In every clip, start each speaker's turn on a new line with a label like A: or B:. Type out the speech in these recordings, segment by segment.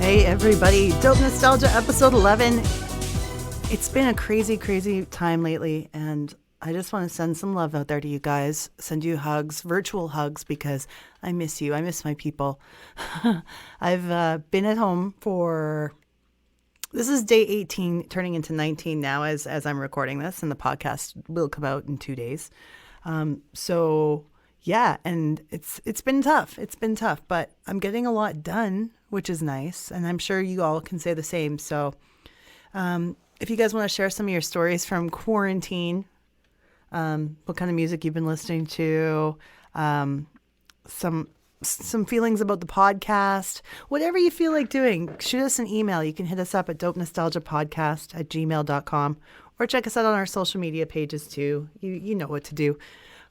A: Hey everybody, Dope Nostalgia episode 11. It's been a crazy, crazy time lately, and I just want to send some love out there to you guys. Send you hugs, virtual hugs, because I miss you. I miss my people. I've been at home for, this is day 18, turning into 19 now as I'm recording this, and the podcast will come out in 2 days. So yeah, and it's been tough. It's been tough, but I'm getting a lot done, which is nice, and I'm sure you all can say the same. So if you guys want to share some of your stories from quarantine, what kind of music you've been listening to, some feelings about the podcast, whatever you feel like doing, shoot us an email. You can hit us up at dopenostalgiapodcast@gmail.com, or check us out on our social media pages too. You know what to do.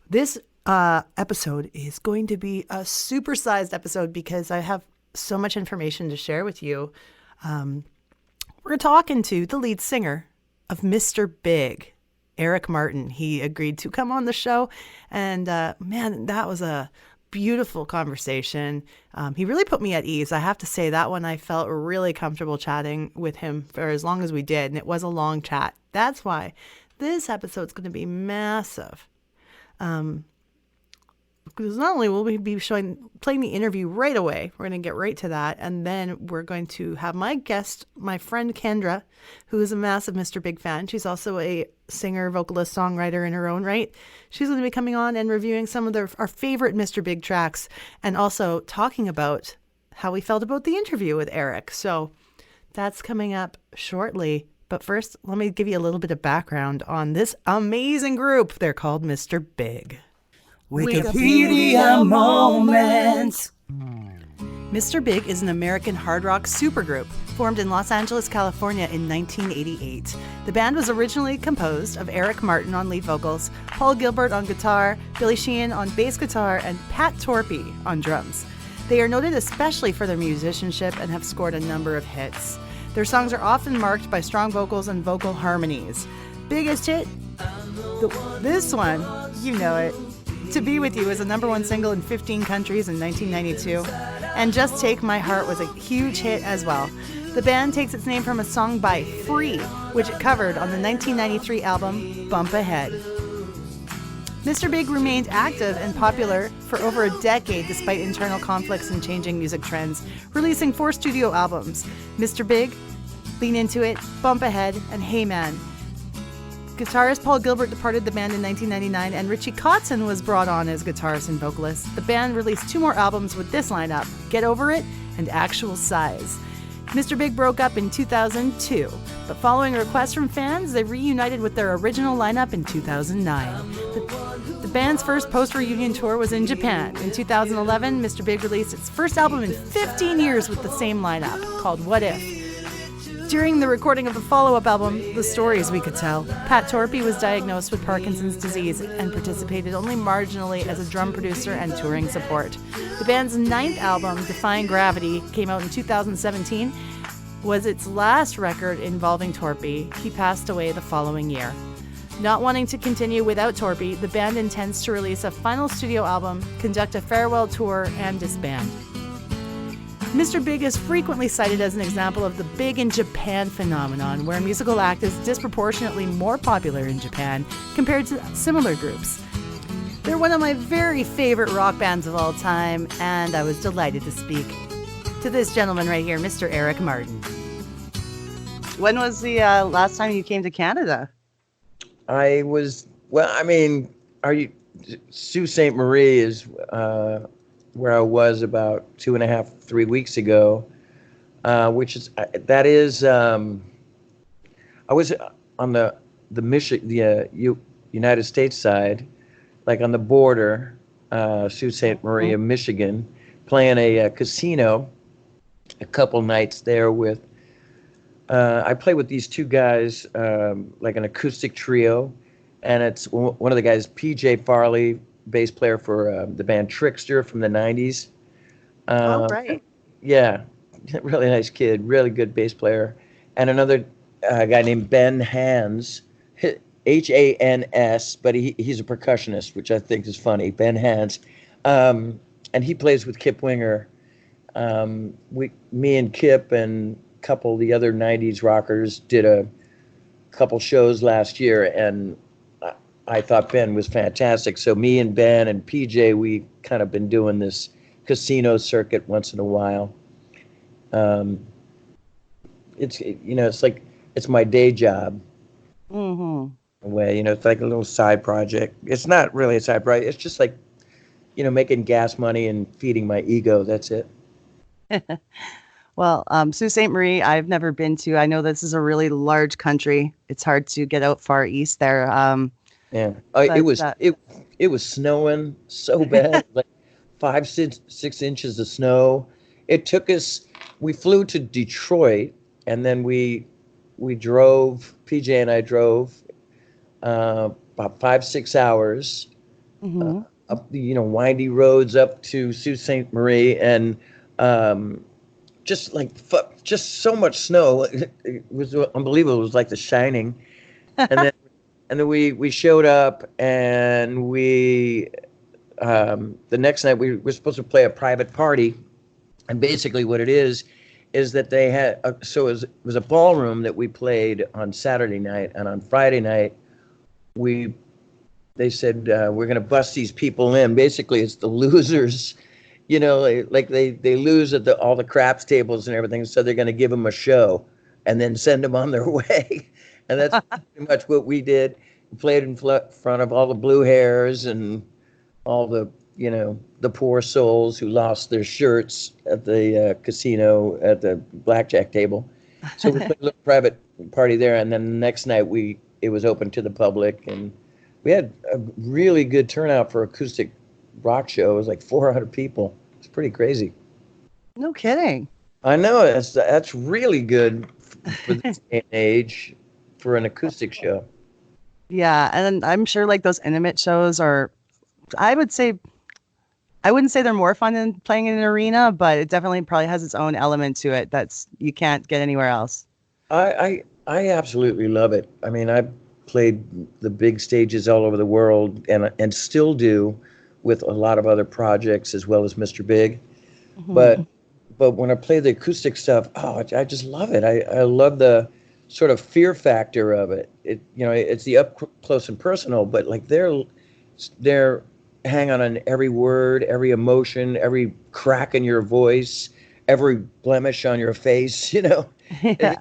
A: This episode is going to be a supersized episode because I have so much information to share with you. We're talking to the lead singer of Mr. Big, Eric Martin. He agreed to come on the show, and man, that was a beautiful conversation. He really put me at ease. I have to say that one, I felt really comfortable chatting with him for as long as we did, and it was a long chat. That's why this episode's going to be massive. Because not only will we be playing the interview right away, we're going to get right to that, and then we're going to have my guest, my friend Kendra, who is a massive Mr. Big fan. She's also a singer, vocalist, songwriter in her own right. She's going to be coming on and reviewing some of our favorite Mr. Big tracks, and also talking about how we felt about the interview with Eric. So that's coming up shortly. But first, let me give you a little bit of background on this amazing group. They're called Mr. Big.
B: Wikipedia moment.
A: Mr. Big is an American hard rock supergroup formed in Los Angeles, California in 1988. The band was originally composed of Eric Martin on lead vocals, Paul Gilbert on guitar, Billy Sheehan on bass guitar, and Pat Torpey on drums. They are noted especially for their musicianship and have scored a number of hits. Their songs are often marked by strong vocals and vocal harmonies. Biggest hit? This one, you know it. To Be With You was a #1 single in 15 countries in 1992, and Just Take My Heart was a huge hit as well. The band takes its name from a song by Free, which it covered on the 1993 album Bump Ahead. Mr. Big remained active and popular for over a decade despite internal conflicts and changing music trends, releasing 4 studio albums: Mr. Big, Lean Into It, Bump Ahead, and Hey Man. Guitarist Paul Gilbert departed the band in 1999, and Richie Kotzen was brought on as guitarist and vocalist. The band released 2 more albums with this lineup: Get Over It and Actual Size. Mr. Big broke up in 2002, but following a request from fans, they reunited with their original lineup in 2009. The band's first post-reunion tour was in Japan. In 2011, Mr. Big released its first album in 15 years with the same lineup, called What If. During the recording of the follow-up album, The Stories We Could Tell, Pat Torpey was diagnosed with Parkinson's disease and participated only marginally as a drum producer and touring support. The band's 9th album, Defying Gravity, came out in 2017, was its last record involving Torpey. He passed away the following year. Not wanting to continue without Torpey, the band intends to release a final studio album, conduct a farewell tour, and disband. Mr. Big is frequently cited as an example of the Big in Japan phenomenon, where a musical act is disproportionately more popular in Japan compared to similar groups. They're one of my very favorite rock bands of all time, and I was delighted to speak to this gentleman right here, Mr. Eric Martin. When was the last time you came to Canada?
B: Sault Ste. Marie is where I was about 2.5-3 weeks ago, I was on the United States side, like on the border, Sault Ste. Marie, Michigan, playing a casino a couple nights there with, I play with these 2 guys, like an acoustic trio, and it's one of the guys, PJ Farley, bass player for the band Trickster from the 90s.
A: Right.
B: Yeah, really nice kid, really good bass player. And another guy named Ben Hans, Hans, but he's a percussionist, which I think is funny, Ben Hans. And he plays with Kip Winger. me and Kip and a couple of the other '90s rockers did a couple shows last year, and I, I thought Ben was fantastic. So me and Ben and PJ, we kind of been doing this casino circuit once in a while. Um, it's like it's my day job
A: Mm-hmm.
B: in a way. It's like a little side project. It's not really a side project. It's just like making gas money and feeding my ego. That's it.
A: Well, Sault Ste. Marie, I've never been to. I know this is a really large country. It's hard to get out far east there.
B: Yeah, it
A: But
B: was it was snowing so bad, like 5, 6 inches of snow. It took us. We flew to Detroit, and then we drove. PJ and I drove about 5, 6 hours
A: mhm.
B: up the windy roads up to Sault Ste. Marie, and um, just like just so much snow. It was unbelievable. It was like The Shining, and then we showed up, and the next night we were supposed to play a private party, and basically what it is that they had it was a ballroom that we played on Saturday night, and on Friday night we they said we're going to bust these people in. Basically, it's the losers. Like they lose at all the craps tables and everything, so they're going to give them a show and then send them on their way. And that's pretty much what we did. We played in front of all the blue hairs and all the poor souls who lost their shirts at the casino at the blackjack table. So we played a little private party there, and then the next night it was open to the public, and we had a really good turnout for acoustic rock show. It was like 400 people. It's pretty crazy.
A: No kidding.
B: I know that's really good for this day and age for an acoustic show.
A: Yeah, and I'm sure like those intimate shows are, I would say, I wouldn't say they're more fun than playing in an arena, but it definitely probably has its own element to it that's you can't get anywhere else.
B: I absolutely love it. I mean, I've played the big stages all over the world, and still do with a lot of other projects as well as Mr. Big. But
A: Mhm.
B: but when I play the acoustic stuff, oh, I just love it. I love the sort of fear factor of it. It's the up close and personal, but like they're hang on every word, every emotion, every crack in your voice, every blemish on your face.
A: Yeah.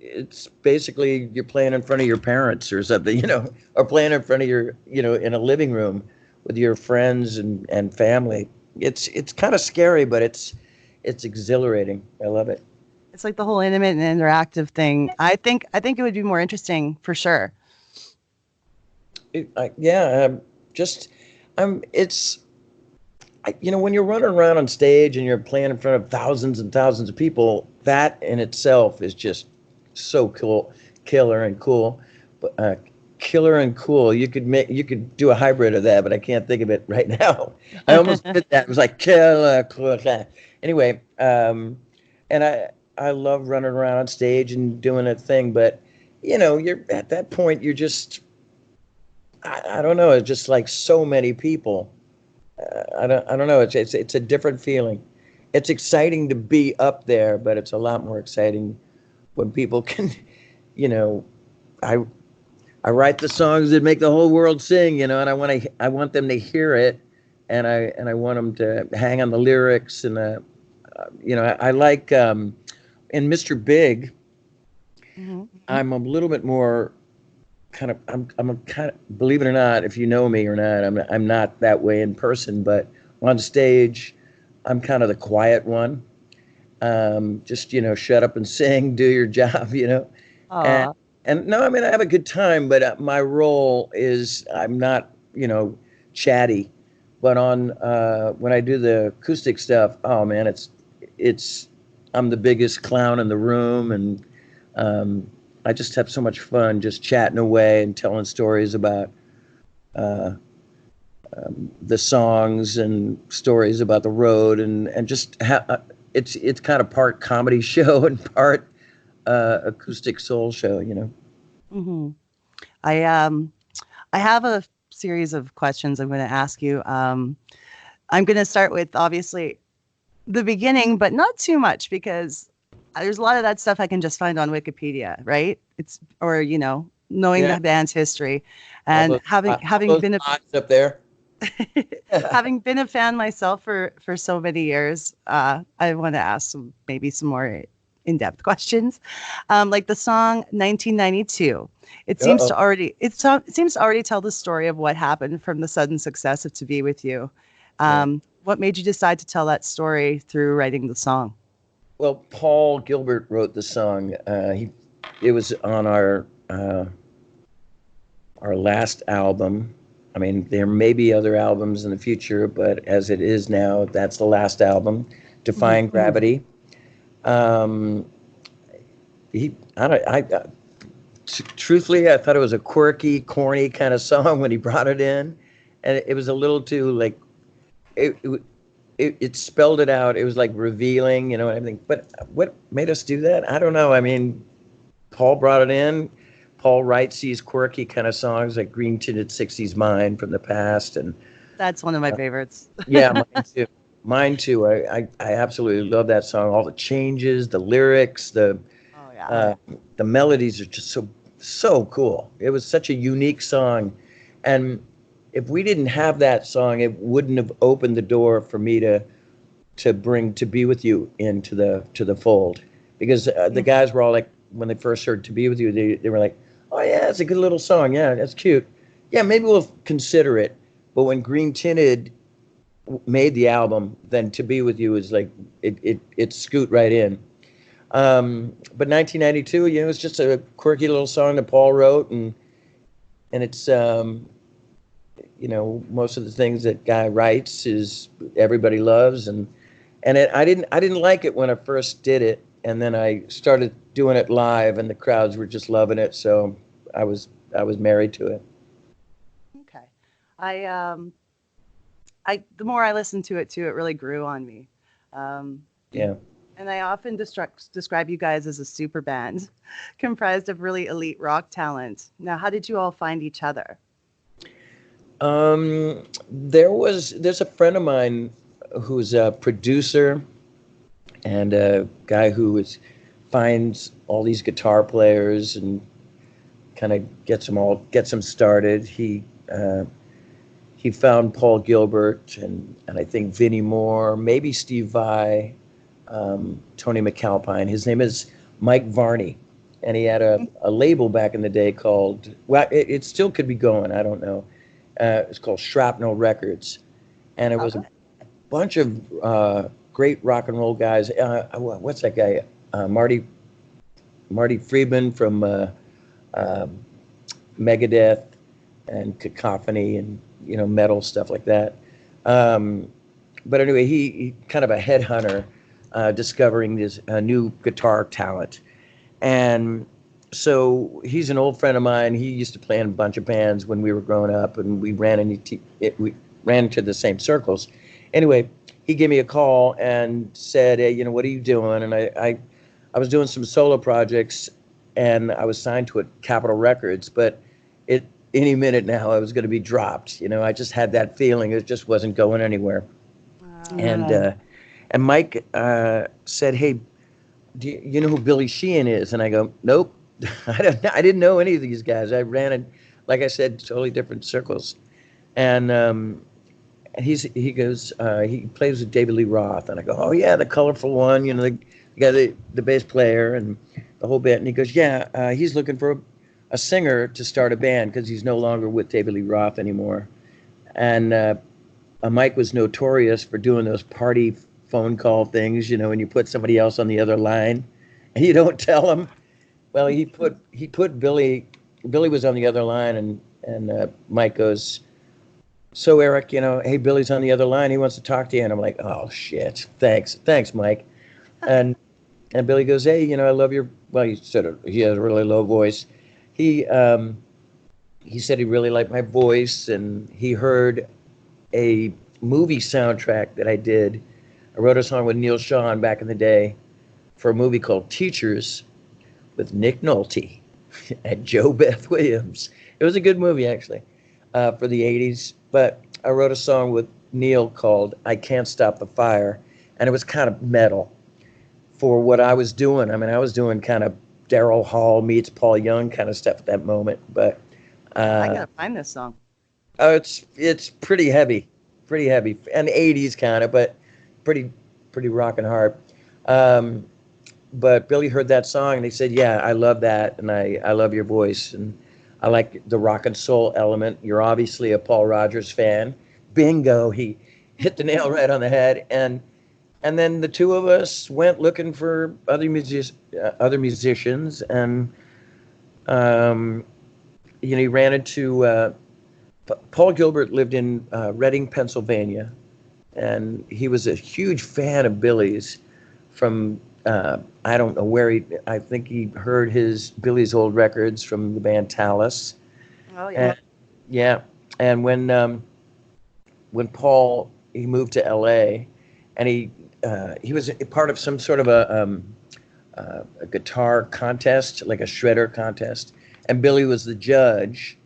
B: It's basically you're playing in front of your parents or something, or playing in front of in a living room with your friends and family. It's kind of scary, but it's exhilarating. I love it.
A: It's like the whole intimate and interactive thing. I think it would be more interesting for sure.
B: Yeah, just it's when you're running around on stage and you're playing in front of thousands and thousands of people, that in itself is just so cool, killer and cool. But killer and cool, you could do a hybrid of that, but I can't think of it right now. I almost did that. It was like killer, cool. Anyway, and I love running around on stage and doing a thing, but you're at that point, you're just I don't know. It's just like so many people. I don't know. It's a different feeling. It's exciting to be up there, but it's a lot more exciting when people can, you know, I I write the songs that make the whole world sing, and I want them to hear it, and I want them to hang on the lyrics, and I like in Mr. Big,
A: Mhm.
B: I'm a little bit more kind of I'm a kind of, believe it or not, if you know me or not, I'm not that way in person, but on stage I'm kind of the quiet one. Just shut up and sing, do your job, and
A: Aw.
B: and no, I mean, I have a good time, but my role is I'm not chatty, but on when I do the acoustic stuff, oh man, it's I'm the biggest clown in the room, and um, I just have so much fun just chatting away and telling stories about uh, the songs and stories about the road, and just it's kind of part comedy show and part acoustic soul show.
A: Mhm. I um I have a series of questions I'm going to ask you. I'm going to start with obviously. the beginning, but not too much because there's a lot of that stuff I can just find on Wikipedia, right? It's or knowing
B: Yeah,
A: the band's history
B: all
A: and having
B: all
A: having
B: those
A: been a
B: odds up there.
A: having been a fan myself for so many years, I want to ask maybe some more in-depth questions. Like the song 1992.
B: Uh-oh.
A: It seems to already tell the story of what happened from the sudden success of To Be With You.
B: Yeah.
A: What made you decide to tell that story through writing the song?
B: Well, Paul Gilbert wrote the song. It was on our last album. I mean, there may be other albums in the future, but as it is now, that's the last album,
A: Mhm.
B: Defying Gravity. Um, I don't, truthfully, I thought it was a quirky, corny kind of song when he brought it in, and it was a little too like it. It spelled it out. It was like revealing, and everything. But what made us do that? I don't know. I mean, Paul brought it in. Paul writes these quirky kind of songs like Green Tinted 60s Mind from the past. And
A: That's one of my favorites.
B: yeah, mine too. Mine too. I absolutely love that song. All the changes, the lyrics,
A: Oh yeah.
B: uh, the melodies are just so cool. It was such a unique song. And if we didn't have that song, it wouldn't have opened the door for me to bring To Be With You into the fold, because the
A: Mm.
B: guys were all like, when they first heard To Be With You, they were like, oh yeah, it's a good little song, yeah, that's cute, yeah, maybe we'll consider it. But when Green Tinted made the album, then To Be With You is like it scoot right in. But 1992, it's just a quirky little song that Paul wrote, and it's most of the things that guy writes is everybody loves, and I didn't like it when I first did it, and then I started doing it live, and the crowds were just loving it. So I was married to it.
A: Okay. I the more I listened to it too, it really grew on me. Um,
B: Yeah.
A: and I often describe you guys as a super band comprised of really elite rock talent. Now, how did you all find each other?
B: There's a friend of mine who's a producer and a guy finds all these guitar players and kind of gets them started. He found Paul Gilbert and I think Vinnie Moore, maybe Steve Vai, Tony McAlpine. His name is Mike Varney, and he had a label back in the day called, well, it still could be going, I don't know. It's called Shrapnel Records, and it was
A: Okay.
B: a bunch of great rock and roll guys. What's that guy? Marty Friedman from um Megadeth and Cacophony and metal stuff like that. Um, but anyway, he kind of a headhunter, discovering this new guitar talent, and so he's an old friend of mine. He used to play in a bunch of bands when we were growing up, and we ran into the same circles. Anyway, he gave me a call and said, "Hey, what are you doing?" And I was doing some solo projects, and I was signed to Capitol Records, but it any minute now I was going to be dropped. I just had that feeling it just wasn't going anywhere. And
A: Uh,
B: and Mike said, "Hey, do you know who Billy Sheehan is?" And I go, "Nope, I didn't know any of these guys. I ran in, like I said, totally different circles." And he goes, he plays with David Lee Roth, and I go, "Oh yeah, the colorful one, the guy, the bass player, and the whole bit." And he goes, "Yeah, he's looking for a singer to start a band because he's no longer with David Lee Roth anymore." And Mike was notorious for doing those party phone call things, when you put somebody else on the other line and you don't tell them. Well, he put Billy. Billy was on the other line, and Mike goes, "So Eric, hey, Billy's on the other line. He wants to talk to you." And I'm like, "Oh shit, thanks, Mike." And and Billy goes, "Hey, I love your." Well, he has a really low voice. He he said he really liked my voice, and he heard a movie soundtrack that I did. I wrote a song with Neil Sean back in the day for a movie called Teachers with Nick Nolte and Joe Beth Williams. It was a good movie, actually, for the 80s. But I wrote a song with Neil called I Can't Stop the Fire. and it was kind of metal for what I was doing. I mean, I was doing kind of Daryl Hall meets Paul Young kind of stuff at that moment, but
A: I gotta find this song.
B: oh, it's pretty heavy, and 80s kind of, but pretty rocking hard. Um, but Billy heard that song and he said, "Yeah, I love that, and I love your voice, and I like the rock and soul element. You're obviously a Paul Rogers fan. Bingo!" He hit the nail right on the head, and then the two of us went looking for other musicians, and um, he ran into Paul Gilbert lived in Reading, Pennsylvania, and he was a huge fan of Billy's from I don't know where I think he heard Billy's old records from the band Talus.
A: Oh yeah.
B: And, yeah, and when Paul he moved to L.A. and he was a part of some sort of a guitar contest, like a shredder contest, and Billy was the judge,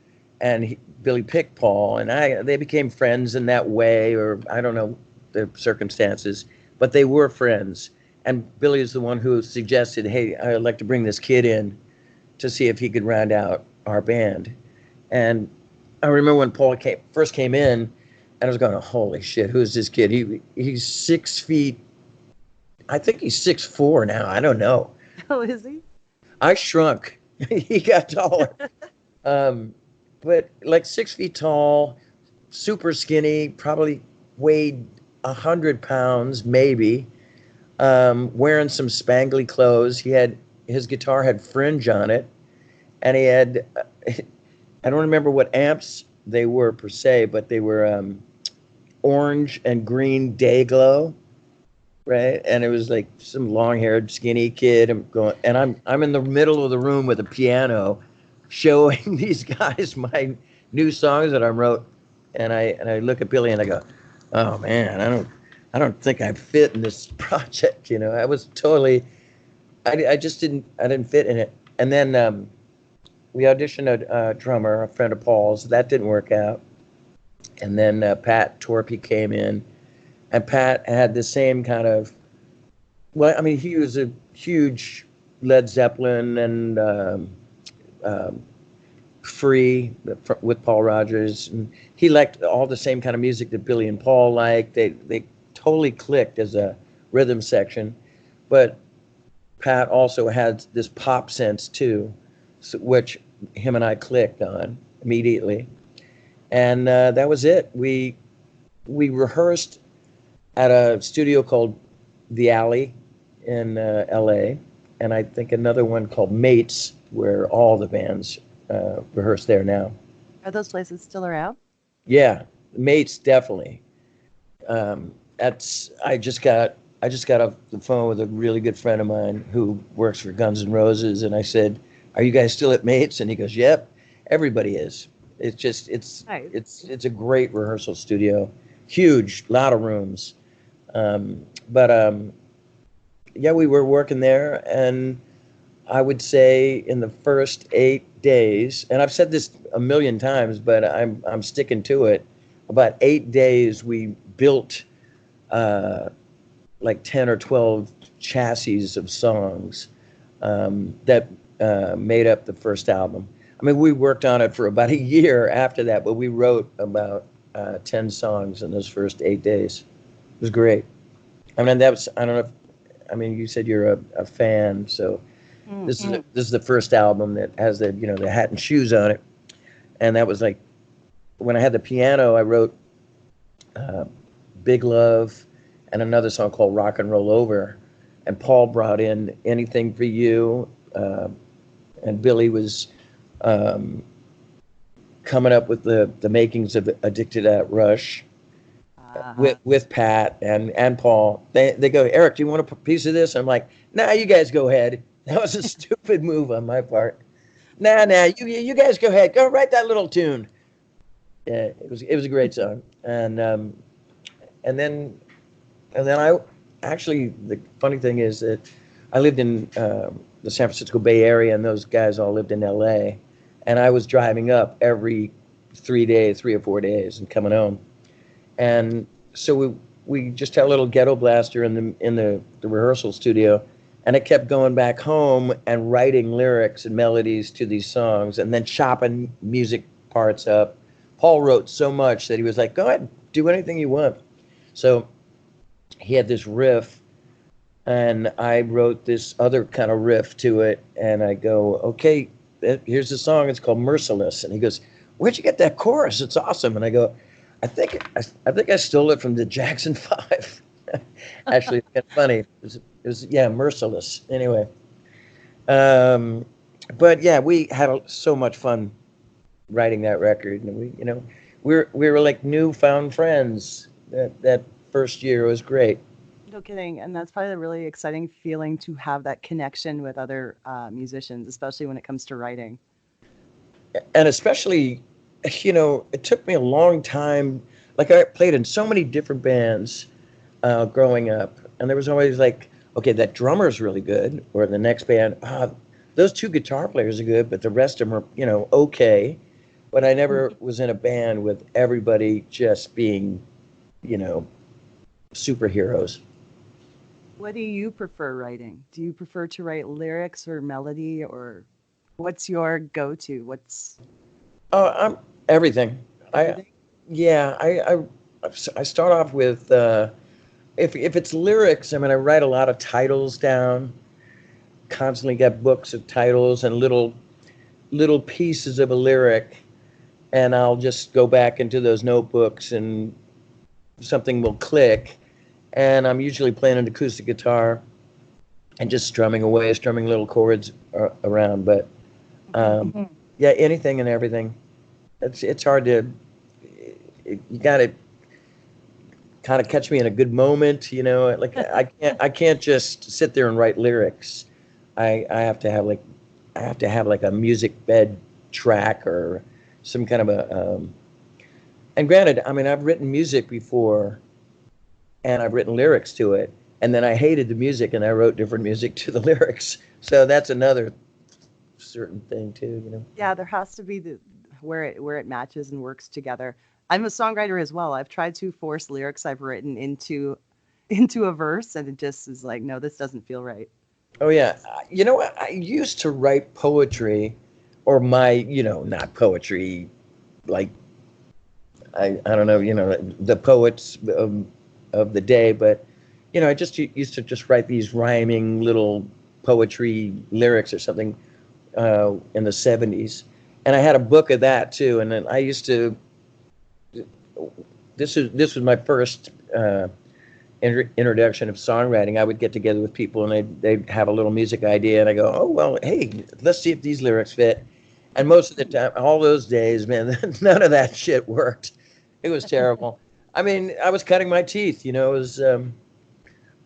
B: and Billy picked Paul, and they became friends in that way, or I don't know the circumstances, but they were friends. And Billy is the one who suggested, "Hey, I'd like to bring this kid in to see if he could round out our band." And I remember when Paul first came in, and I was going, "Holy shit, who's this kid?" He's 6 feet. I think he's 6'4" now. I don't know.
A: Oh, is he?
B: I shrunk. He got taller. But like 6 feet tall, super skinny, probably weighed 100 pounds, maybe. Wearing some spangly clothes. His guitar had fringe on it, and he had, I don't remember what amps they were per se, but they were orange and green Dayglow, right? And it was like some long-haired, skinny kid. I'm in the middle of the room with a piano, showing these guys my new songs that I wrote, and I look at Billy and I go, "Oh man, I don't think I fit in this project." I was totally, I didn't fit in it. And then we auditioned a drummer, a friend of Paul's. That didn't work out. And then Pat Torpey came in, and Pat had the same kind of, well, I mean, he was a huge Led Zeppelin and Free with Paul Rogers, and he liked all the same kind of music that Billy and Paul liked. They totally clicked as a rhythm section, but Pat also had this pop sense too, which him and I clicked on immediately, and that was it. We rehearsed at a studio called The Alley in L.A., and I think another one called Mates, where all the bands rehearse there now.
A: Are those places still around?
B: Yeah, Mates definitely. I just got off the phone with a really good friend of mine who works for Guns N' Roses, and I said, "Are you guys still at Mates?" And he goes, "Yep, everybody is." It's
A: Nice.
B: it's a great rehearsal studio, huge, lot of rooms. But yeah, we were working there, and I would say in the first 8 days, and I've said this a million times, but I'm sticking to it. About 8 days, we built like 10 or 12 chassis of songs that made up the first album. I mean, we worked on it for about a year after that, but we wrote about 10 songs in those first 8 days. It was great. I mean, I don't know if, I mean, you said you're a fan, so this is the first album that has the hat and shoes on it, and that was like when I had the piano. I wrote Big Love and another song called Rock and Roll Over, and Paul brought in Anything for You, and Billy was coming up with the makings of Addicted at Rush. With Pat and Paul. They go, "Eric, do you want a piece of this?" I'm like, "Nah, you guys go ahead." That was a stupid move on my part. Nah, you guys go ahead. Go write that little tune. Yeah, it was a great song. And then I actually, the funny thing is that I lived in the San Francisco Bay Area, and those guys all lived in LA, and I was driving up every 3 or 4 days and coming home. And so we just had a little ghetto blaster in the rehearsal studio, and I kept going back home and writing lyrics and melodies to these songs, and then chopping music parts up. Paul wrote so much that he was like, "Go ahead, do anything you want." So he had this riff, and I wrote this other kind of riff to it, and I go, "Okay, here's the song. It's called Merciless." And he goes, "Where'd you get that chorus? It's awesome." And I go, I think I stole it from the Jackson 5. Actually, it's kind of funny. It was yeah, Merciless. Anyway, but yeah, we had so much fun writing that record, and we were like newfound friends. That first year was great.
A: No kidding. And that's probably a really exciting feeling to have that connection with other musicians, especially when it comes to writing.
B: And especially, it took me a long time. Like I played in so many different bands growing up, and there was always like, okay, that drummer's really good, or the next band, those two guitar players are good, but the rest of them are, okay. But I never was in a band with everybody just being, superheroes.
A: What do you prefer writing? Do you prefer to write lyrics or melody, or what's your go-to? What's
B: I'm everything. I
A: everything?
B: Yeah, I start off with if it's lyrics, I mean I write a lot of titles down. Constantly got books of titles and little pieces of a lyric, and I'll just go back into those notebooks and something will click, and I'm usually playing an acoustic guitar and just strumming away, strumming little chords around. But yeah, anything and everything. It's hard to you got to kind of catch me in a good moment, like I can't just sit there and write lyrics. I have to have like a music bed track or some kind of a and granted, I mean I've written music before and I've written lyrics to it, and then I hated the music and I wrote different music to the lyrics. So that's another certain thing too.
A: Yeah, there has to be where it matches and works together. I'm a songwriter as well. I've tried to force lyrics I've written into a verse, and it just is like, no, this doesn't feel right.
B: Oh yeah, you know what? I used to write poetry, or not poetry, like I don't know, the poets of the day, but I just used to just write these rhyming little poetry lyrics or something in the '70s, and I had a book of that too. And then I used to. This was my first introduction of songwriting. I would get together with people and they'd have a little music idea, and I go, oh well, hey, let's see if these lyrics fit. And most of the time, all those days, man, none of that shit worked. It was terrible. I mean, I was cutting my teeth, I was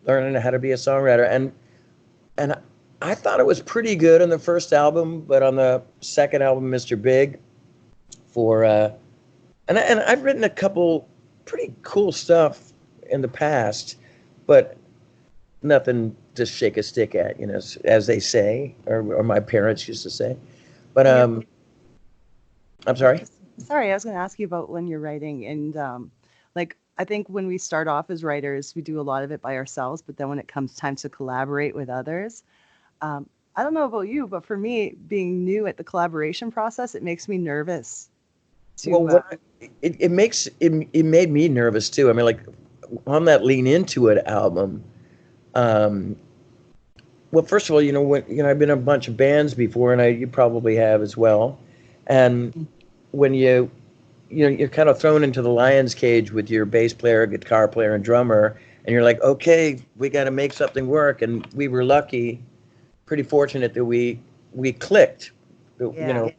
B: learning how to be a songwriter, and I thought it was pretty good on the first album, but on the second album, Mr. Big, for and I've written a couple pretty cool stuff in the past, but nothing to shake a stick at, as they say, or my parents used to say. But I'm sorry.
A: Sorry, I was going to ask you about when you're writing, and like I think when we start off as writers, we do a lot of it by ourselves, but then when it comes time to collaborate with others, I don't know about you, but for me, being new at the collaboration process, it makes me nervous.
B: Well, it made me nervous too. I mean, like on that Lean Into It album. Well, first of all, I've been in a bunch of bands before, and you probably have as well. And when you're kind of thrown into the lion's cage with your bass player, guitar player, and drummer, and you're like, okay, we got to make something work. And we were lucky, pretty fortunate that we clicked.
A: Yeah.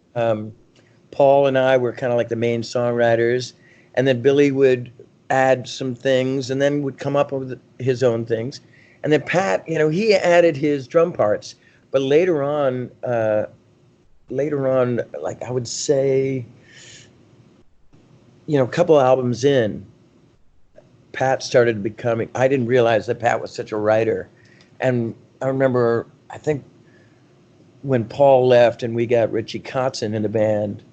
B: Paul and I were kind of like the main songwriters, and then Billy would add some things and then would come up with his own things. And then Pat, he added his drum parts, but later on, like I would say, a couple albums in, Pat started becoming, I didn't realize that Pat was such a writer. And I remember, I think when Paul left and we got Richie Kotzen in the band,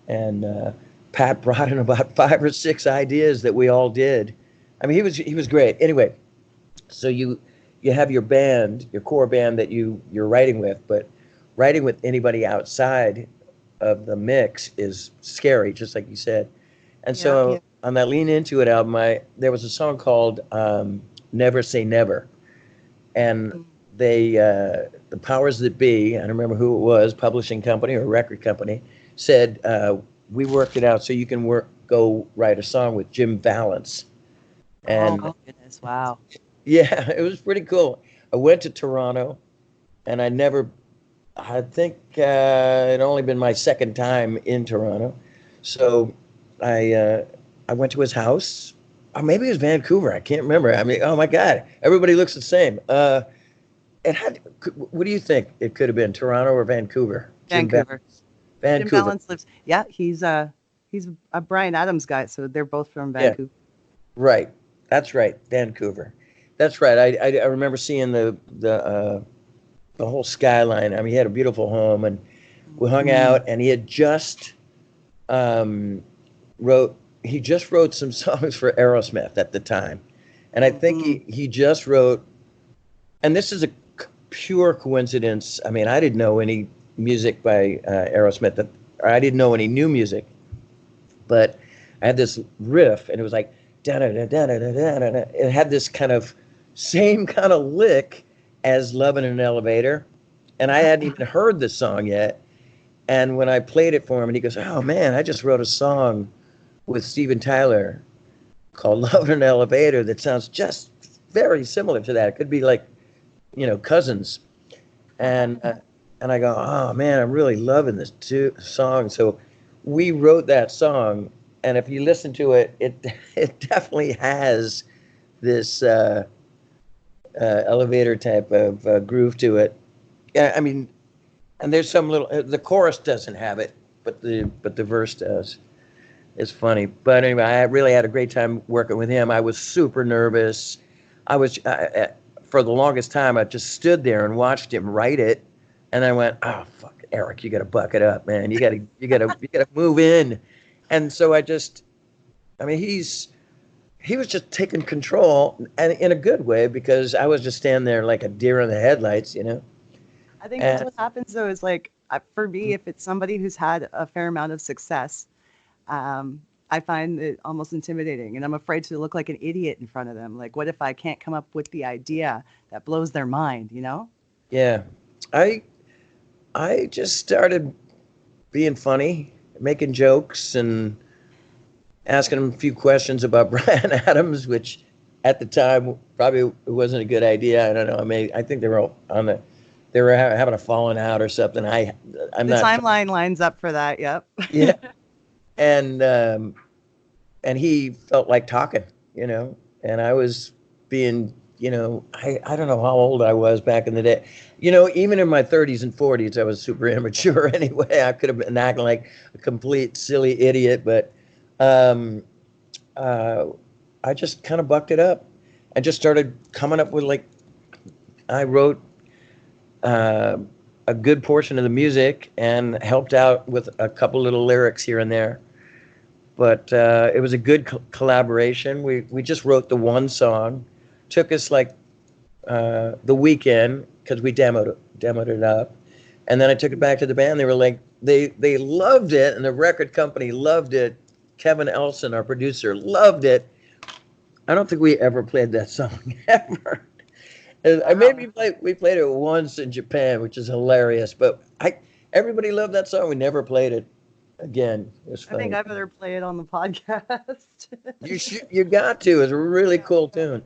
B: and Pat brought in about 5 or 6 ideas that we all did. I mean, he was great. Anyway, so you have your band, your core band that you're writing with, but writing with anybody outside of the mix is scary, just like you said. And
A: Yeah.
B: so on that Lean Into It album, there was a song called Never Say Never, and the powers that be, I don't remember who it was, publishing company or record company, said we worked it out so you can go write a song with Jim Valance.
A: Oh
B: And
A: my goodness! Wow.
B: yeah, it was pretty cool. I went to Toronto, and I think it only been my second time in Toronto. So I went to his house. Or maybe it was Vancouver. I can't remember. I mean, oh my God, everybody looks the same. What do you think it could have been, Toronto or Vancouver?
A: Vancouver. Jim
B: Vancouver.
A: Valance lives. Yeah, he's a Brian Adams guy, so they're both from
B: Yeah,
A: Vancouver.
B: right. That's right, Vancouver. That's right. I remember seeing the whole skyline. I mean, he had a beautiful home, and we hung out. And he had just um, wrote. He just wrote some songs for Aerosmith at the time, and I think he just wrote. And this is a pure coincidence. I mean, I didn't know any music by Aerosmith, or I didn't know any new music, but I had this riff, and it was like da da da da da da da da. It had this kind of same kind of lick as "Love in an Elevator," and I hadn't even heard the song yet. And when I played it for him, and he goes, "Oh man, I just wrote a song with Steven Tyler called "Love in an Elevator" that sounds just very similar to that. It could be like, cousins." And I go, "Oh man, I'm really loving this song." So we wrote that song, and if you listen to it, it definitely has this elevator type of groove to it. Yeah, I mean, and there's some little. The chorus doesn't have it, but the verse does. It's funny, but anyway, I really had a great time working with him. I was super nervous. For the longest time, I just stood there and watched him write it, and I went, "Oh fuck, Eric, you got to buck it up, man. You gotta move in." And so I mean, he was just taking control, and in a good way, because I was just standing there like a deer in the headlights,
A: I think that's what happens though. Is like for me, if it's somebody who's had a fair amount of success, I find it almost intimidating, and I'm afraid to look like an idiot in front of them. Like, what if I can't come up with the idea that blows their mind?
B: Yeah, I just started being funny, making jokes, and asking him a few questions about Brian Adams, which at the time probably wasn't a good idea. I don't know. I think they were having a falling out or something. I'm
A: The
B: not.
A: timeline lines up for that. Yep.
B: Yeah, and he felt like talking, and I was being, I don't know how old I was back in the day. Even in my 30s and 40s, I was super immature anyway. I could have been acting like a complete silly idiot, but I just kind of bucked it up and just started coming up with I wrote a good portion of the music and helped out with a couple little lyrics here and there. But it was a good collaboration. We just wrote the one song. Took us the weekend because we demoed it up, and then I took it back to the band. They were like, they loved it, and the record company loved it. Kevin Elson, our producer, loved it. I don't think we ever played that song ever. Maybe we played it once in Japan, which is hilarious. But everybody loved that song. We never played it again. It was funny.
A: I think I better play it on the podcast.
B: You got to. It's a really cool tune.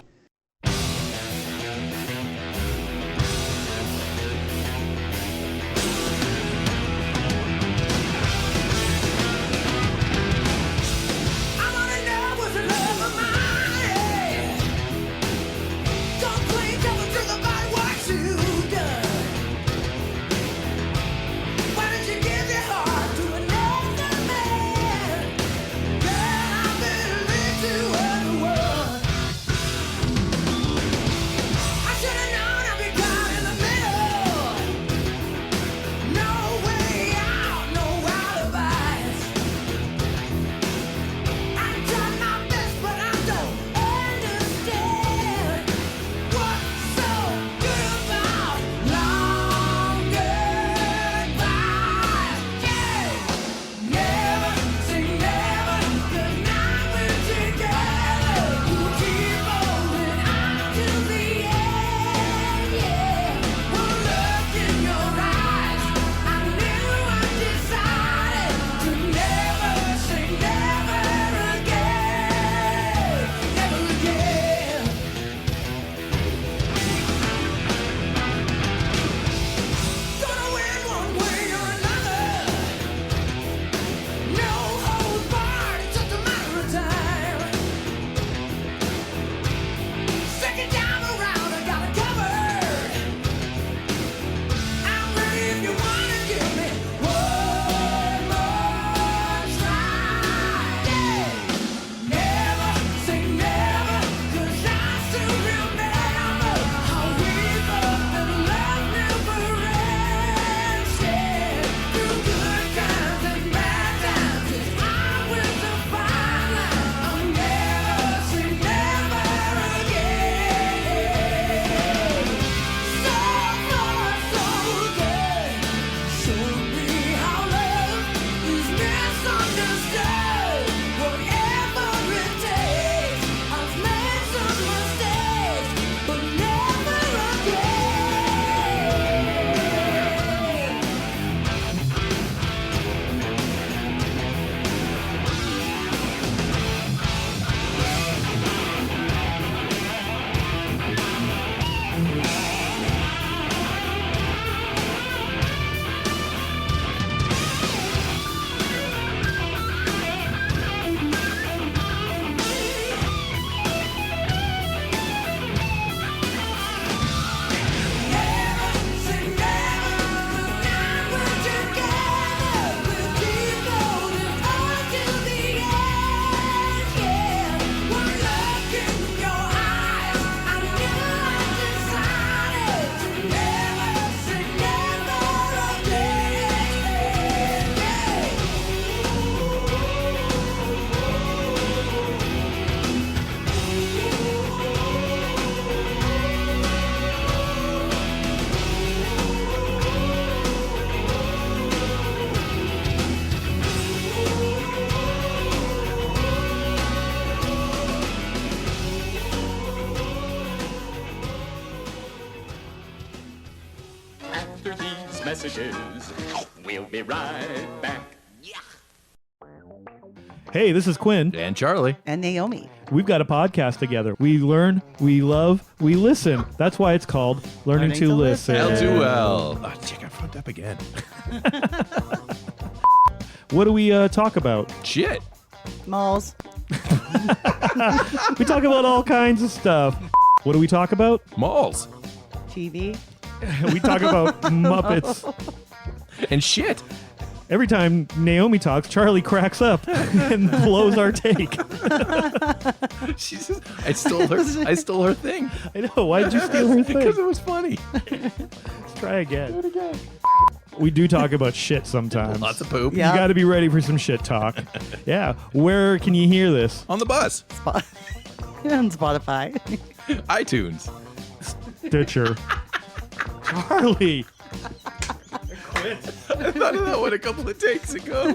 C: these messages. We'll be right back.
D: Hey, this is Quinn.
E: And Charlie.
A: And Naomi.
D: We've got a podcast together. We learn, we love, we listen. That's why it's called Learning to Listen.
E: L2L. Oh, check, I fucked up again.
D: What do we talk about?
E: Shit.
A: Malls.
D: We talk about all kinds of stuff. What do we talk about?
E: Malls.
A: TV.
D: We talk about Muppets.
E: And shit.
D: Every time Naomi talks, Charlie cracks up and blows our take.
E: I stole her thing.
D: I know. Why did you steal her thing?
E: Because it was funny.
D: Let's try again. Do it again. We do talk about shit sometimes.
E: Lots of poop.
A: Yeah.
D: You got to be ready for some shit talk. Yeah. Where can you hear this?
E: On the bus.
A: And Spotify.
E: iTunes.
D: Stitcher. Charlie.
E: I thought of that one a couple of takes ago.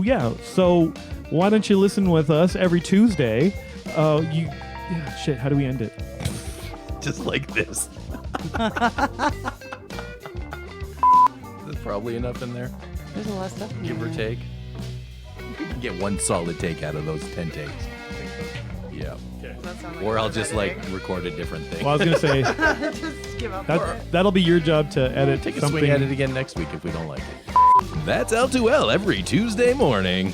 D: Yeah. So why don't you listen with us every Tuesday? Shit. How do we end it?
E: Just like this. There's probably enough in there,
A: There's a lot of stuff.
E: give or take. You can get one solid take out of those 10 takes. Yeah. Or I'll just record a different thing.
D: Well, I was gonna say
A: Just give up.
D: that'll be your job to edit
E: Take a
D: something.
E: swing at it again next week if we don't like it. That's L2L every Tuesday morning.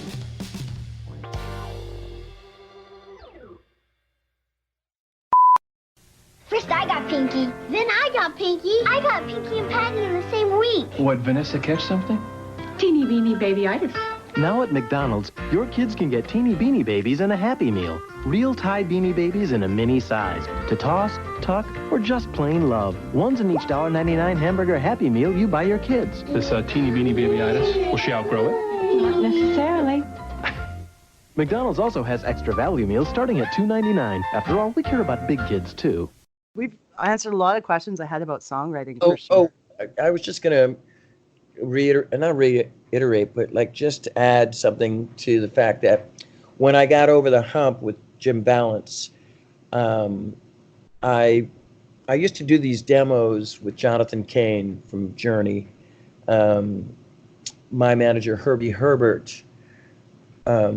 F: First I got Pinky, then I got Pinky. I got Pinky and Patty in the same week.
G: What, Vanessa, catch something?
H: Teeny weeny babyitis.
G: Now at McDonald's, your kids can get teeny beanie babies in a Happy Meal. Real Tide beanie babies in a mini size. To toss, tuck, or just plain love. One's in each $1.99 hamburger Happy Meal you buy your kids. This teeny beanie babyitis, will she outgrow it?
H: Not necessarily.
G: McDonald's also has extra value meals starting at $2.99. After all, we care about big kids too.
A: We've answered a lot of questions I had about songwriting. For sure.
B: I was just going to reiterate, but like just add something to the fact that when I got over the hump with Jim Balance, I used to do these demos with Jonathan Cain from Journey, my manager Herbie Herbert. Let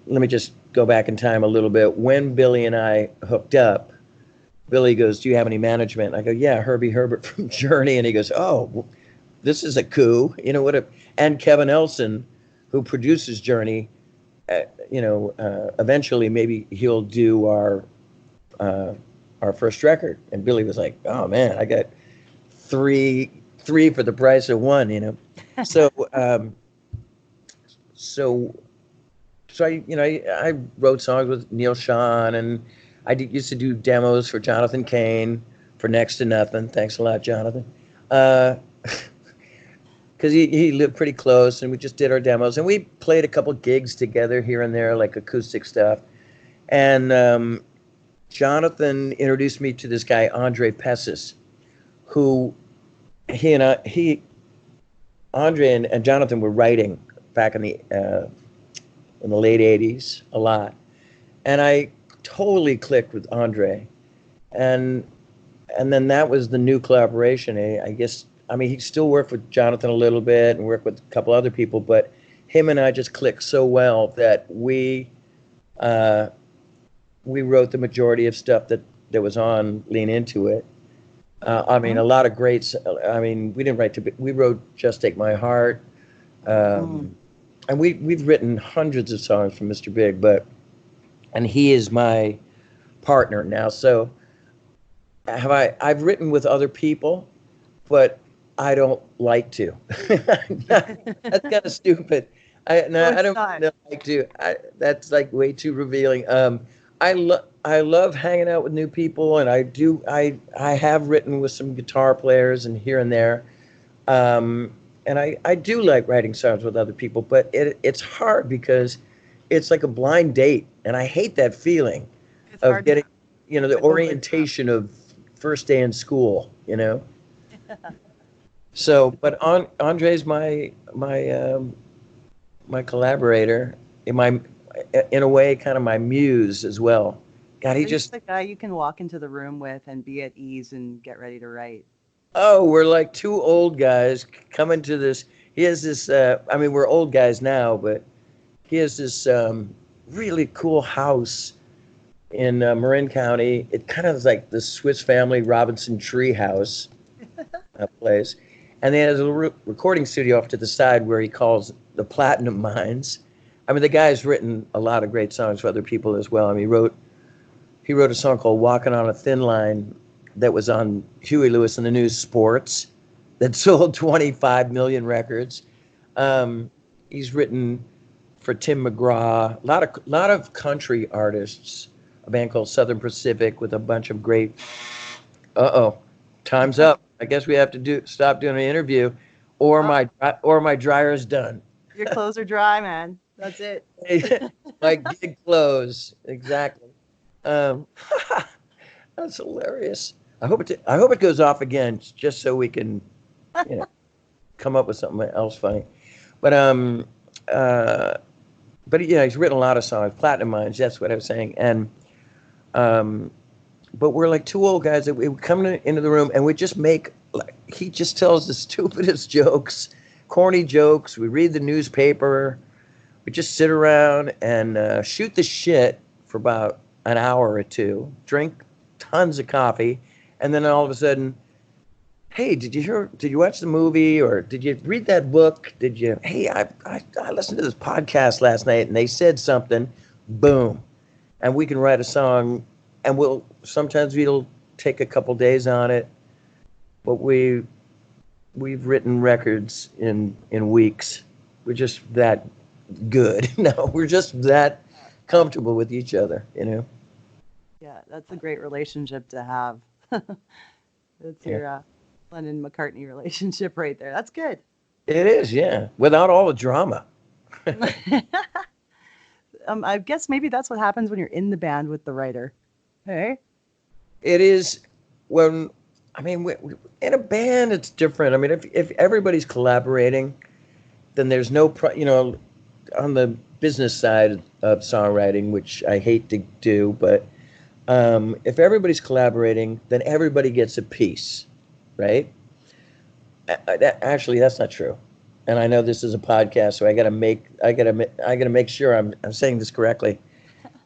B: me just go back in time a little bit. When Billy and I hooked up, Billy goes, "Do you have any management?" I go, "Yeah, Herbie Herbert from Journey." And he goes, "Oh, this is a coup." You know what? And Kevin Elson, who produces Journey, eventually maybe he'll do our first record. And Billy was like, "Oh man, I got three for the price of one." So I wrote songs with Neil Schon, and I used to do demos for Jonathan Cain for Next to Nothing. Thanks a lot, Jonathan. Because he lived pretty close, and we just did our demos. And we played a couple gigs together here and there, like acoustic stuff. And Jonathan introduced me to this guy, Andre Pessis, who Andre and Jonathan were writing back in the late 80s a lot. And I totally clicked with Andre. And then that was the new collaboration. I guess, he still worked with Jonathan a little bit and worked with a couple other people, but him and I just clicked so well that we wrote the majority of stuff that was on Lean Into It. A lot of greats. We didn't write we wrote Just Take My Heart. And we've written hundreds of songs for Mr. Big, and he is my partner now. So I've written with other people, but I don't like to. That's kind of stupid. I don't like to. That's like way too revealing. I love hanging out with new people, and I have written with some guitar players and here and there. And I do like writing songs with other people, but it's hard because it's like a blind date, and I hate that feeling of getting, the orientation of first day in school, So, but Andre's my collaborator, in a way, kind of my muse as well. God, he
A: He's
B: just,
A: the guy you can walk into the room with and be at ease and get ready to write.
B: oh, we're like two old guys coming to this. He has this, I mean, we're old guys now, but he has this really cool house in Marin County. It kind of is like the Swiss Family Robinson Tree House place. And then he has a recording studio off to the side where he calls the Platinum Mines. I mean, the guy's written a lot of great songs for other people as well. I mean, he wrote a song called Walking on a Thin Line that was on Huey Lewis and the News Sports that sold 25 million records. He's written for Tim McGraw, a lot of country artists, a band called Southern Pacific with a bunch of great, time's up. I guess we have to stop doing an interview or my dryer's done.
A: Your clothes are dry, man. That's it.
B: My gig clothes, exactly. That's hilarious. I hope it goes off again, just so we can, come up with something else funny. But he's written a lot of songs. Platinum Mines, that's what I was saying. And but we're like two old guys that we come into the room and we just make, like, he just tells the stupidest jokes, corny jokes. We read the newspaper. We just sit around and shoot the shit for about an hour or two, drink tons of coffee, and then all of a sudden, hey, did you watch the movie, or did you read that book? Hey, I listened to this podcast last night and they said something, boom. And we can write a song, and sometimes we'll take a couple days on it, but we've written records in weeks. We're just that good. No, we're just that comfortable with each other,
A: Yeah, that's a great relationship to have. That's your Lennon McCartney relationship right there. That's good.
B: It is, yeah, without all the drama.
A: I guess maybe that's what happens when you're in the band with the writer. Hey?
B: It is when, I mean, in a band, it's different. I mean, if everybody's collaborating, then there's no, on the business side of songwriting, which I hate to do, but if everybody's collaborating, then everybody gets a piece, right? Actually, that's not true. And I know this is a podcast, so I gotta make sure I'm saying this correctly.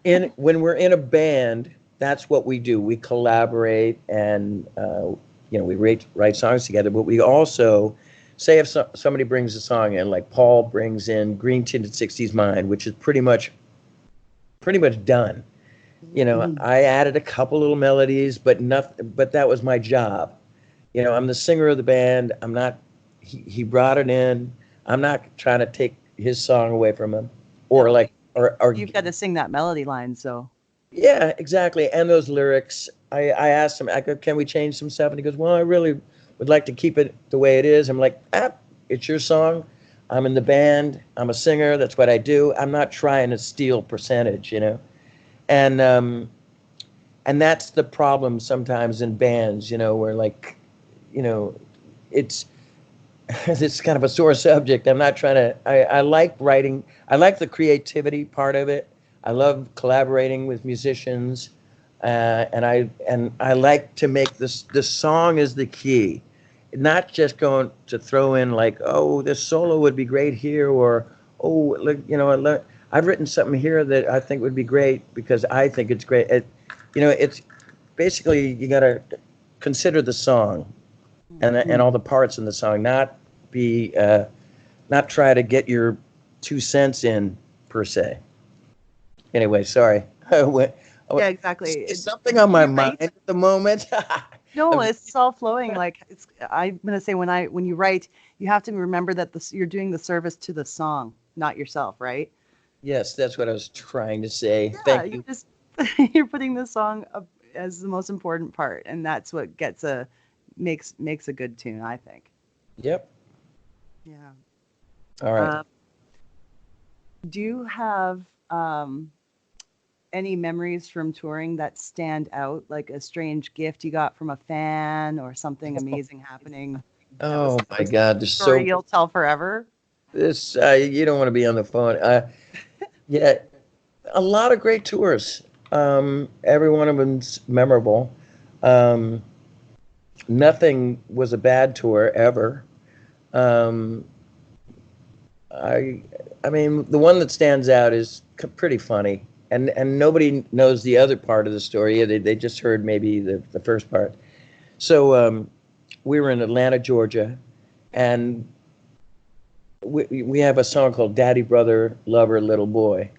B: When we're in a band, that's what we do. We collaborate and we write songs together. But we also say if somebody brings a song in, like Paul brings in Green Tinted 60s Mind, which is pretty much done. I added a couple little melodies, but that was my job. I'm the singer of the band. I'm not. He brought it in. I'm not trying to take his song away from him, or
A: You've got to sing that melody line, so.
B: Yeah, exactly. And those lyrics. I asked him, I go, can we change some stuff? And he goes, well, I really would like to keep it the way it is. I'm like, it's your song. I'm in the band. I'm a singer. That's what I do. I'm not trying to steal percentage, And that's the problem sometimes in bands, where it's kind of a sore subject. I'm not trying to, I like writing. I like the creativity part of it. I love collaborating with musicians. And I like to make the song is the key, not just going to throw in like, oh, this solo would be great here, or, oh, look, I've written something here that I think would be great because I think it's great. It's basically, you got to consider the song and all the parts in the song, not try to get your 2 cents in per se. Anyway, sorry.
A: Yeah, exactly.
B: It's something on my mind at the moment.
A: No, it's all flowing. Like I'm gonna say, when you write, you have to remember that you're doing the service to the song, not yourself, right?
B: Yes, that's what I was trying to say.
A: Yeah,
B: Thank you.
A: You're putting the song up as the most important part, and that's what makes a good tune, I think.
B: Yep.
A: Yeah.
B: All right.
A: Do you have any memories from touring that stand out, like a strange gift you got from a fan or something amazing happening?
B: Oh my God, there's
A: Story you'll tell forever.
B: This you don't want to be on the phone. Yeah, a lot of great tours. Every one of them's memorable. Um, Nothing was a bad tour ever. Um, I, I mean, the one that stands out is pretty funny, and nobody knows the other part of the story. They just heard maybe the first part. So we were in Atlanta, Georgia, and we have a song called "Daddy, Brother, Lover, Little Boy,"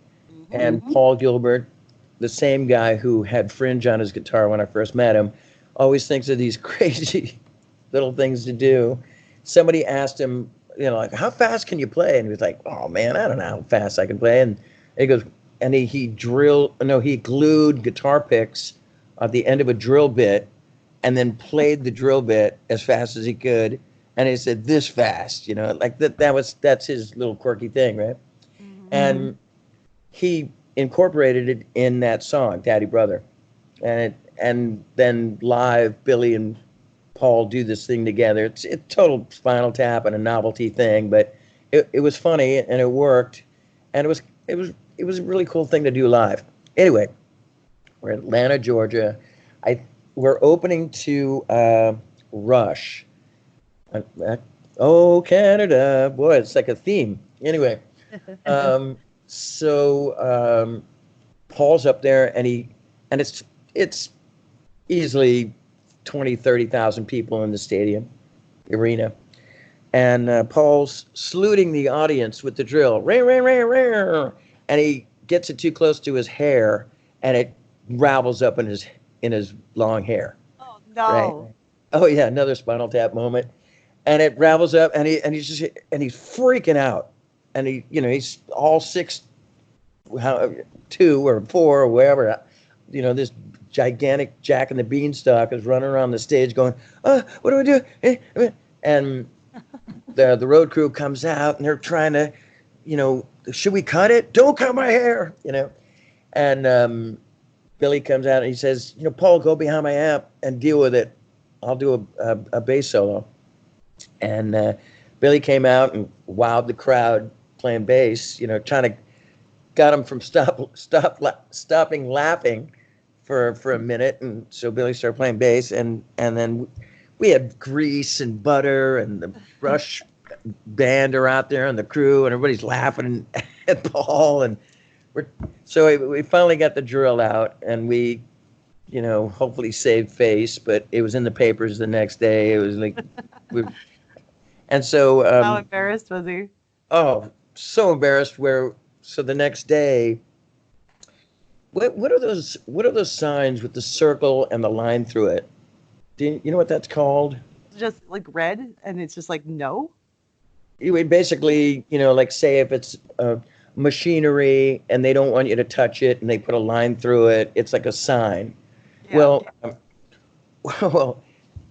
B: and Paul Gilbert, the same guy who had fringe on his guitar when I first met him, always thinks of these crazy little things to do. Somebody asked him, like, how fast can you play? And he was like, oh man, I don't know how fast I can play. And he goes, and he glued guitar picks at the end of a drill bit and then played the drill bit as fast as he could. And he said, this fast, like that's his little quirky thing, right? And he incorporated it in that song, Daddy Brother. And then live, Billy and Paul do this thing together. It's a total Spinal Tap and a novelty thing, but it was funny and it worked, and it was a really cool thing to do live. Anyway, we're in Atlanta, Georgia. We're opening to Rush. Oh, Canada, boy, it's like a theme. Anyway, so Paul's up there, and it's easily 20, 30,000 people in the stadium, arena. And Paul's saluting the audience with the drill. Ring, ring, ring, ring. And he gets it too close to his hair, and it ravels up in his long hair.
A: Oh, no.
B: Right? Oh, yeah, another Spinal Tap moment. And it ravels up, and he's freaking out. And he's all 6'2" or 4" or wherever. This gigantic Jack and the Beanstalk is running around the stage going, what do I do? And the road crew comes out, and they're trying to, should we cut it? Don't cut my hair, And Billy comes out and he says, Paul, go behind my amp and deal with it. I'll do a bass solo. And Billy came out and wowed the crowd playing bass, got him from stopping laughing for a minute. And so Billy started playing bass, and then we had Grease and Butter and the Rush band are out there and the crew, and everybody's laughing at Paul. And so we finally got the drill out, and we, hopefully saved face, but it was in the papers the next day. It was like, and so.
A: How embarrassed was he?
B: Oh, so embarrassed. So the next day, what are those signs with the circle and the line through it? Do you know what that's called?
A: Just like red, and it's just like no.
B: You would basically, like say if it's machinery and they don't want you to touch it, and they put a line through it, it's like a sign.
A: Yeah.
B: Well,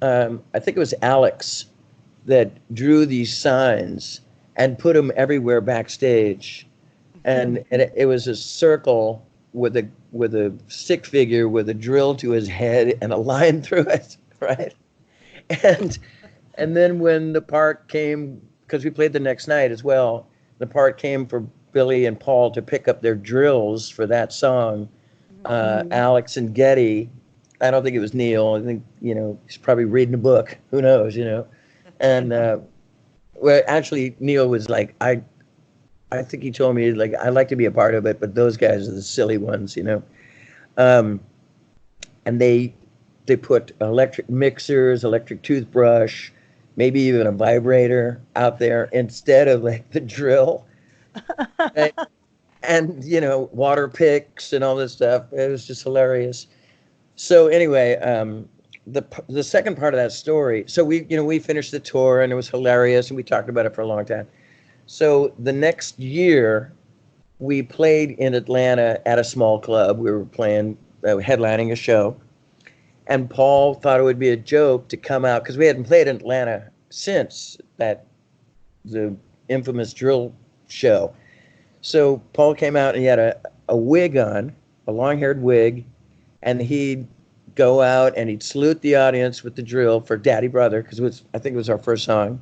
B: I think it was Alex that drew these signs and put them everywhere backstage, and it was a circle with a stick figure with a drill to his head and a line through it, right? And then when the part came, because we played the next night as well, the part came for Billy and Paul to pick up their drills for that song. Alex and Getty, I don't think it was Neil. I think, he's probably reading a book. Who knows, And well, actually, Neil was like, I think he told me, like, I'd like to be a part of it, but those guys are the silly ones, And they put electric mixers, electric toothbrush, maybe even a vibrator out there instead of like the drill. and water picks and all this stuff. It was just hilarious. So anyway, the second part of that story. So we finished the tour, and it was hilarious, and we talked about it for a long time. So the next year, we played in Atlanta at a small club. We were playing, headlining a show, and Paul thought it would be a joke to come out, because we hadn't played in Atlanta since the infamous drill show. So Paul came out, and he had a wig on, a long-haired wig, and he'd go out and he'd salute the audience with the drill for Daddy Brother, because I think it was our first song.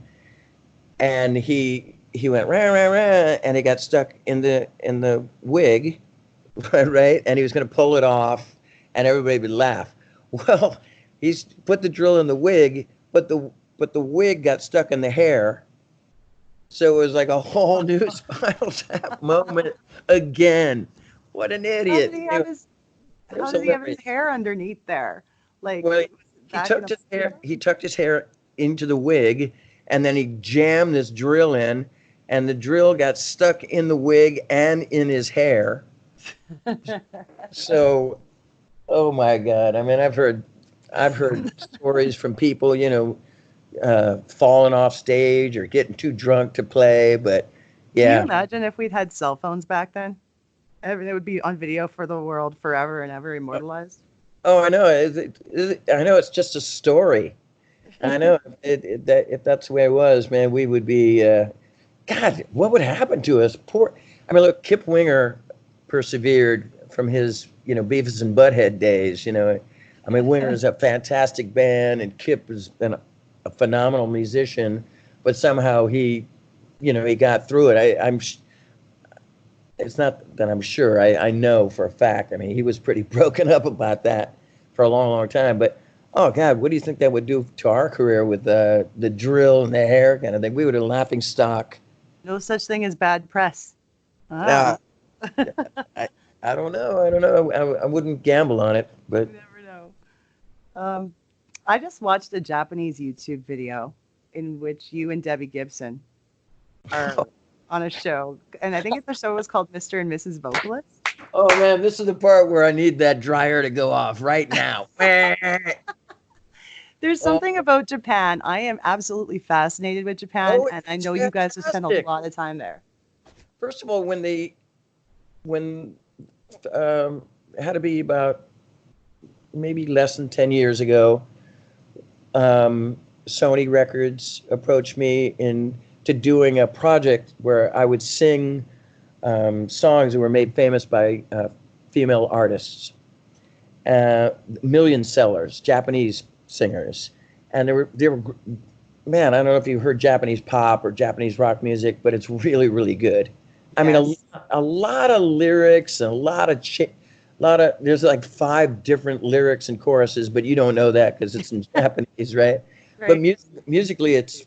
B: And he he went rah rah rah, and he got stuck in the wig, right? And he was going to pull it off, and everybody would laugh. Well, he's put the drill in the wig, but the wig got stuck in the hair. So it was like a whole new Spinal Tap moment again. What an idiot!
A: How did he have his hair underneath there? Like,
B: well, he tucked his hair into the wig, and then he jammed this drill in, and the drill got stuck in the wig and in his hair. So, oh my God! I mean, I've heard stories from people, falling off stage or getting too drunk to play. But yeah,
A: can you imagine if we'd had cell phones back then? It would be on video for the world forever and ever, immortalized.
B: Oh, I know. I know it's just a story. I know if that's the way it was, man, we would be. God, what would happen to us? I mean, look, Kip Winger persevered from his, Beavis and Butthead days. I mean, Winger is a fantastic band, and Kip has been a phenomenal musician, but somehow he got through it. It's not that I'm sure. I know for a fact. I mean, he was pretty broken up about that for a long, long time. But, oh, God, what do you think that would do to our career with the drill and the hair kind of thing? We would have laughing stock.
A: No such thing as bad press.
B: I don't know. I wouldn't gamble on it. But
A: You never know. I just watched a Japanese YouTube video in which you and Debbie Gibson are on a show, and I think the show was called Mr. and Mrs. Vocalist.
B: Oh man, this is the part where I need that dryer to go off right now.
A: There's something about Japan. I am absolutely fascinated with Japan, and I know you guys have spent a lot of time there.
B: First of all, when it had to be about maybe less than 10 years ago, Sony Records approached me to doing a project where I would sing songs that were made famous by female artists, million sellers, Japanese singers, and they were man, I don't know if you heard Japanese pop or Japanese rock music, but it's really, really good. I mean, a lot of lyrics and a lot of there's like 5 different lyrics and choruses, but you don't know that because it's in Japanese, right? But musically, it's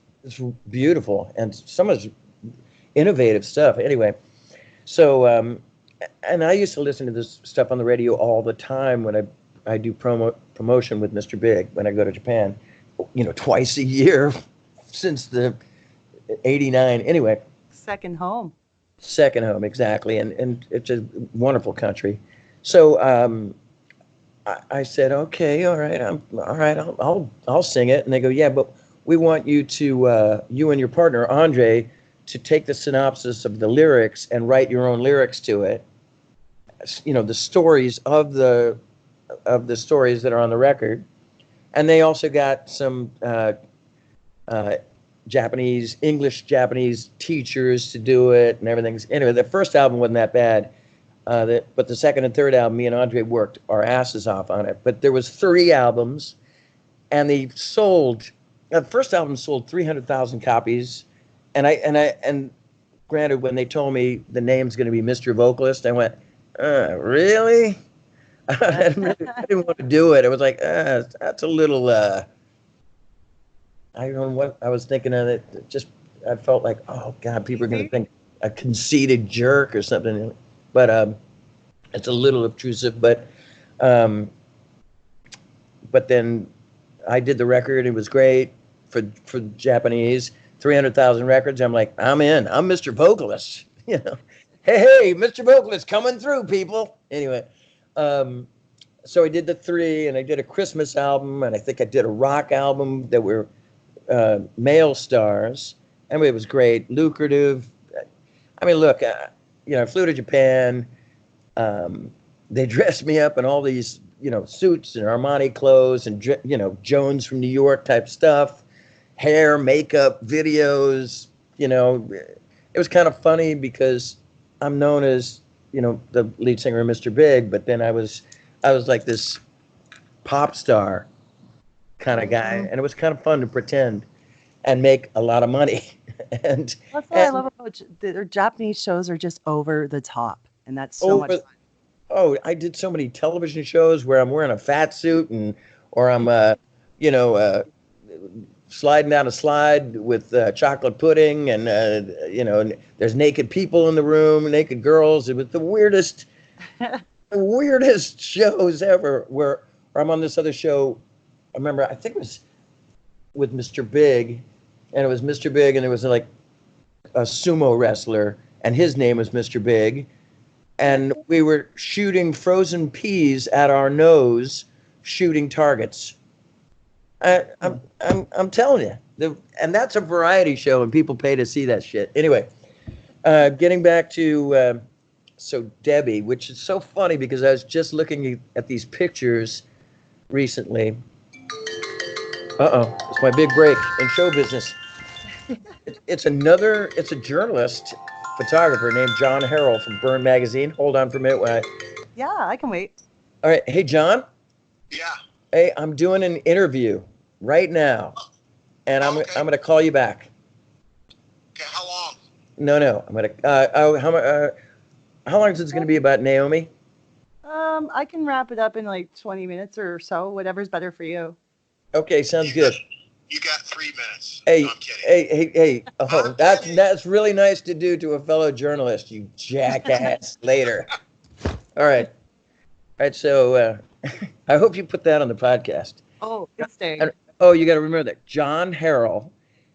B: beautiful, and some of it's innovative stuff. Anyway, so and I used to listen to this stuff on the radio all the time when I do promotion with Mr. Big when I go to Japan, twice a year since the '89. Anyway,
A: Second home,
B: exactly, and it's a wonderful country. So I said, okay, all right, I'll sing it, and they go, yeah, but we want you to you and your partner Andre to take the synopsis of the lyrics and write your own lyrics to it. The stories of the stories that are on the record, and they also got some English Japanese teachers to do it and everything. Anyway, the first album wasn't that bad, but the second and third album, me and Andre worked our asses off on it. But there was 3 albums, and they sold. The first album sold 300,000 copies, and granted, when they told me the name's going to be Mr. Vocalist, I went, really? I didn't want to do it. It was like, that's a little. I don't know what I was thinking of it. I felt like, oh God, people are going to think a conceited jerk or something. But it's a little obtrusive. But then I did the record. It was great for Japanese. 300,000 records. I'm like, I'm in. I'm Mr. Vocalist. Hey, Mr. Vocalist coming through, people. Anyway, so I did the 3, and I did a Christmas album, and I think I did a rock album that were male stars. Anyway, it was great, lucrative. I mean, look, I flew to Japan. They dressed me up in all these, suits and Armani clothes and, Jones from New York type stuff, hair, makeup, videos. It was kind of funny because I'm known as, the lead singer of Mr. Big, but then I was like this pop star kind of guy, and it was kind of fun to pretend. and make a lot of money. and
A: That's what I
B: and
A: love about their Japanese shows are just over the top, and that's so much
B: over,
A: fun.
B: oh, I did so many television shows where I'm wearing a fat suit or I'm you know sliding down a slide with chocolate pudding, and you know, and there's naked people in the room, naked girls. It was the weirdest shows ever. Where I'm on this other show. I remember, I think it was with Mr. Big, and it was Mr. Big, and it was like a sumo wrestler, and his name was Mr. Big, and we were shooting frozen peas at our nose, shooting targets. I'm telling you, and that's a variety show, and people pay to see that shit. Anyway, getting back to so Debbie, which is so funny because I was just looking at these pictures recently. It's my big break in show business. It's a journalist, photographer named John Harrell from Burn Magazine. Hold on for a minute while
A: Yeah, I can wait.
B: All right, hey John.
I: Yeah.
B: Hey, I'm doing an interview right now, and I'm going to call you back.
I: Okay, how long?
B: No, I'm going to. How long is this going to be about Naomi?
A: I can wrap it up in like 20 minutes or so, whatever's better for you.
B: Okay, sounds good.
I: You got 3 minutes.
B: Hey,
I: No, I'm kidding.
B: hey! Oh, that's really nice to do to a fellow journalist, you jackass. Later. All right. So I hope you put that on the podcast.
A: Oh, it's staying.
B: Oh, you got to remember that John Harrell.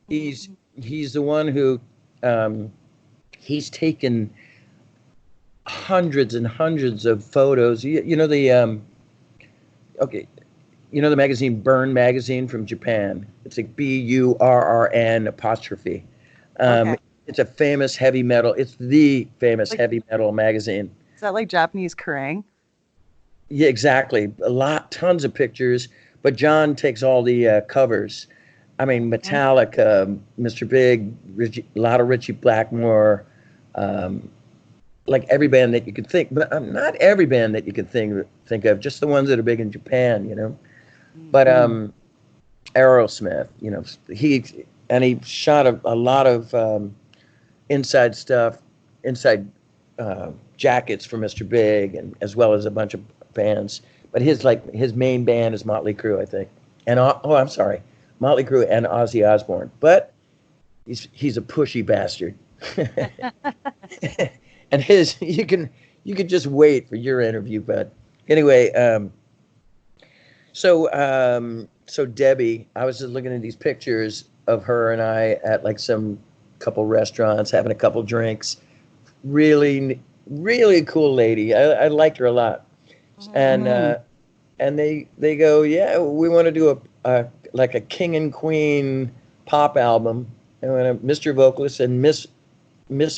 B: He's the one who he's taken hundreds and hundreds of photos. You know the you know the magazine Burn Magazine from Japan. It's like BURRN apostrophe.
A: Okay.
B: It's a famous heavy metal. It's the famous heavy metal magazine.
A: Is that like Japanese Kerrang?
B: Yeah, exactly. Tons of pictures. But John takes all the covers. I mean, Metallica, Mr. Big, a lot of Richie Blackmore, like every band that you could think, but not every band that you could think of, just the ones that are big in Japan, you know. But Aerosmith, you know, he shot a lot of inside stuff, inside jackets for Mr. Big, and as well as a bunch of bands. But his main band is Motley Crue, I think. And I'm sorry, Motley Crue and Ozzy Osbourne. But he's a pushy bastard. And you could just wait for your interview, but anyway, so Debbie, I was just looking at these pictures of her and I at like some couple restaurants, having a couple drinks. Really, really cool lady. I liked her a lot. And they go, yeah, we want to do a like a King and Queen pop album, and we want a Mr. Vocalist and Miss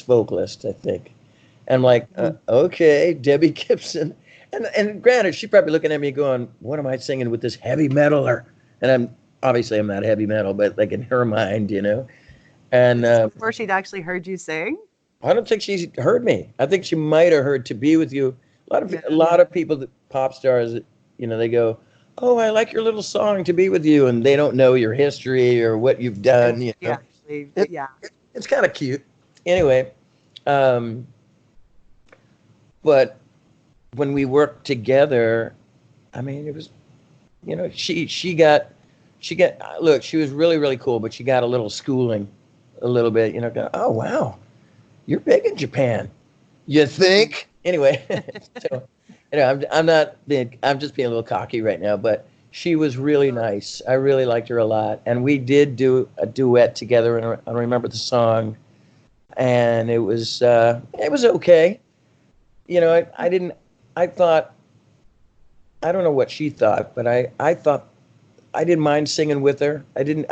B: Vocalist, I think. And I'm like, okay, Debbie Gibson. And granted, she's probably looking at me going, what am I singing with this heavy metaler? And I'm not heavy metal, but like in her mind, you know. And
A: Before she'd actually heard you sing?
B: I don't think she's heard me. I think she might have heard To Be With You. A lot of people, pop stars, you know, they go, oh, I like your little song To Be With You, and they don't know your history or what you've done. You know? It's kind of cute. Anyway, but when we worked together, I mean, it was, you know, she got, look, she was really, really cool, but she got a little schooling, a little bit, you know, go, oh, wow, you're big in Japan. You think? Anyway, so, you know, I'm just being a little cocky right now, but she was really nice. I really liked her a lot. And we did do a duet together, and I remember the song, and it was okay. You know, I thought, I don't know what she thought, but I thought I didn't mind singing with her. I didn't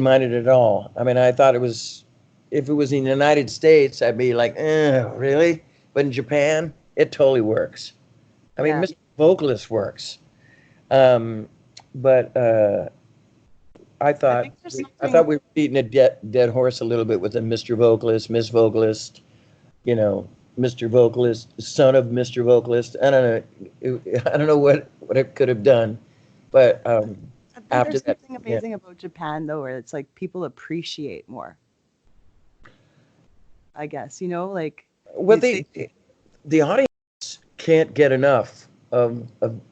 B: mind it at all. I mean, I thought if it was in the United States, I'd be like, really? But in Japan, it totally works. I mean, Mr. Vocalist works. But I thought we were beating a dead horse a little bit with a Mr. Vocalist, Miss Vocalist, you know, Mr. Vocalist, son of Mr. Vocalist. I don't know what it could have done, but after
A: there's
B: that,
A: something amazing about Japan, though, where it's like people appreciate more. I guess, like
B: well, the audience can't get enough of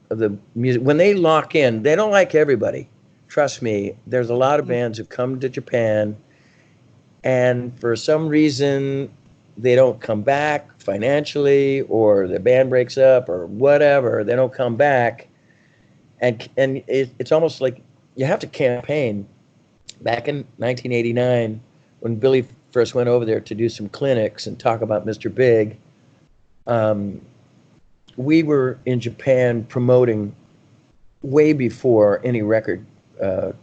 B: the music. When they lock in, they don't like everybody. Trust me, there's a lot of bands who come to Japan, and for some reason, they don't come back financially, or the band breaks up, or whatever. They don't come back, and it's almost like you have to campaign. Back in 1989, when Billy first went over there to do some clinics and talk about Mr. Big, we were in Japan promoting way before any record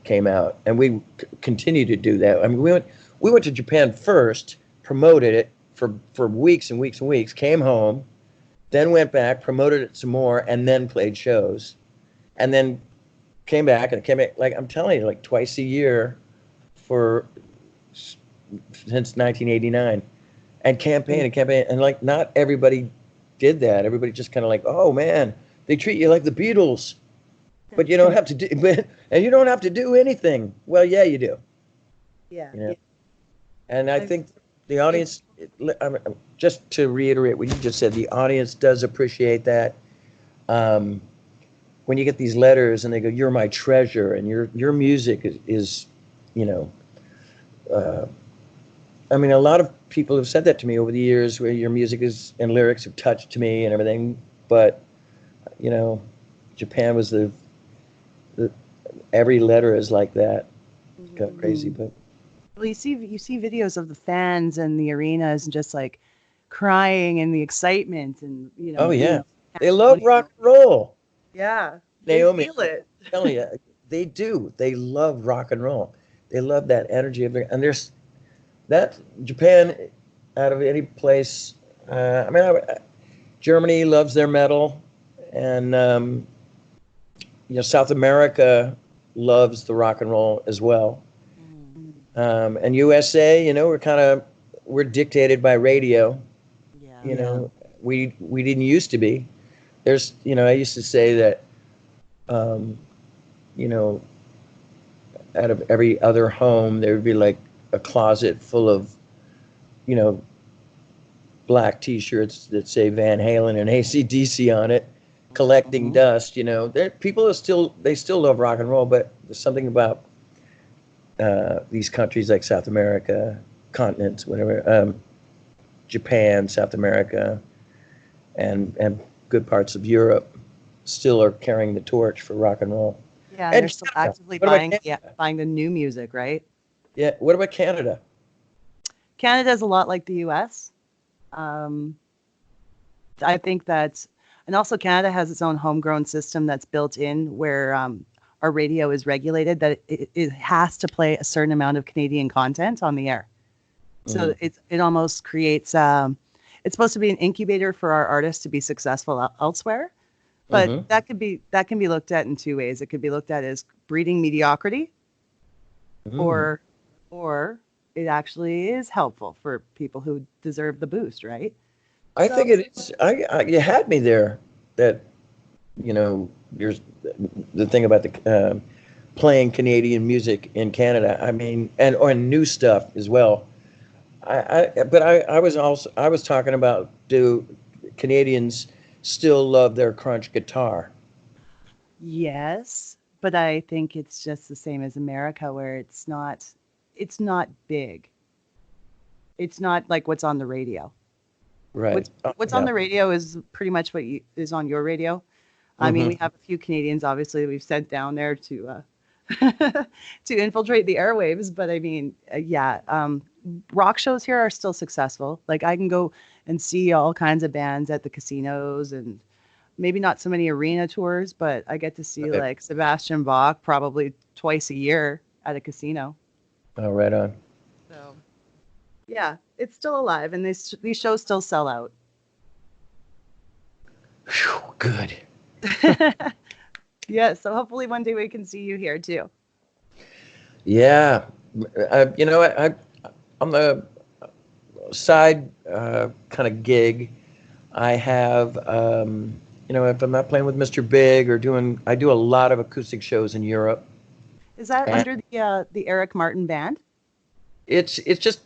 B: came out, and we continue to do that. I mean, we went to Japan first, promoted it for weeks and weeks and weeks, came home, then went back, promoted it some more, and then played shows, and then came back, like I'm telling you, like twice a year since 1989, and campaign, and like not everybody did that. Everybody just kind of like, oh man, they treat you like the Beatles, but you don't have to do, and you don't have to do anything. Well, yeah, you do.
A: Yeah.
B: And I think the audience, just to reiterate what you just said, the audience does appreciate that. When you get these letters and they go, "You're my treasure," and your music is I mean, a lot of people have said that to me over the years, where your music and lyrics have touched me and everything. But Japan was the every letter is like that. It's got crazy, but.
A: Well, you see videos of the fans and the arenas and just like crying and the excitement and
B: Oh yeah, they love rock and roll.
A: Yeah,
B: Naomi,
A: they feel it.
B: I'm telling you, they do. They love rock and roll. They love that energy of it. And there's that Japan, out of any place. Germany loves their metal, and South America loves the rock and roll as well. And USA, we're dictated by radio.
A: Yeah.
B: We didn't used to be. There's, I used to say that, out of every other home, there would be like a closet full of, black T-shirts that say Van Halen and AC/DC on it, collecting dust. People still love rock and roll, but there's something about these countries like South America, continents, whatever, Japan, South America, and good parts of Europe still are carrying the torch for rock and roll.
A: Yeah, and
B: And
A: they're still
B: Canada.
A: actively
B: What about
A: buying the new music, right?
B: Yeah. What about Canada?
A: Canada's a lot like the U.S. I think and also Canada has its own homegrown system that's built in where our radio is regulated, that it has to play a certain amount of Canadian content on the air. So it almost creates, it's supposed to be an incubator for our artists to be successful elsewhere. But that can be looked at in two ways. It could be looked at as breeding mediocrity, or it actually is helpful for people who deserve the boost, right?
B: I think it is. You had me there. That, there's the thing about the playing Canadian music in Canada. I mean, or new stuff as well. I was talking about, do Canadians still love their crunch guitar?
A: Yes, but I think it's just the same as America, where it's not big. It's not like what's on the radio.
B: Right.
A: What's on the radio is pretty much what is on your radio. I mean, we have a few Canadians, obviously, that we've sent down there to to infiltrate the airwaves. But I mean, rock shows here are still successful. Like, I can go and see all kinds of bands at the casinos, and maybe not so many arena tours, but I get to see like Sebastian Bach probably twice a year at a casino.
B: Oh, right on.
A: So, yeah, it's still alive, and these shows still sell out.
B: Whew, good.
A: Yeah, so hopefully one day we can see you here too.
B: Yeah. On the side kind of gig, I have, if I'm not playing with Mr. Big or I do a lot of acoustic shows in Europe.
A: Is that
B: And-
A: under the Eric Martin Band?
B: It's just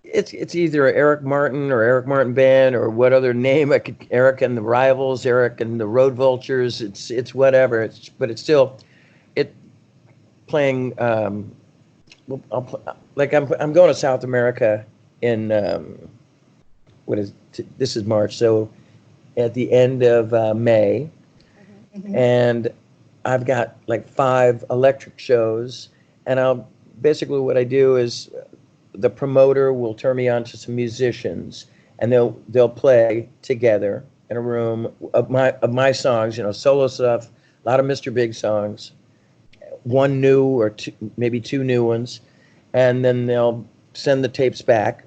B: it's either Eric Martin or Eric Martin Band or what other name I could, Eric and the Rivals, Eric and the Road Vultures. It's whatever. But it's still it playing. Well, I'm going to South America in this is March, so at the end of May, and I've got like 5 electric shows, and basically what I do is the promoter will turn me on to some musicians, and they'll play together in a room of my songs, solo stuff, a lot of Mr. Big songs, one new or two, maybe 2 new ones, and then they'll send the tapes back,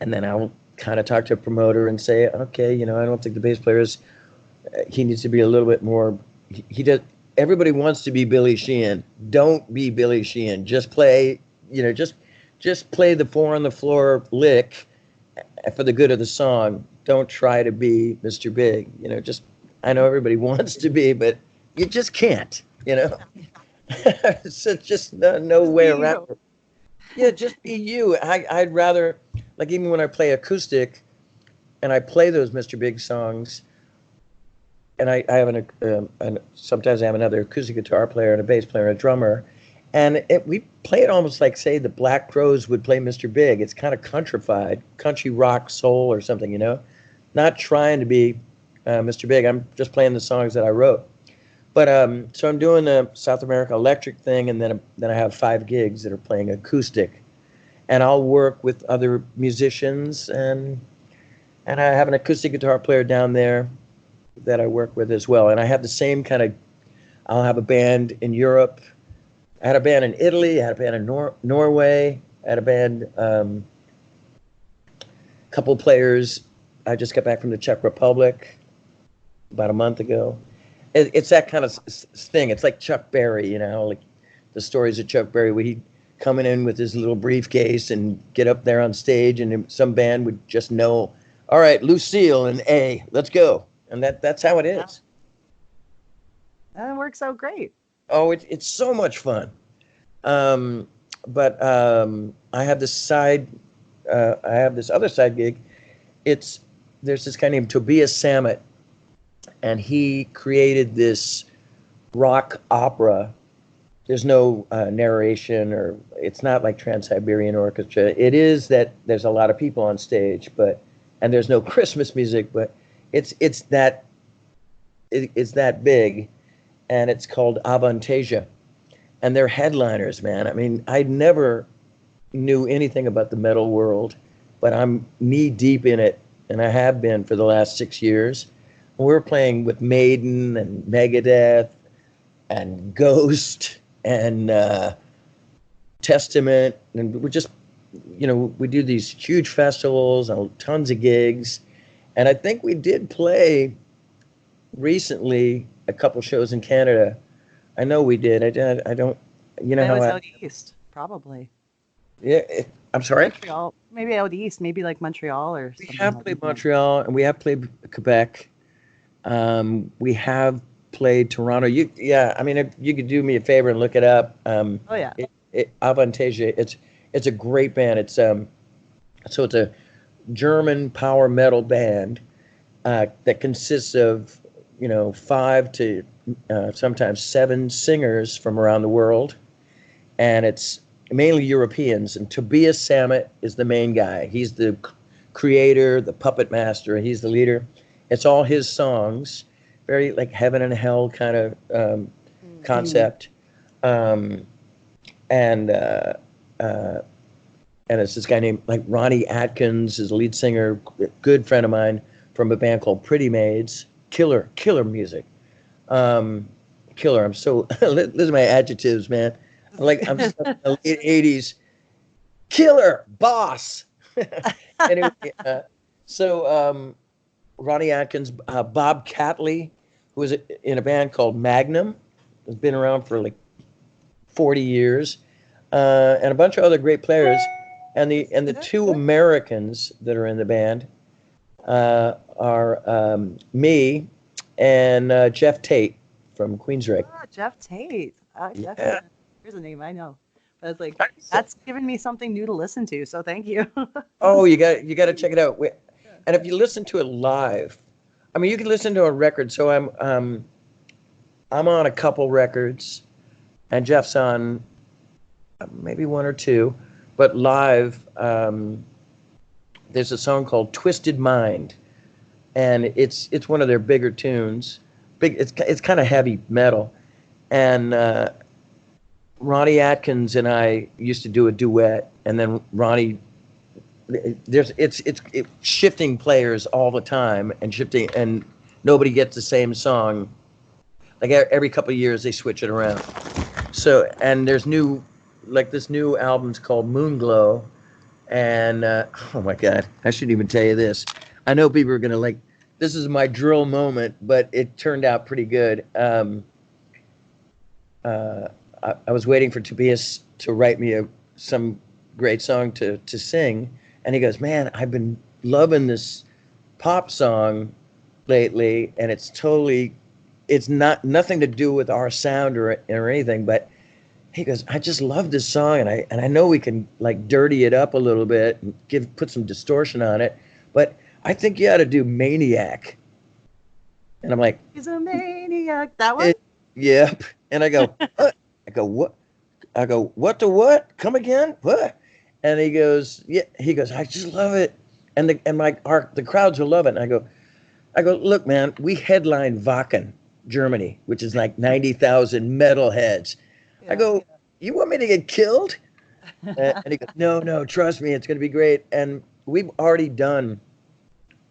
B: and then I'll kind of talk to a promoter and say, okay, I don't think the bass player he needs to be a little bit more. He does. Everybody wants to be Billy Sheehan. Don't be Billy Sheehan. Just play. Just play the 4 on the floor lick for the good of the song. Don't try to be Mr. Big. I know everybody wants to be, but you just can't. So just no way around it. Yeah, just be you. I'd rather, like, even when I play acoustic, and I play those Mr. Big songs, and I have sometimes I have another acoustic guitar player and a bass player and a drummer, and we play it almost like, say, the Black Crowes would play Mr. Big. It's kind of countrified, country rock, soul or something, Not trying to be Mr. Big. I'm just playing the songs that I wrote. But so I'm doing the South America electric thing, and then I have 5 gigs that are playing acoustic, and I'll work with other musicians, and I have an acoustic guitar player down there that I work with as well. And I have the same kind of. I'll have a band in Europe. I had a band in Italy. I had a band in Norway. I had a band. Couple players. I just got back from the Czech Republic about a month ago. It's that kind of thing. It's like Chuck Berry, like the stories of Chuck Berry, where he'd coming in with his little briefcase and get up there on stage, and some band would just know, all right, Lucille and A, let's go. And that's how it is.
A: That works out great.
B: Oh, it's so much fun. But I have this other side gig. There's this guy named Tobias Sammet, and he created this rock opera. There's no narration, or it's not like Trans-Siberian Orchestra. It is that there's a lot of people on stage, and there's no Christmas music, but it's that big, and it's called Avantasia, and they're headliners, man. I mean, I never knew anything about the metal world, but I'm knee deep in it, and I have been for the last 6 years. We're playing with Maiden and Megadeth and Ghost and Testament, and we're just, we do these huge festivals and tons of gigs. And I think we did play recently a couple shows in Canada. I know we did. I don't,
A: It was out east, probably.
B: Yeah, I'm sorry?
A: Montreal, maybe out east, maybe like Montreal or something.
B: We have played Montreal, and we have played Quebec. We have played Toronto. I mean, if you could do me a favor and look it up.
A: Oh yeah.
B: Avantasia. It's a great band. It's so it's a German power metal band that consists of 5 to sometimes 7 singers from around the world, and it's mainly Europeans. And Tobias Sammet is the main guy. He's the creator, the puppet master. He's the leader. It's all his songs, very like heaven and hell kind of concept. And it's this guy named like Ronnie Atkins is the lead singer, good friend of mine from a band called Pretty Maids. Killer music. Killer. I'm so listen to my adjectives, man. I'm in the late 80s. Killer boss. Anyway, Ronnie Atkins, Bob Catley, who was in a band called Magnum, has been around for like 40 years, and a bunch of other great players. And the 2 Americans that are in the band are me and Jeff Tate from Queensrÿche.
A: Oh, Jeff Tate.
B: Yeah.
A: Here's a name I know. But it's like, that's given me something new to listen to. So thank you.
B: Oh, you got to check it out. And if you listen to it live, I mean, you can listen to a record. So I'm on a couple records, and Jeff's on maybe one or two, but live, there's a song called "Twisted Mind," and it's one of their bigger tunes. It's kind of heavy metal, and Ronnie Atkins and I used to do a duet, and then Ronnie. It's shifting players all the time, and nobody gets the same song. Like every couple of years, they switch it around. So, and there's this new album's called Moonglow, and oh my God, I shouldn't even tell you this. I know people are gonna this is my drill moment, but it turned out pretty good. I was waiting for Tobias to write me some great song to sing, and he goes, "Man, I've been loving this pop song lately, and it's nothing to do with our sound or anything, but." He goes, "I just love this song, and I know we can dirty it up a little bit and put some distortion on it, but I think you ought to do Maniac." And I'm like,
A: "He's a maniac." That one?
B: Yep. And I go, "What?" I go, "What to what? Come again? What?" And he goes, "Yeah." He goes, "I just love it," and the crowds will love it. And I go, "Look, man, we headline Wacken, Germany, which is 90,000 metalheads." I go, "You want me to get killed?" And he goes, No, trust me, it's going to be great. And we've already done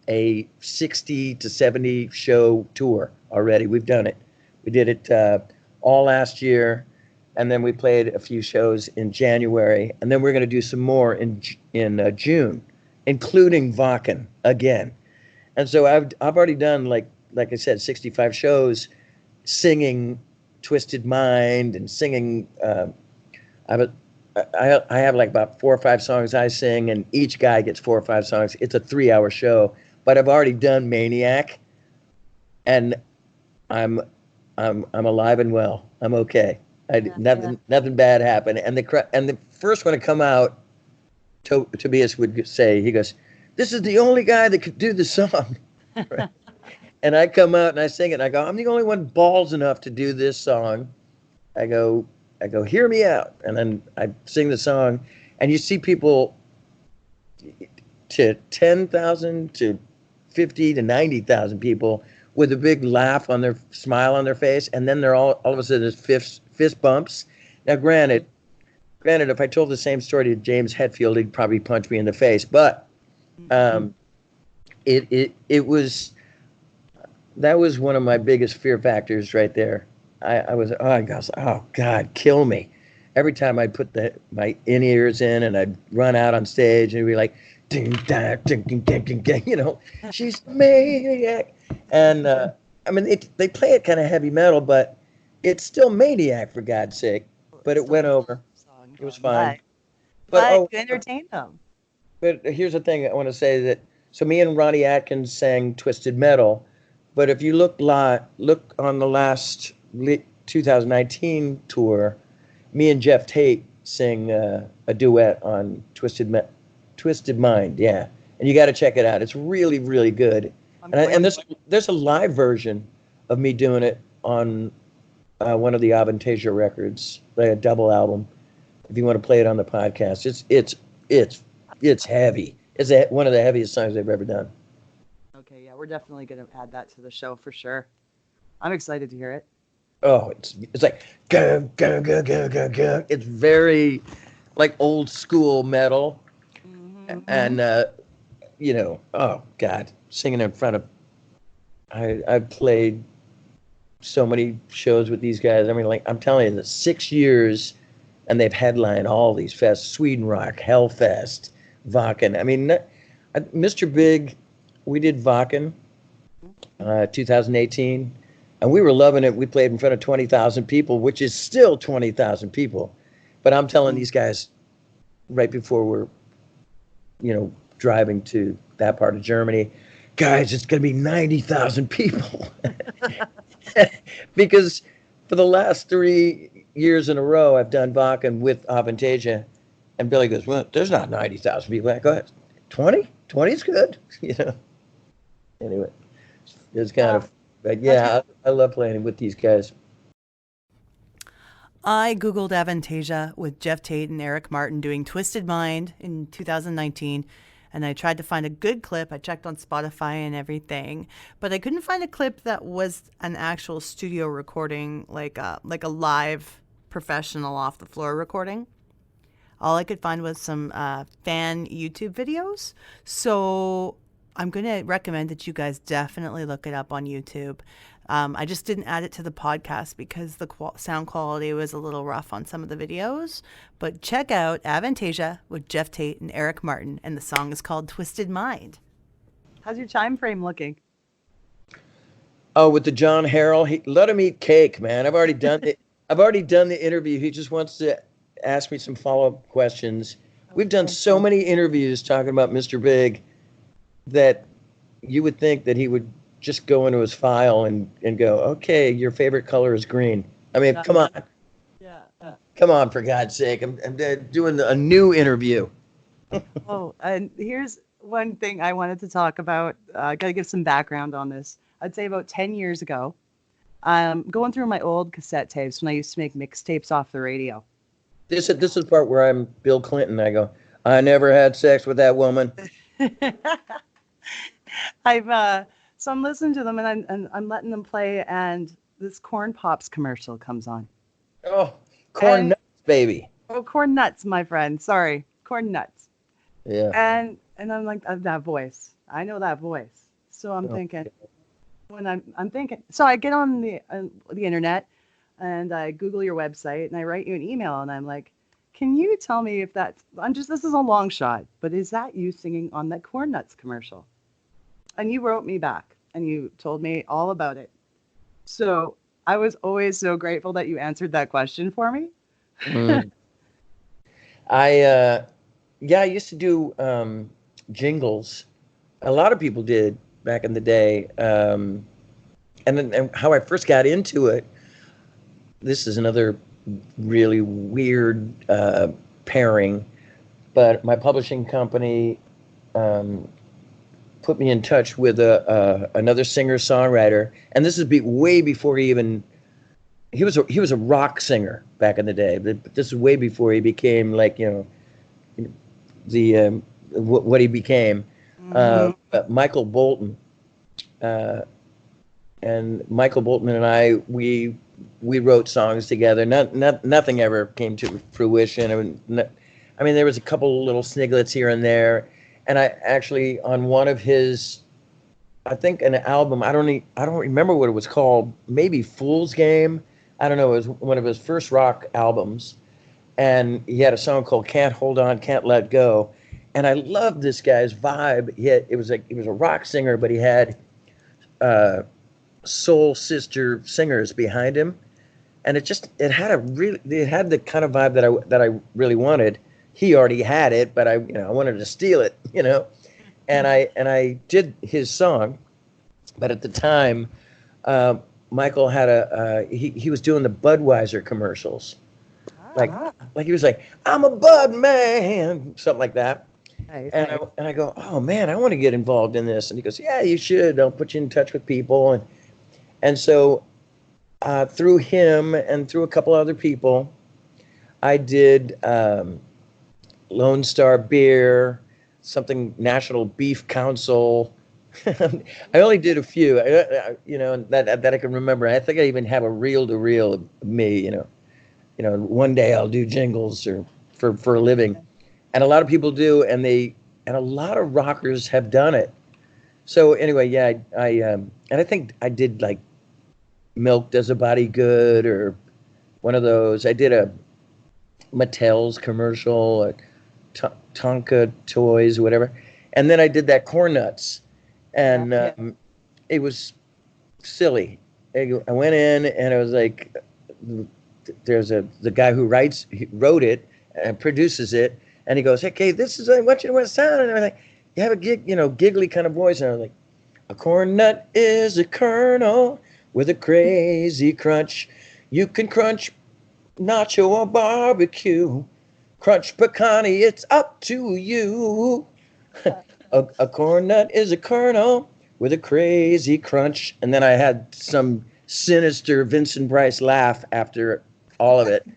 B: a 60 to 70 show tour already. We've done it. We did it all last year, and then we played a few shows in January, and then we're going to do some more in June, including Wacken again. And so I've already done, like I said, 65 shows singing Twisted Mind and singing. I have about 4 or 5 songs I sing, and each guy gets 4 or 5 songs. It's a 3-hour show, but I've already done Maniac, and I'm alive and well. I'm okay. Nothing bad happened. And the first one to come out, Tobias would say, he goes, "This is the only guy that could do the song." Right? And I come out and I sing it, and I go, "I'm the only one balls enough to do this song." I go, "Hear me out." And then I sing the song, and you see people to 10,000 to 50 to 90,000 people with a big smile on their face, and then they're all of a sudden there's fist bumps. Now, granted, if I told the same story to James Hetfield, he'd probably punch me in the face. But that was one of my biggest fear factors right there. I was, oh God, kill me. Every time I'd put my in-ears in and I'd run out on stage and it'd be like, ding, ding, ding, ding, ding, ding, she's a maniac. And I mean, they play it kind of heavy metal, but it's still Maniac, for God's sake. But it went over. It was fine.
A: But you entertained them.
B: But here's the thing I want to say so me and Ronnie Atkins sang Twisted Metal. But if you look on the last 2019 tour, me and Jeff Tate sing a duet on Twisted Mind, yeah. And you got to check it out. It's really, really good. And there's a live version of me doing it on one of the Avantasia records, a double album. If you want to play it on the podcast, it's heavy. It's one of the heaviest songs I've ever done.
A: Okay, yeah, we're definitely going to add that to the show for sure. I'm excited to hear it.
B: Oh, it's like go go go go go go. It's very like old school metal, and oh God, singing in front of. I've played so many shows with these guys. I mean, I'm telling you, 6 years, and they've headlined all these fests: Sweden Rock, Hellfest, Wacken. I mean, Mr. Big, we did Wacken, 2018. And we were loving it. We played in front of 20,000 people, which is still 20,000 people. But I'm telling these guys right before we're, driving to that part of Germany, guys, it's going to be 90,000 people. Because for the last 3 years in a row I've done Wacken with Avantasia, and Billy goes, "Well, there's not 90,000 people." I go, 20? 20 is good, you know. Anyway, it's kind of, but yeah, I love playing with these guys.
A: I Googled Avantasia with Jeff Tate and Eric Martin doing Twisted Mind in 2019, and I tried to find a good clip. I checked on Spotify and everything, but I couldn't find a clip that was an actual studio recording, like a live professional off the floor recording. All I could find was some fan YouTube videos. So I'm going to recommend that you guys definitely look it up on YouTube. I just didn't add it to the podcast because the sound quality was a little rough on some of the videos. But check out Avantasia with Jeff Tate and Eric Martin, and the song is called Twisted Mind. How's your time frame looking?
B: Oh, with the John Harrell, let him eat cake, man. I've already done it. I've already done the interview. He just wants to ask me some follow-up questions. We've done so many interviews talking about Mr. Big that you would think that he would just go into his file and go, okay, your favorite color is green. I mean, come on.
A: Yeah.
B: Come on, for God's sake. I'm doing a new interview.
A: Oh, and here's one thing I wanted to talk about. I got to give some background on this. I'd say about 10 years ago, going through my old cassette tapes when I used to make mixtapes off the radio.
B: This is the part where I'm Bill Clinton. I go, I never had sex with that woman.
A: So I'm listening to them and I'm letting them play, and this Corn Pops commercial comes on.
B: Oh, corn nuts, baby.
A: Oh, corn nuts, my friend. Sorry, corn nuts.
B: Yeah.
A: And I'm like, that voice. I know that voice. So I'm thinking, so I get on the internet and I Google your website and I write you an email and I'm like, can you tell me if this is a long shot, but is that you singing on that Corn Nuts commercial? And you wrote me back and you told me all about it. So I was always so grateful that you answered that question for me.
B: I used to do jingles. A lot of people did back in the day. And how I first got into it, this is another really weird pairing, but my publishing company put me in touch with another singer-songwriter, and this is way before he was a rock singer back in the day, but this is way before he became like, you know, the what he became. Michael Bolton, and Michael Bolton and I, we wrote songs together. Nothing ever came to fruition. I mean, there was a couple little sniglets here and there. And I actually, on one of his, I think an album, I don't remember what it was called, maybe Fool's Game. I don't know, it was one of his first rock albums. And he had a song called Can't Hold On, Can't Let Go. And I loved this guy's vibe. He was a rock singer, but he had soul sister singers behind him. And it had the kind of vibe that I really wanted. He already had it, but I wanted to steal it, you know, and I did his song, but at the time, Michael had he was doing the Budweiser commercials, like he was like, I'm a Bud man, something like that, and I go, oh man, I want to get involved in this, and he goes, yeah, you should. I'll put you in touch with people, and so through him and through a couple other people, I did. Lone Star Beer, something National Beef Council. I only did a few, that I can remember. I think I even have a reel-to-reel of me, you know, one day I'll do jingles or for a living. And a lot of people do, and a lot of rockers have done it. So anyway, yeah, and I think I did like Milk Does a Body Good or one of those. I did a Mattel's commercial, Tonka toys, whatever. And then I did that Corn Nuts, and it was silly. I went in, and it was like, there's the guy who wrote it and produces it, and he goes, "Okay, this is what you want to sound," and everything. You have a giggly kind of voice, and I was like, "A corn nut is a kernel with a crazy crunch. You can crunch nacho or barbecue. Crunch pecani, it's up to you. A corn nut is a kernel with a crazy crunch. And then I had some sinister Vincent Price laugh after all of it.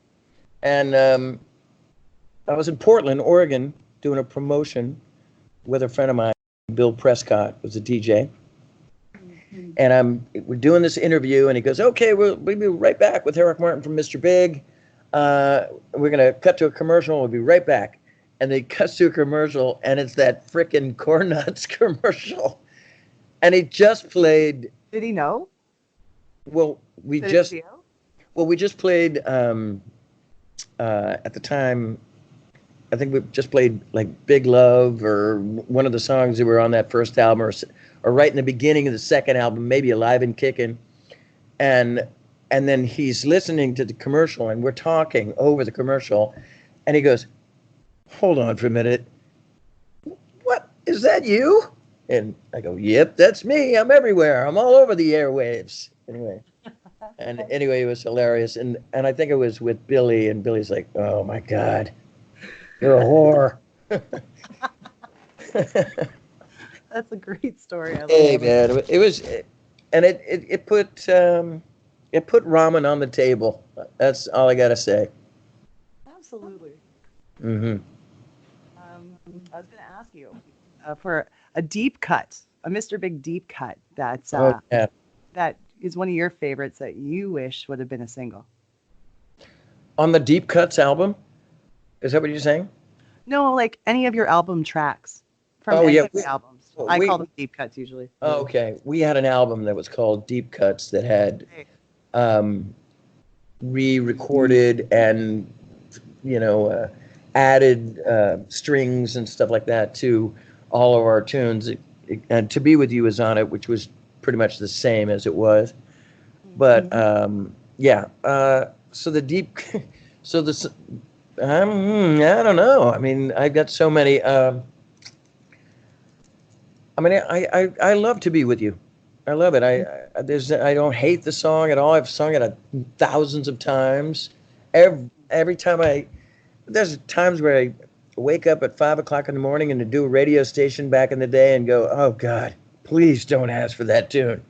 B: And I was in Portland, Oregon, doing a promotion with a friend of mine, Bill Prescott, was a DJ. And we're doing this interview, and he goes, okay, we'll be right back with Eric Martin from Mr. Big. We're going to cut to a commercial. We'll be right back. And they cuts to a commercial, and it's that frickin' Corn Nuts commercial. And he just played.
A: Did he know?
B: Well, we just played at the time. I think we just played like Big Love or one of the songs that were on that first album, or right in the beginning of the second album, maybe Alive and Kickin'. And then he's listening to the commercial, and we're talking over the commercial, and he goes, hold on for a minute. What? Is that you? And I go, yep, that's me. I'm everywhere. I'm all over the airwaves. Anyway. It was hilarious. And I think it was with Billy, and Billy's like, oh my God, you're a whore.
A: That's a great story. I love
B: Hey
A: it.
B: man, it was, and it put ramen on the table. That's all I gotta say.
A: Absolutely.
B: Mm-hmm.
A: I was going to ask you for a deep cut, a Mr. Big deep cut. That's
B: Yeah.
A: that is one of your favorites that you wish would have been a single.
B: On the Deep Cuts album, is that what you're saying?
A: No, like any of your album tracks from
B: Oh,
A: any
B: yeah,
A: of your albums. I call them deep cuts usually.
B: Oh, okay. We had an album that was called Deep Cuts that had re-recorded and added strings and stuff like that to all of our tunes. And To Be With You is on it, which was pretty much the same as it was. But so the deep, so this, I don't know. I mean, I've got so many. I love To Be With You. I love it. I don't hate the song at all. I've sung it thousands of times. Every time there's times where I wake up at 5 o'clock in the morning and to do a radio station back in the day and go, oh God, please don't ask for that tune.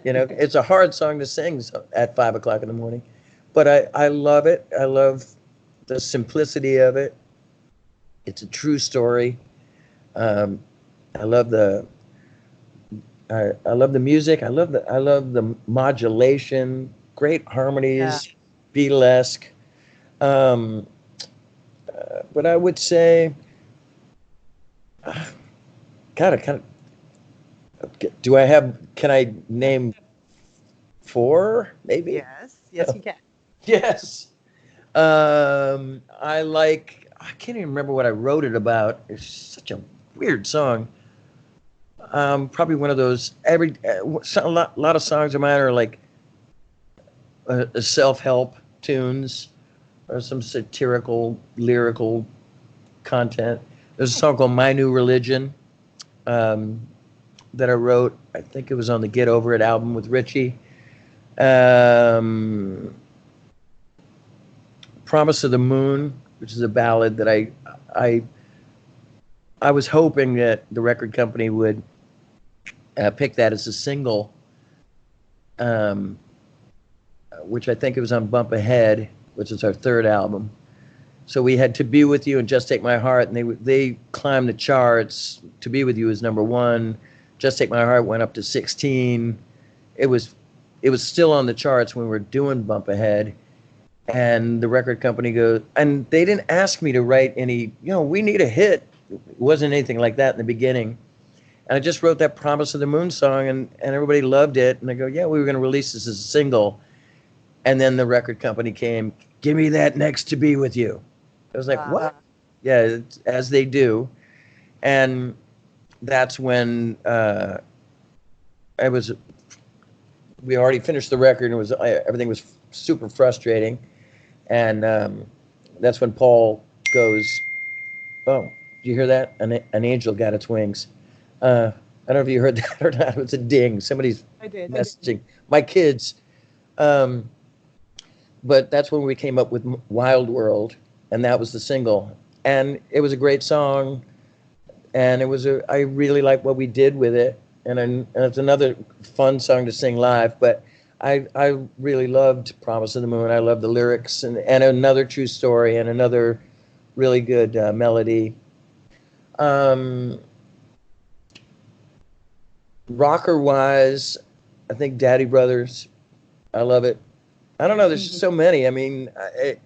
B: It's a hard song to sing at 5 o'clock in the morning, but I love it. I love the simplicity of it. It's a true story. I love the music. I love the modulation. Great harmonies, Beatlesque. But I would say, can I name 4, maybe?
A: Yes, you can.
B: Yes. I can't even remember what I wrote it about. It's such a weird song. Probably one of those, a lot of songs of mine are like self-help tunes or some satirical, lyrical content. There's a song called My New Religion that I wrote. I think it was on the Get Over It album with Richie. Promise of the Moon, which is a ballad that I was hoping that the record company would pick that as a single, which I think it was on Bump Ahead, which is our third album. So we had To Be With You and Just Take My Heart, and they climbed the charts. To Be With You is number 1. Just Take My Heart went up to 16. It was still on the charts when we were doing Bump Ahead. And the record company goes, and they didn't ask me to write any, we need a hit. It wasn't anything like that in the beginning. And I just wrote that Promise of the Moon song, and everybody loved it. And I go, yeah, we were going to release this as a single. And then the record company came, give me that next To Be With You. I was like, what? Yeah, as they do. And that's when we already finished the record, and everything was super frustrating. And that's when Paul goes, oh, did you hear that? An angel got its wings. I don't know if you heard that or not. It was a ding. Somebody's messaging. My kids. but that's when we came up with Wild World, and that was the single. And it was a great song, and I really like what we did with it, and it's another fun song to sing live. But I really loved Promise of the Moon. I loved the lyrics, and Another True Story, and another really good melody. Rocker wise, I think Daddy Brothers. I love it. I don't know. There's just so many. I mean,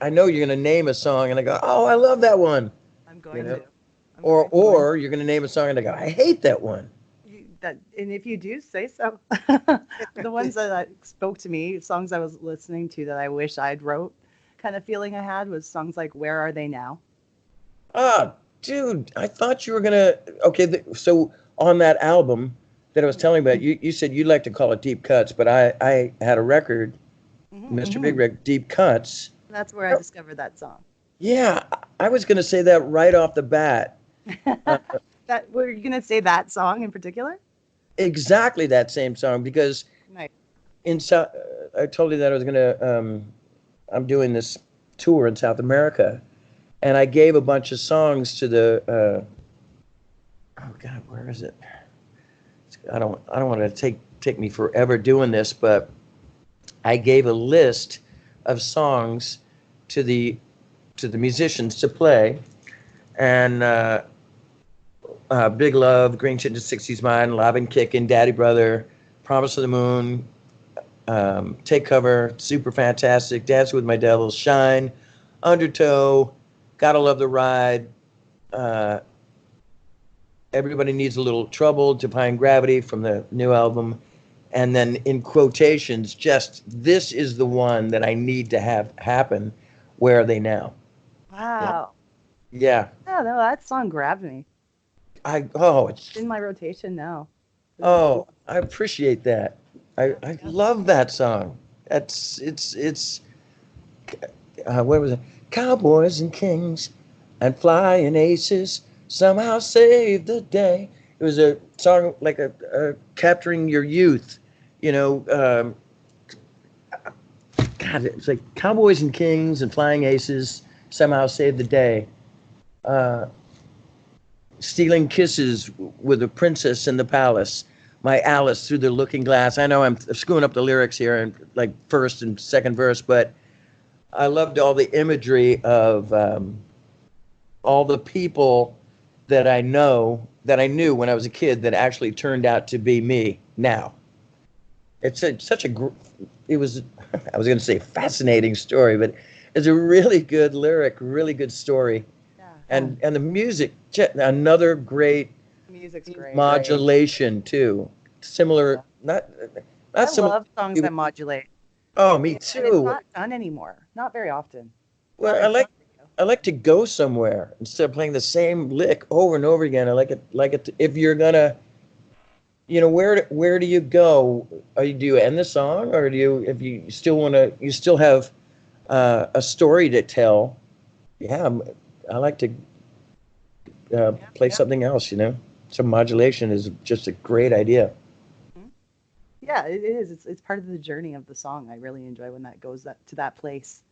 B: I know you're going to name a song, and I go, "Oh, I love that one."
A: I'm going to.
B: Or you're going to name a song, and I go, "I hate that one."
A: And if you do, say so. The ones that spoke to me, songs I was listening to that I wish I'd wrote, kind of feeling I had, was songs like "Where Are They Now?"
B: Ah, dude, I thought you were gonna. Okay, so on that album that I was telling you about, you said you'd like to call it Deep Cuts, but I had a record, Mr. Big Rig, Deep Cuts.
A: That's where I discovered that song.
B: Yeah, I was gonna say that right off the bat.
A: Were you gonna say that song in particular?
B: Exactly that same song, because
A: Nice.
B: I told you that I was gonna. I'm doing this tour in South America, and I gave a bunch of songs to the. Oh God, where is it? I don't want to take me forever doing this, but I gave a list of songs to the musicians to play, and Big Love, Green Shit in the 60s Mine, Lobbin' Kickin', Daddy Brother, Promise of the Moon, Take Cover, Super Fantastic, Dancing with My Devil, Shine, Undertow, Gotta Love the Ride, Everybody Needs a Little Trouble, Defying Gravity from the new album, and then in quotations, just this is the one that I need to have happen. Where Are They Now?
A: Wow.
B: Yeah.
A: Yeah, no, that song grabbed me.
B: It's
A: in my rotation now.
B: I appreciate that. I love that song. It's what was it? Cowboys and kings and flying aces somehow save the day. It was a song like a capturing your youth, God, it's like Cowboys and kings and flying aces somehow save the day. Stealing kisses with a princess in the palace. My Alice through the looking glass. I know I'm screwing up the lyrics here and like first and second verse, but I loved all the imagery of all the people that I knew when I was a kid that actually turned out to be me now. It was, I was going to say fascinating story, but it's a really good lyric, really good story. And the music, another great
A: music's great.
B: Modulation too. Similar, not
A: I
B: similar.
A: love songs that modulate.
B: Oh, me
A: And
B: too.
A: it's not done anymore. Not very often.
B: Well, I like to go somewhere instead of playing the same lick over and over again. I like it. If you're gonna, where do you go? Do you end the song, or if you still have a story to tell? Yeah. I like to play something else, Some modulation is just a great idea.
A: Yeah, it is. It's part of the journey of the song. I really enjoy when that goes to that place.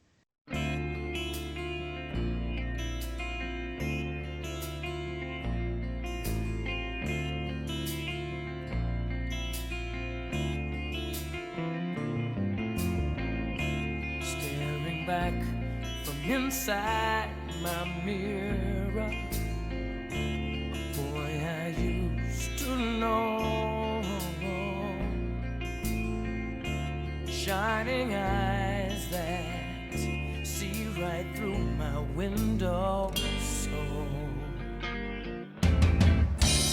J: Staring back from inside my mirror, boy, I used to know. Shining eyes that see right through my window. So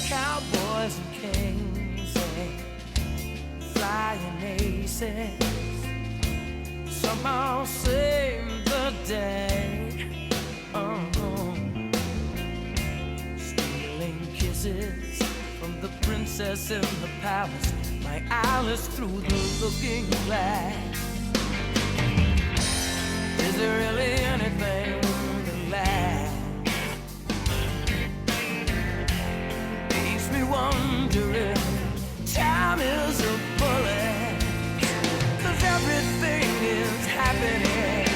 J: cowboys and kings and flying aces somehow save the day. Stealing kisses from the princess in the palace, my Alice through the looking glass. Is there really anything that lasts? Makes me wonder if time is a bullet, 'cause everything is happening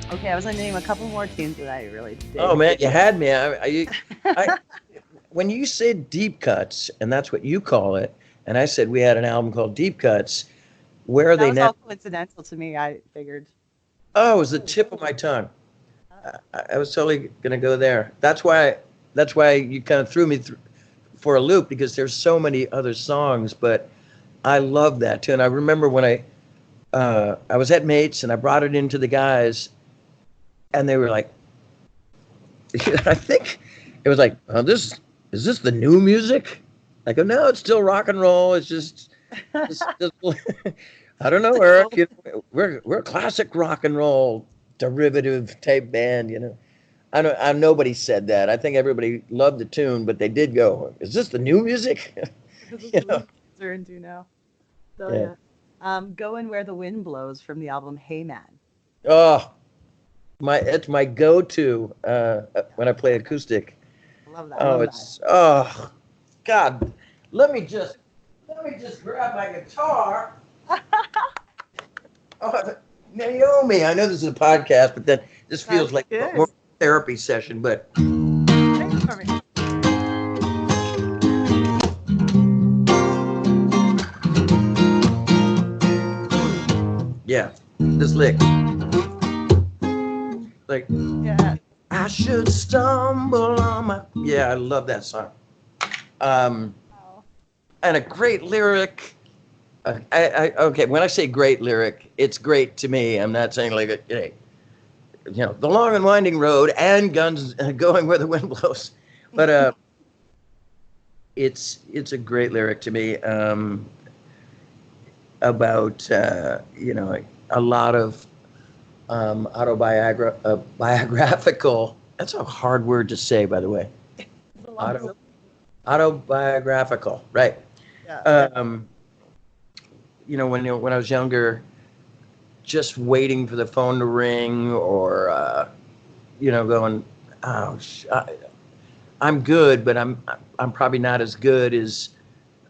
A: Okay, I was gonna name a couple more tunes that I really did.
B: Oh man, you had me. When you said deep cuts, and that's what you call it, and I said we had an album called Deep Cuts. Where are
A: that
B: they
A: was
B: now?
A: all coincidental to me. I figured.
B: Oh, it was the tip of my tongue. I was totally gonna go there. That's why you kind of threw me for a loop, because there's so many other songs, but I love that too. And I remember when I was at Mates and I brought it into the guys, and they were like, I think it was like, oh, is this the new music? I go, no, it's still rock and roll. It's just I don't know, Eric. We're a classic rock and roll derivative type band, you know. I nobody said that. I think everybody loved the tune, but they did go, is this the new music? You know?
A: They're into now. So
B: Yeah.
A: yeah. Going Where the Wind Blows from the album Hey Man.
B: Oh, it's my go-to when I play acoustic.
A: I love that.
B: Oh, God. Let me just grab my guitar. Oh, Naomi, I know this is a podcast, but then this feels like
A: That's
B: more therapy session, but
A: Thanks for me.
B: yeah, this lick. Like,
A: Yeah.
B: I should stumble on my... Yeah, I love that song. And a great lyric. Okay, when I say great lyric, it's great to me. I'm not saying like, you know, the long and winding road and guns going where the wind blows. But it's a great lyric to me about, you know, a lot of autobiographical. That's a hard word to say, by the way. Autobiographical, right?
A: Yeah.
B: You know, when I was younger, just waiting for the phone to ring, or you know, going, oh, I'm good, but I'm probably not as good as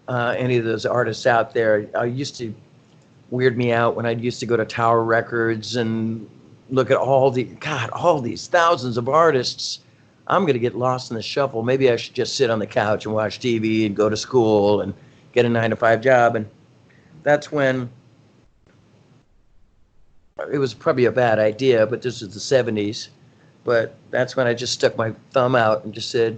B: any of those artists out there. I used to weird me out when I used to go to Tower Records and look at all these thousands of artists. I'm going to get lost in the shuffle. Maybe I should just sit on the couch and watch TV and go to school and get a 9-to-5 job. And that's when it was probably a bad idea, but this was the 70s. But that's when I just stuck my thumb out and just said,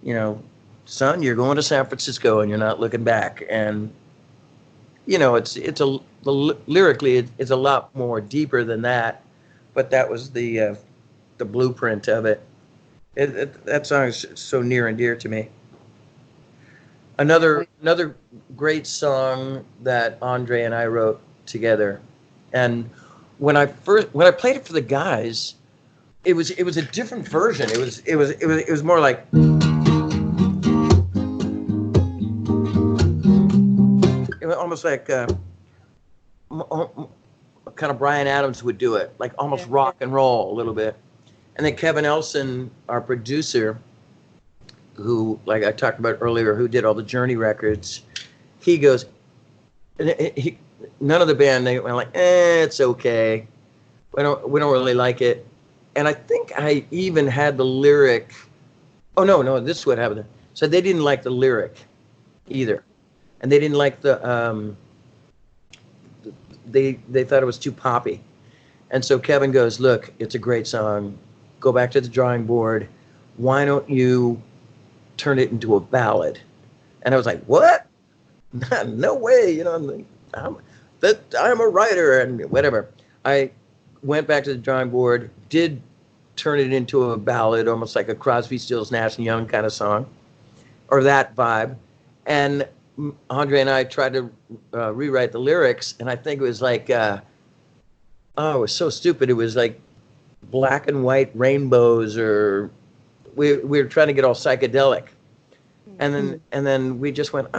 B: you know, son, you're going to San Francisco and you're not looking back. And, you know, lyrically, it's a lot more deeper than that. But that was the blueprint of it. That song is so near and dear to me. Another great song that Andre and I wrote together, and when I played it for the guys, it was a different version. It was more like, it was almost like kind of Bryan Adams would do it, like almost rock and roll a little bit. And then Kevin Elson, our producer, who, like I talked about earlier, who did all the Journey records, he goes, none of the band, they were like, it's okay. We don't really like it. And I think I even had the lyric. Oh, no, this is what happened. So they didn't like the lyric either. And they didn't like the, they thought it was too poppy. And so Kevin goes, look, it's a great song. Go back to the drawing board. Why don't you turn it into a ballad? And I was like, what? No way. You know, I'm a writer and whatever. I went back to the drawing board, did turn it into a ballad, almost like a Crosby, Stills, Nash & Young kind of song, or that vibe. And Andre and I tried to rewrite the lyrics, and I think it was like, it was so stupid. It was like black and white rainbows, or we were trying to get all psychedelic. And then we just went,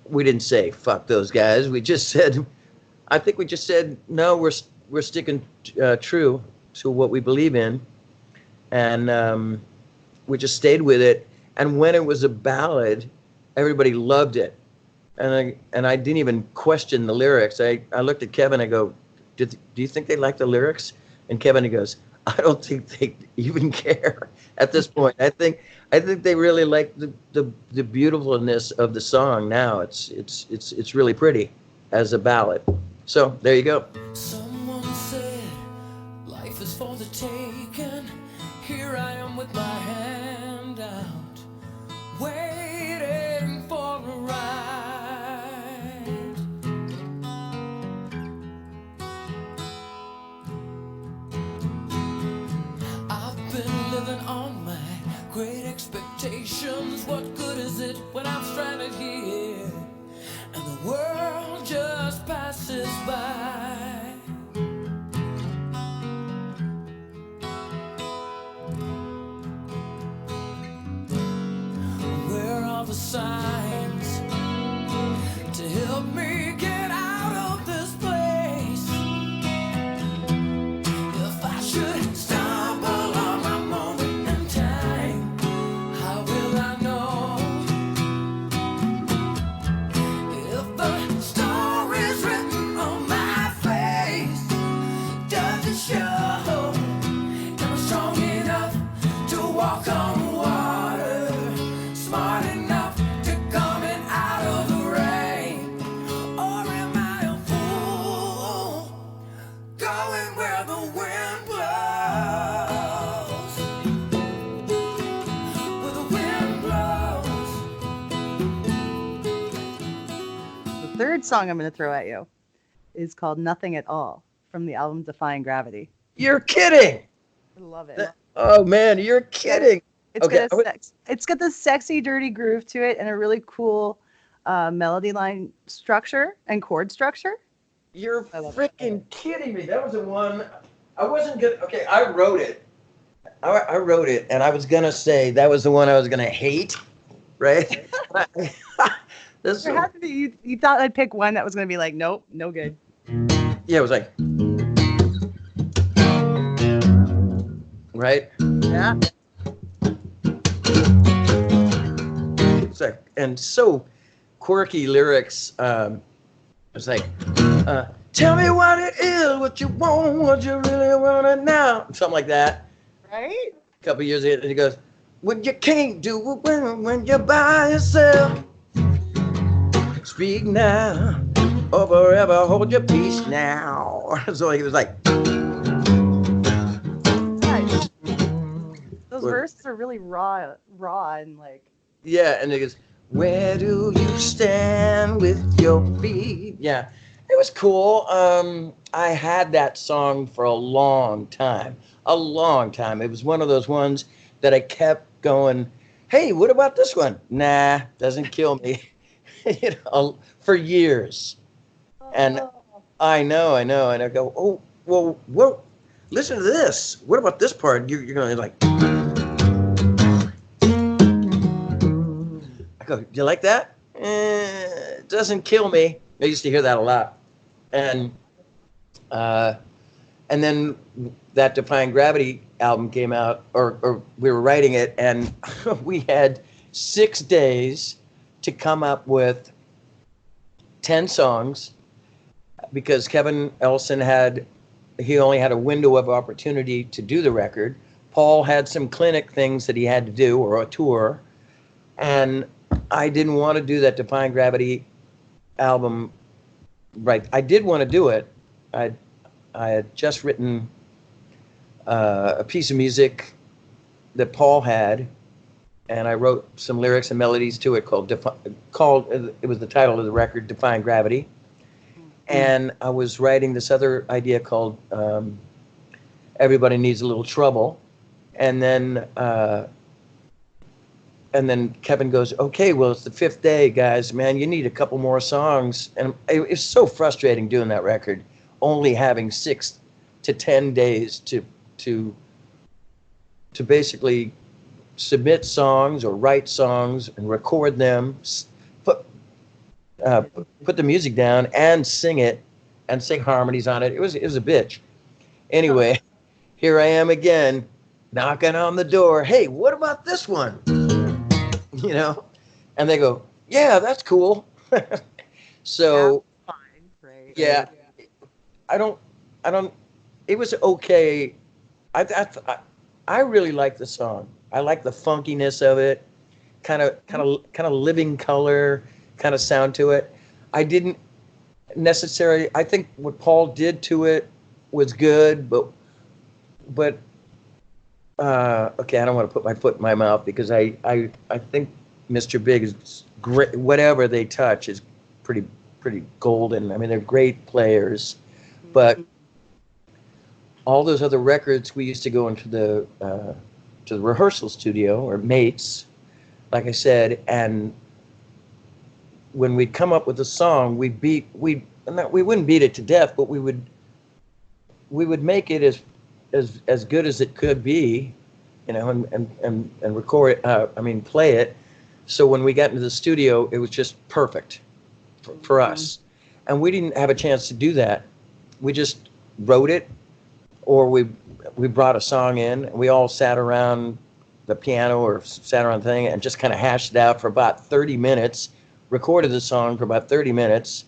B: we didn't say fuck those guys. We just said, I think we just said, no, we're sticking true to what we believe in. And we just stayed with it. And when it was a ballad, everybody loved it. And I didn't even question the lyrics. I looked at Kevin, I go, do you think they like the lyrics? And Kevin goes, I don't think they even care at this point. I think they really like the beautifulness of the song now. It's really pretty as a ballad. So there you go.
J: Someone said life is for the taking. Here I am with my hand out, waiting for a ride. I've been living on my great expectations. What good is it when I'm stranded here and the world just passes by? Where are the signs to help me get out of this place? If I should stumble on my moment in time, how will I know? If the story's written on my face, does it show? Am I strong enough to walk on water? Smart enough to come in out of the rain? Or am I a fool going where the wind blows? Where the wind blows.
A: The third song I'm going to throw at you is called Nothing at All from the album Defying Gravity.
B: You're kidding.
A: I love it.
B: Oh man, you're kidding.
A: It's
B: Okay,
A: it's got this sexy, dirty groove to it and a really cool melody line structure and chord structure.
B: You're
A: I love
B: freaking kidding me. That was the one I wasn't good. Okay, I wrote it. I wrote it, and I was gonna say that was the one I was gonna hate, right? This,
A: There had to be, you thought I'd pick one that was going to be like, nope, no good.
B: yeah, it was like, right?
A: Yeah.
B: It's like, and so quirky lyrics. It's like, tell me what it is, what you want, what you really want to know, something like that.
A: Right?
B: A couple years later, and he goes, "What you can't do when you're by yourself. Speak now, or forever hold your peace now." So he was like,
A: Nice. Those verses are really raw and like.
B: yeah, and he goes, "Where do you stand with your feet?" Yeah, it was cool. I had that song for a long time. It was one of those ones that I kept going, hey, what about this one? Nah, doesn't kill me. For years. And I know. And I go, oh, well, listen to this. What about this part? You're going to like, I go, do you like that? It doesn't kill me. I used to hear that a lot. And then that Defying Gravity album came out, or we were writing it, and we had 6 days to come up with 10 songs because Kevin Elson only had a window of opportunity to do the record. Paul had some clinic things that he had to do, or a tour, and I didn't want to do that Defying Gravity album. Right, I did want to do it. I had just written a piece of music that Paul had, and I wrote some lyrics and melodies to it it was the title of the record, Defying Gravity. And I was writing this other idea called Everybody Needs a Little Trouble. And then Kevin goes, okay, well, it's the 5th day, guys, man, you need a couple more songs. And it's so frustrating doing that record, only having 6 to 10 days to basically submit songs or write songs and record them, put the music down and sing it and sing harmonies on it. It was a bitch. Anyway, here I am again, knocking on the door. Hey, what about this one? And they go, yeah, that's cool. So,
A: Fine, right?
B: yeah, I don't it was okay. I really like the song. I like the funkiness of it, kind of living color, kind of sound to it. I didn't necessarily. I think what Paul did to it was good, but okay, I don't want to put my foot in my mouth because I think Mr. Big is great. Whatever they touch is pretty golden. I mean, they're great players, but all those other records, we used to go into the rehearsal studio or mates, like I said, and when we'd come up with a song, we wouldn't beat it to death, but we would make it as good as it could be, you know, and record it, play it. So when we got into the studio, it was just perfect for us. And we didn't have a chance to do that. We just wrote it, or we brought a song in, and we all sat around the piano or sat around the thing and just kind of hashed it out for about 30 minutes, recorded the song for about 30 minutes,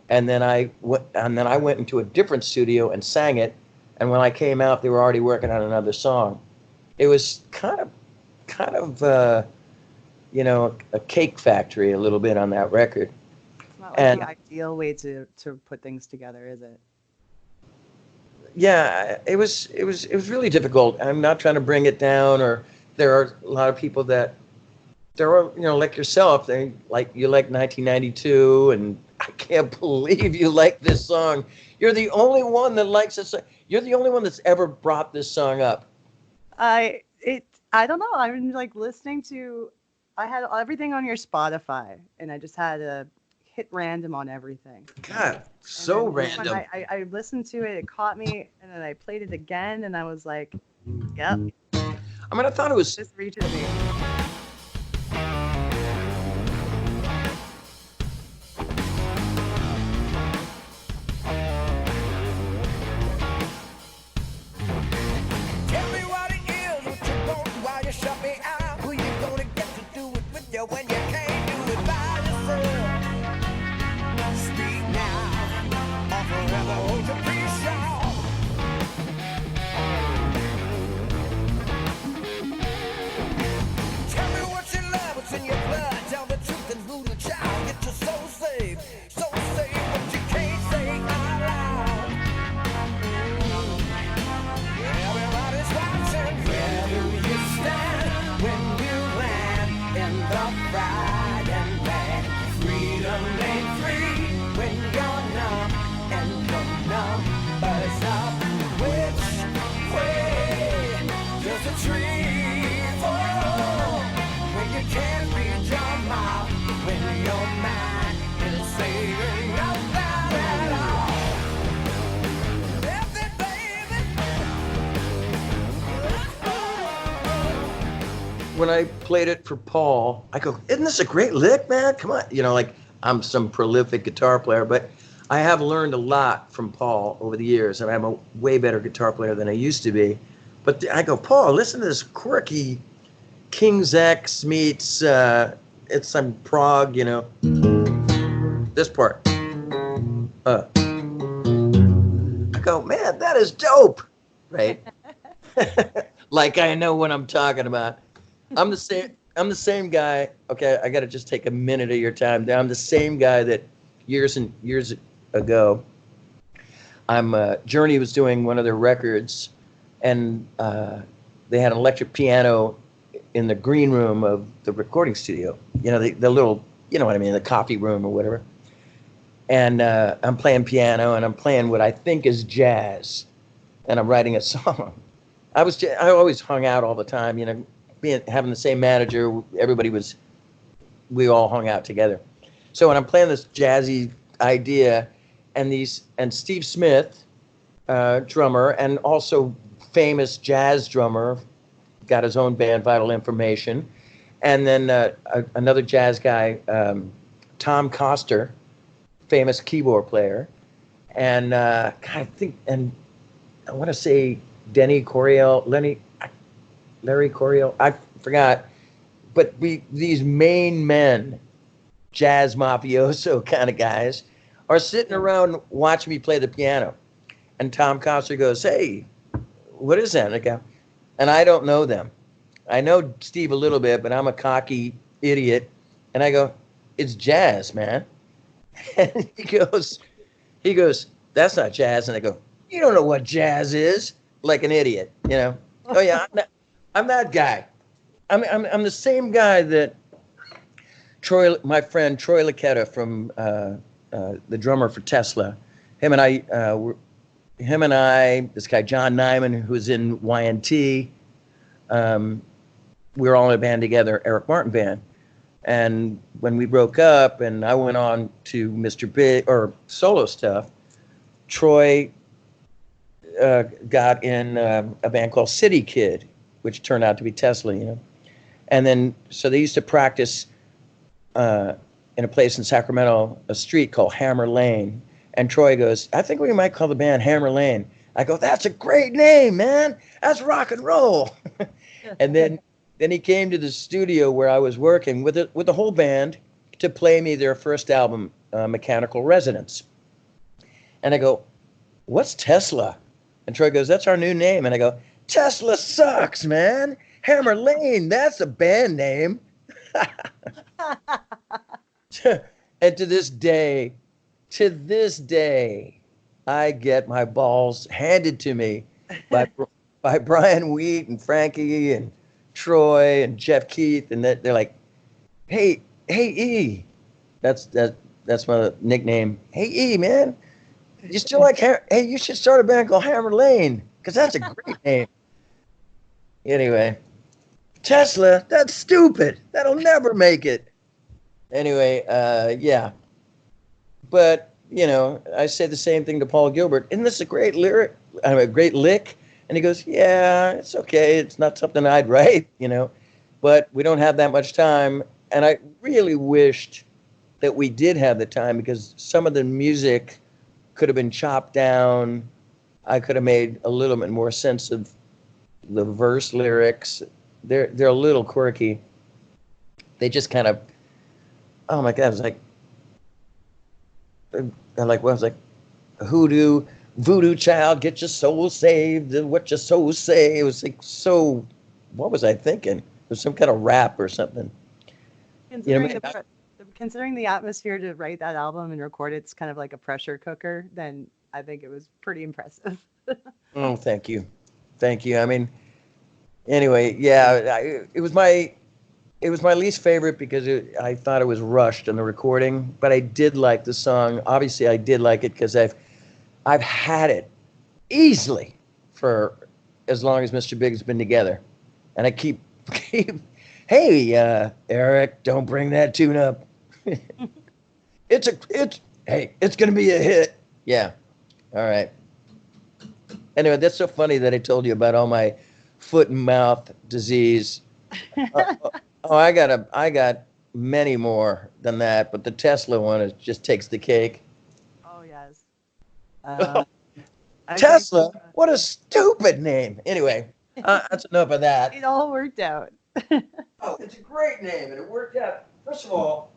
B: and then I went into a different studio and sang it. And when I came out, they were already working on another song. It was kind of you know, a cake factory a little bit on that record.
A: It's not like the ideal way to put things together, is it?
B: Yeah, it was really difficult. I'm not trying to bring it down, or there are a lot of people that there are, you know, like yourself, you like 1992, and I can't believe you like this song. You're the only one that likes this. You're the only one that's ever brought this song up.
A: I don't know. I'm like listening to. I had everything on your Spotify, and I just had to hit random on everything.
B: God, so random.
A: When I listened to it, it caught me, and then I played it again, and I was like, "Yep."
B: I mean, I thought it was
A: just reached me.
J: When you can't do it by yourself, speak now or forever hold your peace, y'all. Tell me what you love, what's in your blood. Tell the truth and lose the child. Get your soul saved, what you can't say out loud. Everybody's watching. Where do you stand when you land in the pride and land? Freedom ain't free when you're numb and the numbers up. Which way does the tree fall? When you can't read your mouth, when your mind is saying nothing at all. Left it, baby.
B: When I played it for Paul, I go, "Isn't this a great lick, man? Come on." You know, like I'm some prolific guitar player, but I have learned a lot from Paul over the years, and I'm a way better guitar player than I used to be. But I go, "Paul, listen to this quirky King's X meets it's some prog, you know, this part." I go, "Man, that is dope," right? Like I know what I'm talking about. I'm the same guy. Okay, I got to just take a minute of your time. I'm the same guy that years and years ago, Journey was doing one of their records, and they had an electric piano in the green room of the recording studio. You know, the little, you know what I mean, the coffee room or whatever. And I'm playing piano, and I'm playing what I think is jazz, and I'm writing a song. I always hung out all the time, you know. Having the same manager, we all hung out together. So when I'm playing this jazzy idea, and Steve Smith, drummer, and also famous jazz drummer, got his own band, Vital Information, and then another jazz guy, Tom Coster, famous keyboard player, and I want to say Larry Coryell, I forgot, but these main men, jazz mafioso kind of guys, are sitting around watching me play the piano. And Tom Coster goes, "Hey, what is that?" And I don't know them. I know Steve a little bit, but I'm a cocky idiot. And I go, "It's jazz, man." And he goes, "That's not jazz." And I go, "You don't know what jazz is," like an idiot, you know. Oh yeah, I'm that guy. I'm the same guy that my friend Troy Laketta from the drummer for Tesla. Him and I, this guy John Nyman, who's in YNT. We were all in a band together, Eric Martin Band. And when we broke up and I went on to Mr. Big or solo stuff, Troy got in a band called City Kid, which turned out to be Tesla, you know. And then, so they used to practice in a place in Sacramento, a street called Hammer Lane. And Troy goes, "I think we might call the band Hammer Lane." I go, "That's a great name, man. That's rock and roll." And then he came to the studio where I was working with the whole band to play me their first album, Mechanical Resonance. And I go, "What's Tesla?" And Troy goes, "That's our new name." And I go, "Tesla sucks, man. Hammer Lane, that's a band name." And to this day, I get my balls handed to me by Brian Wheat and Frankie and Troy and Jeff Keith, and they're like, "Hey E," that's my nickname. "Hey E, man, you still like hey, you should start a band called Hammer Lane, because that's a great name." Anyway, Tesla, that's stupid. That'll never make it. Anyway, yeah. But, you know, I say the same thing to Paul Gilbert. "Isn't this a great lyric? A great lick?" And he goes, "Yeah, it's okay. It's not something I'd write, you know, but we don't have that much time." And I really wished that we did have the time, because some of the music could have been chopped down. I could have made a little bit more sense of the verse lyrics. They're a little quirky. They just kind of, oh my God, it was like, voodoo child, get your soul saved, and what your soul say. It was like, so, what was I thinking? It was some kind of rap or something.
A: Considering the atmosphere to write that album and record it's kind of like a pressure cooker, then I think it was pretty impressive.
B: Oh, thank you. I mean, anyway, yeah, it was my least favorite because I thought it was rushed in the recording, but I did like the song. Obviously, I did like it because I've had it easily for as long as Mr. Big's been together, and I keep hey, Eric, don't bring that tune up. It's gonna be a hit. Yeah, all right. Anyway, that's so funny that I told you about all my foot and mouth disease. I got many more than that, but the Tesla one just takes the cake.
A: Oh yes.
B: Tesla, what a stupid name. Anyway, that's enough of that.
A: It all worked out.
B: Oh, it's a great name, and it worked out. First of all,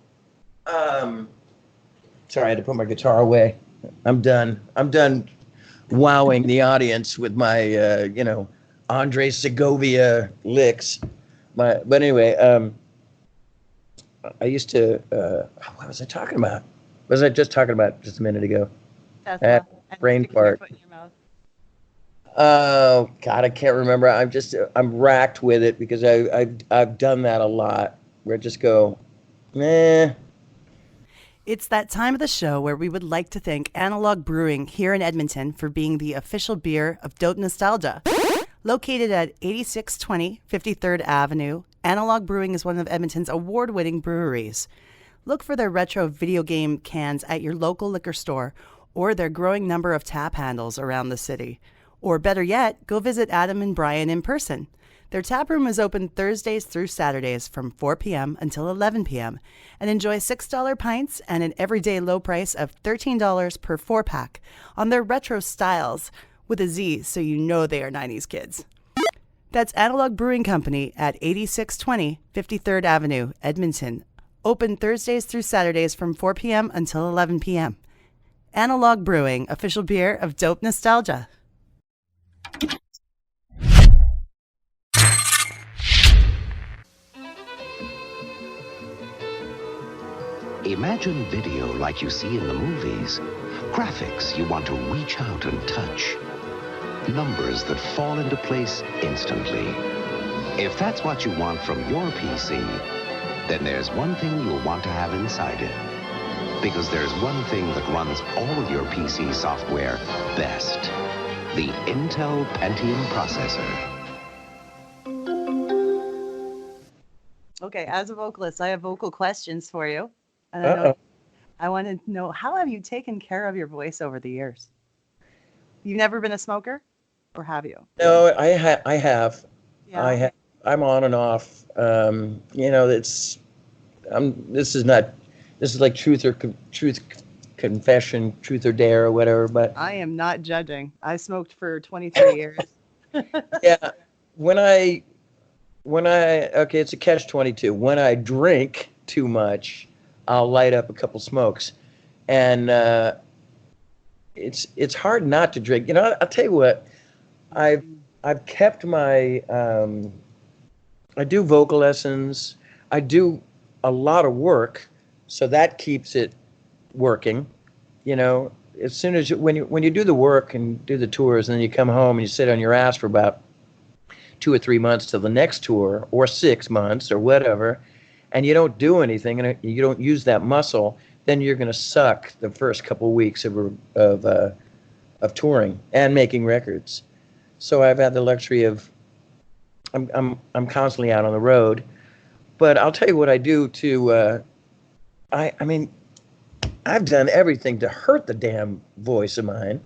B: sorry, I had to put my guitar away. I'm done wowing the audience with my, Andre Segovia licks. But anyway, I used to, what was I talking about? What was I just talking about just a minute ago? Brain fart. Oh God, I can't remember. I'm racked with it because I've done that a lot. Where I just go, meh.
A: It's that time of the show where we would like to thank Analog Brewing here in Edmonton for being the official beer of Dope Nostalgia. Located at 8620 53rd Avenue, Analog Brewing is one of Edmonton's award-winning breweries. Look for their retro video game cans at your local liquor store or their growing number of tap handles around the city. Or better yet, go visit Adam and Brian in person. Their tap room is open Thursdays through Saturdays from 4 p.m. until 11 p.m. and enjoy $6 pints and an everyday low price of $13 per 4-pack on their retro styles with a Z, so you know they are 90s kids. That's Analog Brewing Company at 8620 53rd Avenue, Edmonton. Open Thursdays through Saturdays from 4 p.m. until 11 p.m. Analog Brewing, official beer of Dope Nostalgia.
K: Imagine video like you see in the movies. Graphics you want to reach out and touch. Numbers that fall into place instantly. If that's what you want from your PC, then there's one thing you'll want to have inside it. Because there's one thing that runs all your PC software best. The Intel Pentium processor.
A: Okay, as a vocalist, I have vocal questions for you. And I want to know, how have you taken care of your voice over the years? You've never been a smoker, or have you?
B: No, I have.
A: Yeah.
B: I'm on and off. This is like truth confession, truth or dare, or whatever. But
A: I am not judging. I smoked for 23 years.
B: yeah, it's a catch-22. When I drink too much, I'll light up a couple smokes, and it's hard not to drink. I'll tell you what, I've kept my I do vocal lessons. I do a lot of work, so that keeps it working. As soon as when you do the work and do the tours, and then you come home and you sit on your ass for about 2 or 3 months till the next tour, or 6 months, or whatever, and you don't do anything, and you don't use that muscle, then you're going to suck the first couple weeks of touring and making records. So I've had the luxury of I'm constantly out on the road, but I'll tell you what I do to I've done everything to hurt the damn voice of mine.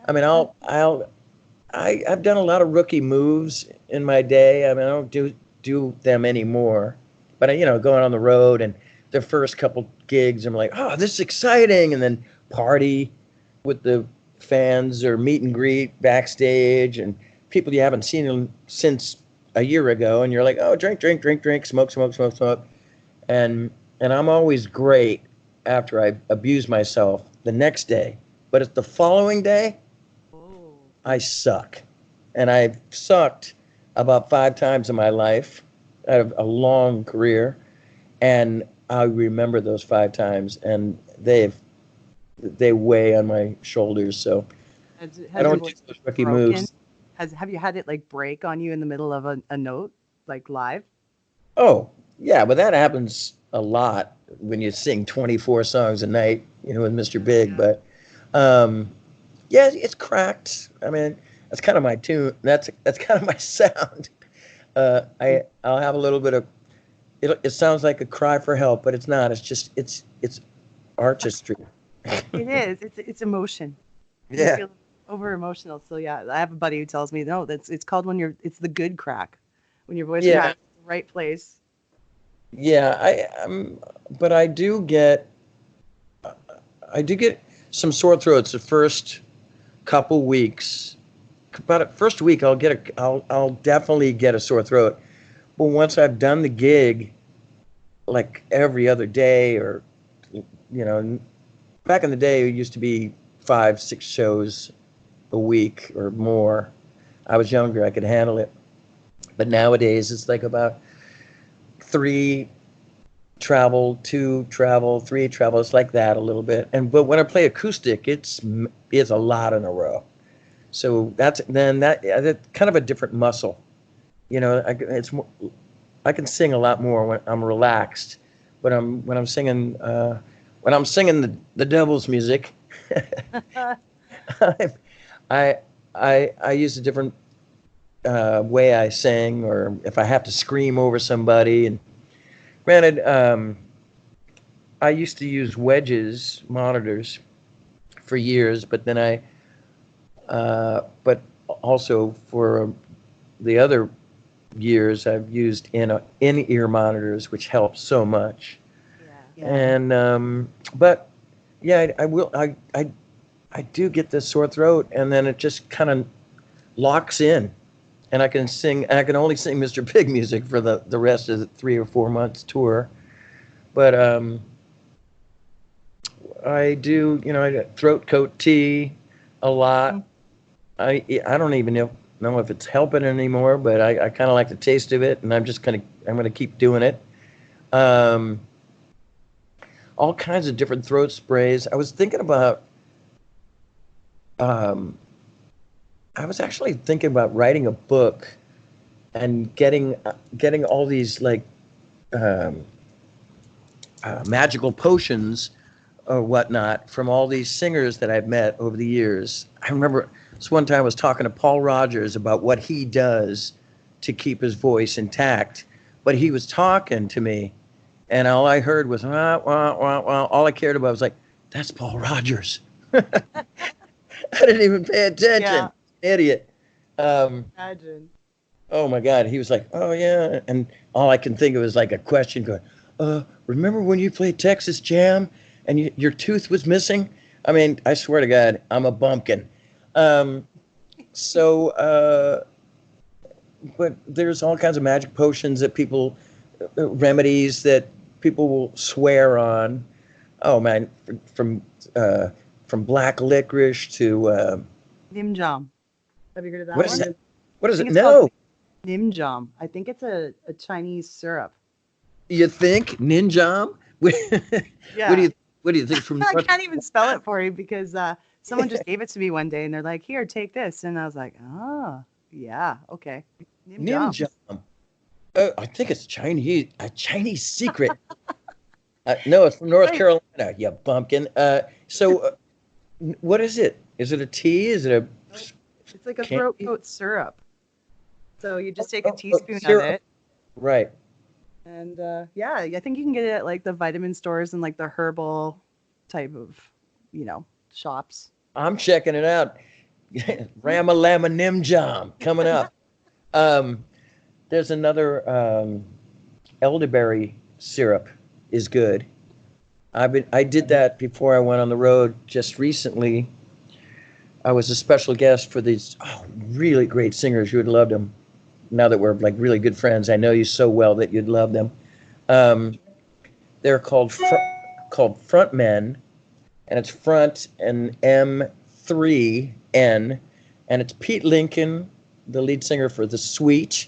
B: I mean, I've done a lot of rookie moves in my day. I mean, I don't do them anymore. But going on the road and the first couple gigs, I'm like, oh, this is exciting, and then party with the fans or meet and greet backstage and people you haven't seen since a year ago, and you're like, oh, drink, smoke, and I'm always great after I abuse myself the next day, but it's the following day, I suck, and I've sucked about 5 times in my life. I have a long career, and I remember those 5 times, and they weigh on my shoulders. So I don't do those rookie moves.
A: Have you had it like break on you in the middle of a note, like live?
B: Oh yeah, but that happens a lot when you sing 24 songs a night, with Mr. Big. Yeah. But yeah, it's cracked. I mean, that's kind of my tune. That's kind of my sound. I'll have a little bit of it sounds like a cry for help, but it's not. It's just it's artistry.
A: It is. It's emotion.
B: Yeah.
A: You feel over emotional. So yeah, I have a buddy who tells me, no, it's called it's the good crack, when your voice is in the right place.
B: Yeah, but I do get some sore throats the first couple weeks. About the first week, I'll definitely get a sore throat. But once I've done the gig, like every other day, or back in the day, it used to be 5-6 shows a week or more. I was younger, I could handle it. But nowadays, it's like about 3 travel, 2 travel, 3 travel. It's like that a little bit. But when I play acoustic, it's a lot in a row. So that's kind of a different muscle. I can sing a lot more when I'm relaxed. But when I'm singing the devil's music, I use a different way I sing, or if I have to scream over somebody. And granted, I used to use wedges monitors for years, but then but also for the other years, I've used in-ear monitors, which helps so much. Yeah. And but yeah, I do get this sore throat, and then it just kind of locks in, and I can only sing Mr. Big music for the rest of the 3 or 4 months tour. But I do, I got throat coat tea a lot. I don't even know if it's helping anymore, but I kind of like the taste of it, and I'm gonna keep doing it. All kinds of different throat sprays. I was thinking about, I was actually thinking about writing a book and getting all these like magical potions or whatnot from all these singers that I've met over the years. I remember this one time I was talking to Paul Rogers about what he does to keep his voice intact, but he was talking to me, and all I heard was wah, wah, wah, wah. All I cared about was like, that's Paul Rogers. I didn't even pay attention.
A: Yeah.
B: Idiot.
A: Imagine.
B: Oh my God. He was like, oh yeah. And all I can think of is like a question going, remember when you played Texas Jam and your tooth was missing? I mean, I swear to God, I'm a bumpkin. But there's all kinds of magic potions that people, remedies that people will swear on. Oh man, from black licorice to
A: Nim Jam. Have you heard of that
B: what
A: one?
B: is it? What is
A: I
B: it?
A: think it's
B: No.
A: called Nim Jam. I think it's a Chinese syrup.
B: You think Ninjam?
A: Yeah.
B: What do you think from?
A: I can't even spell it for you because someone just gave it to me one day and they're like, "Here, take this," and I was like, "Oh, yeah, okay." Nim Jam.
B: Ninjam. I think it's Chinese. A Chinese secret. No, it's from North Carolina. You bumpkin. What is it? Is it a tea? Is it a?
A: It's like a
B: Can't
A: throat
B: be-
A: coat syrup. So you just take a
B: Throat coat
A: teaspoon of
B: syrup.
A: it,
B: Right.
A: and yeah, I think you can get it at like the vitamin stores and like the herbal type of, shops.
B: I'm checking it out. Ramalama Nimjam coming up. There's another elderberry syrup is good. I did that before I went on the road just recently. I was a special guest for these really great singers. You would love them. Now that we're like really good friends, I know you so well that you'd love them. They're called Frontmen, and it's Front and M3N, and it's Pete Lincoln, the lead singer for The Sweet,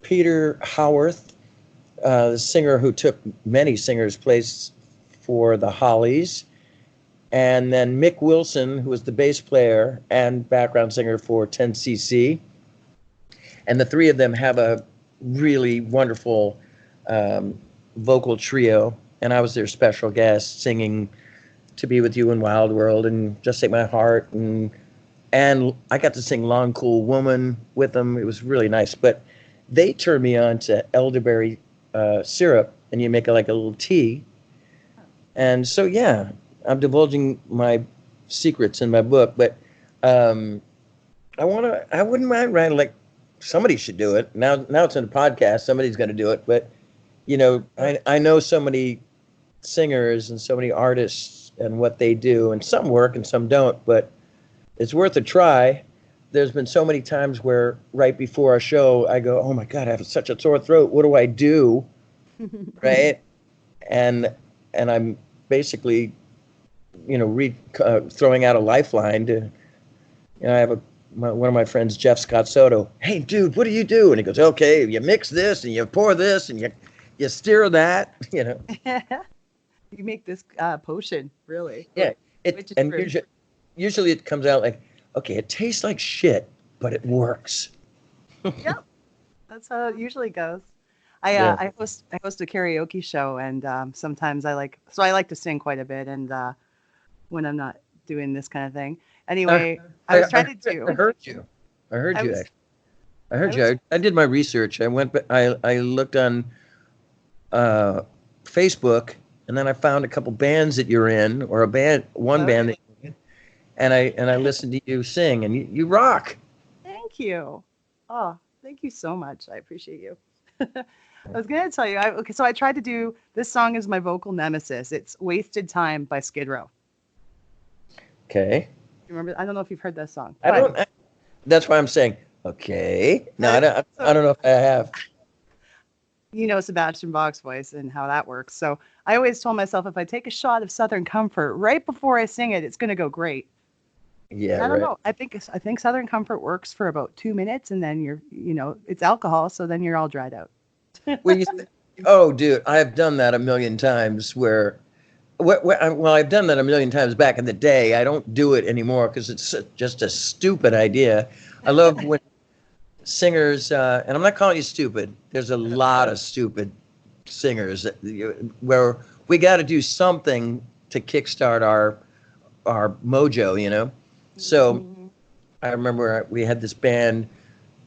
B: Peter Howarth, the singer who took many singers' place for the Hollies, and then Mick Wilson, who was the bass player and background singer for 10cc. And the three of them have a really wonderful vocal trio, and I was their special guest singing To Be With You in Wild World and Just Take My Heart, and I got to sing Long Cool Woman with them. It was really nice, but they turned me on to elderberry syrup, and you make it like a little tea. And so, yeah, I'm divulging my secrets in my book, but I wouldn't mind writing, like, somebody should do it. Now it's in a podcast, somebody's going to do it, but, I know so many singers and so many artists and what they do, and some work and some don't, but it's worth a try. There's been so many times where right before a show, I go, oh my God, I have such a sore throat. What do I do? Right? And I'm basically, throwing out a lifeline to, I have one of my friends, Jeff Scott Soto. Hey, dude, what do you do? And he goes, okay, you mix this and you pour this and you stir that,
A: You make this potion, really.
B: Yeah.
A: Which is
B: And
A: true.
B: usually it comes out like, okay, it tastes like shit, but it works.
A: Yep, that's how it usually goes.
B: Yeah.
A: I host a karaoke show, and sometimes I like to sing quite a bit, and when I'm not doing this kind of thing. Anyway, I was trying to do.
B: I heard you. I heard
A: I
B: you.
A: was-
B: Actually. I heard you. I did my research. I looked on Facebook, and then I found a couple bands that you're in, or one band that you're in, and I listened to you sing, and you rock.
A: Thank you. Oh, thank you so much. I appreciate you. I was gonna tell you. So I tried to do this song is my vocal nemesis. It's "Wasted Time" by Skid Row.
B: Okay.
A: You remember? I don't know if you've heard that song.
B: I don't. That's why I'm saying okay. No, I don't know if I have.
A: you know Sebastian Bach's voice and how that works. So I always told myself if I take a shot of Southern Comfort right before I sing it, it's going to go great.
B: Yeah,
A: I don't know. I think Southern Comfort works for about 2 minutes, and then it's alcohol, so then you're all dried out.
B: Well, oh, dude, I've done that a million times. Well, I've done that a million times back in the day. I don't do it anymore because it's just a stupid idea. I love when singers, and I'm not calling you stupid. There's a lot of stupid singers where we got to do something to kickstart our mojo, So I remember we had this band.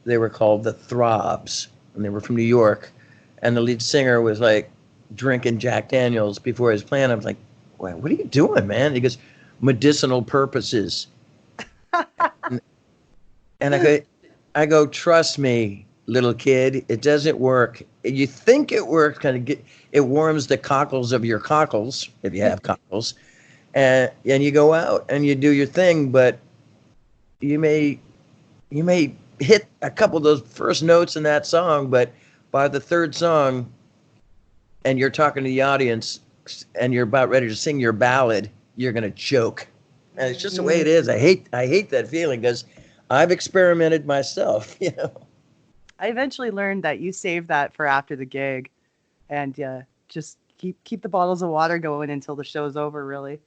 B: They were called the Throbs, and they were from New York. And the lead singer was like drinking Jack Daniels before his playing. I was like, "What are you doing, man?" He goes, "Medicinal purposes." and I go, "Trust me, little kid, it doesn't work. You think it works, it warms the cockles of your cockles, if you have cockles, and you go out and you do your thing, but you may hit a couple of those first notes in that song, but by the third song, and you're talking to the audience, and you're about ready to sing your ballad, you're gonna choke." And it's just the way it is. I hate that feeling because I've experimented myself.
A: I eventually learned that you save that for after the gig, and just keep the bottles of water going until the show's over. Really.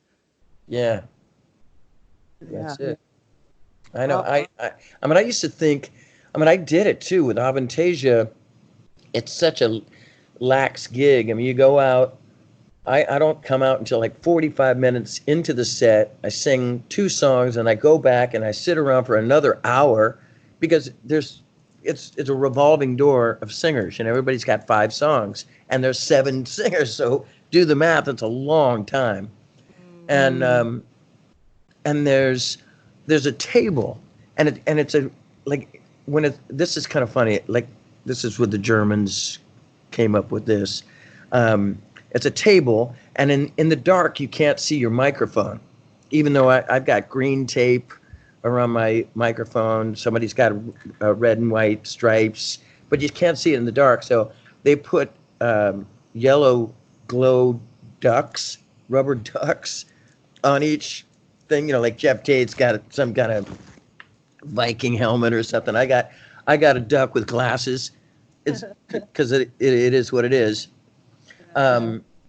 B: Yeah. That's it. I know. I used to think. I did it too with Avantasia. It's such a lax gig. You go out. I don't come out until like 45 minutes into the set. I sing 2 songs and I go back and I sit around for another hour because it's a revolving door of singers. Everybody's got 5 songs and there's 7 singers. So do the math. It's a long time. And there's a table and it's a like this is kind of funny. Like this is what the Germans came up with this. It's a table, and in the dark, you can't see your microphone. Even though I've got green tape around my microphone, somebody's got red and white stripes, but you can't see it in the dark. So they put yellow glow ducks, rubber ducks, on each thing. Like Jeff Tate's got some kind of Viking helmet or something. I got a duck with glasses. It's because it is what it is.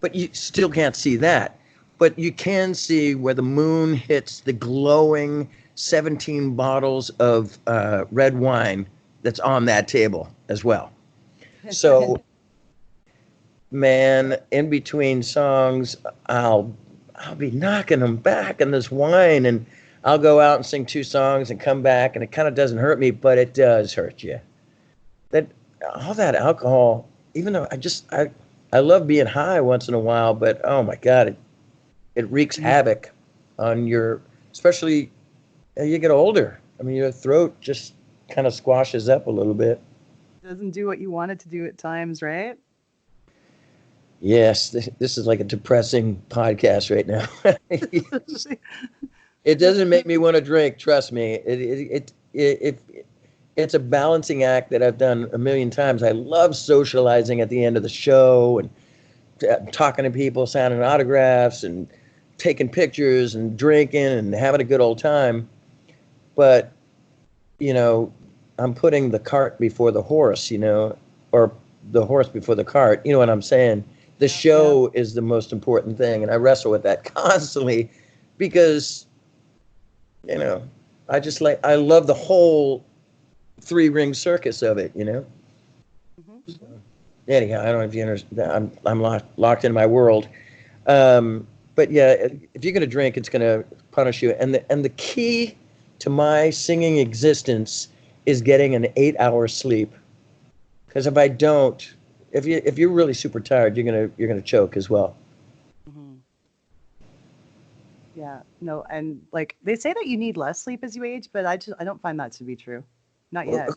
B: But you still can't see that. But you can see where the moon hits the glowing 17 bottles of red wine that's on that table as well. So, man, in between songs, I'll be knocking them back in this wine, and I'll go out and sing 2 songs and come back, and it kind of doesn't hurt me, but it does hurt you. All that alcohol, even though I love being high once in a while, but oh my God, it wreaks havoc on especially as you get older. Your throat just kind of squashes up a little bit.
A: Doesn't do what you want it to do at times, right?
B: Yes, this is like a depressing podcast right now. It doesn't make me want to drink. Trust me. It's a balancing act that I've done a million times. I love socializing at the end of the show and talking to people, signing autographs and taking pictures and drinking and having a good old time. But, I'm putting the cart before the horse, or the horse before the cart. You know what I'm saying? The show is the most important thing. And I wrestle with that constantly because, I love the whole 3-ring circus of it, So, anyhow, I don't know if you understand. I'm locked in my world, but yeah, if you're gonna drink, it's gonna punish you. And the key to my singing existence is getting an 8-hour sleep. Because if I don't, if you're really super tired, you're gonna choke as well.
A: Yeah, no, and like they say that you need less sleep as you age, but I don't find that to be true. Not yet.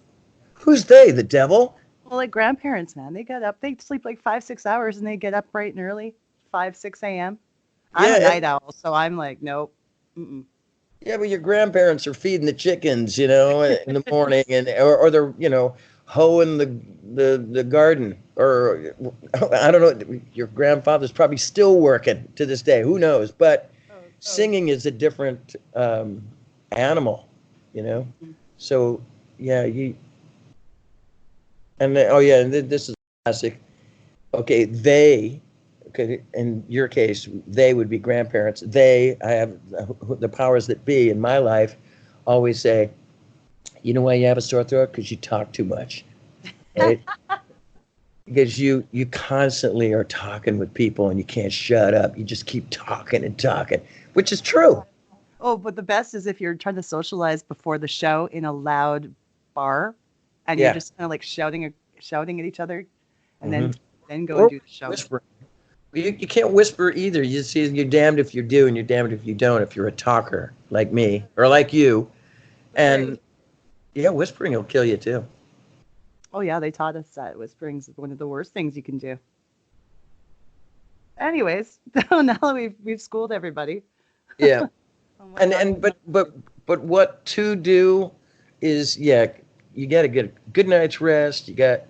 B: Who's they? The devil?
A: Well, like grandparents, man, they sleep like 5-6 hours and they get up bright and early, 5-6 a.m. I'm a night owl, so I'm like, nope. Mm-mm.
B: Yeah, but your grandparents are feeding the chickens, in the morning, or they're, hoeing the garden, or I don't know. Your grandfather's probably still working to this day. Who knows? But singing is a different animal, you know. So yeah, and this is classic. Okay, in your case, they would be grandparents. I have the powers that be in my life always say, you know why you have a sore throat? Because you talk too much, right? Because you constantly are talking with people and you can't shut up. You just keep talking and talking, which is true.
A: Oh, but the best is if you're trying to socialize before the show in a loud bar, and you're just kind of like shouting at each other, and then go and do the show.
B: Whispering. You can't whisper either. You're damned if you do, and you're damned if you don't. If you're a talker like me or like you, and whispering will kill you too.
A: Oh yeah, they taught us that whispering's one of the worst things you can do. Anyways, now that we've schooled everybody.
B: Yeah. But what to do is you got to get a good night's rest. You got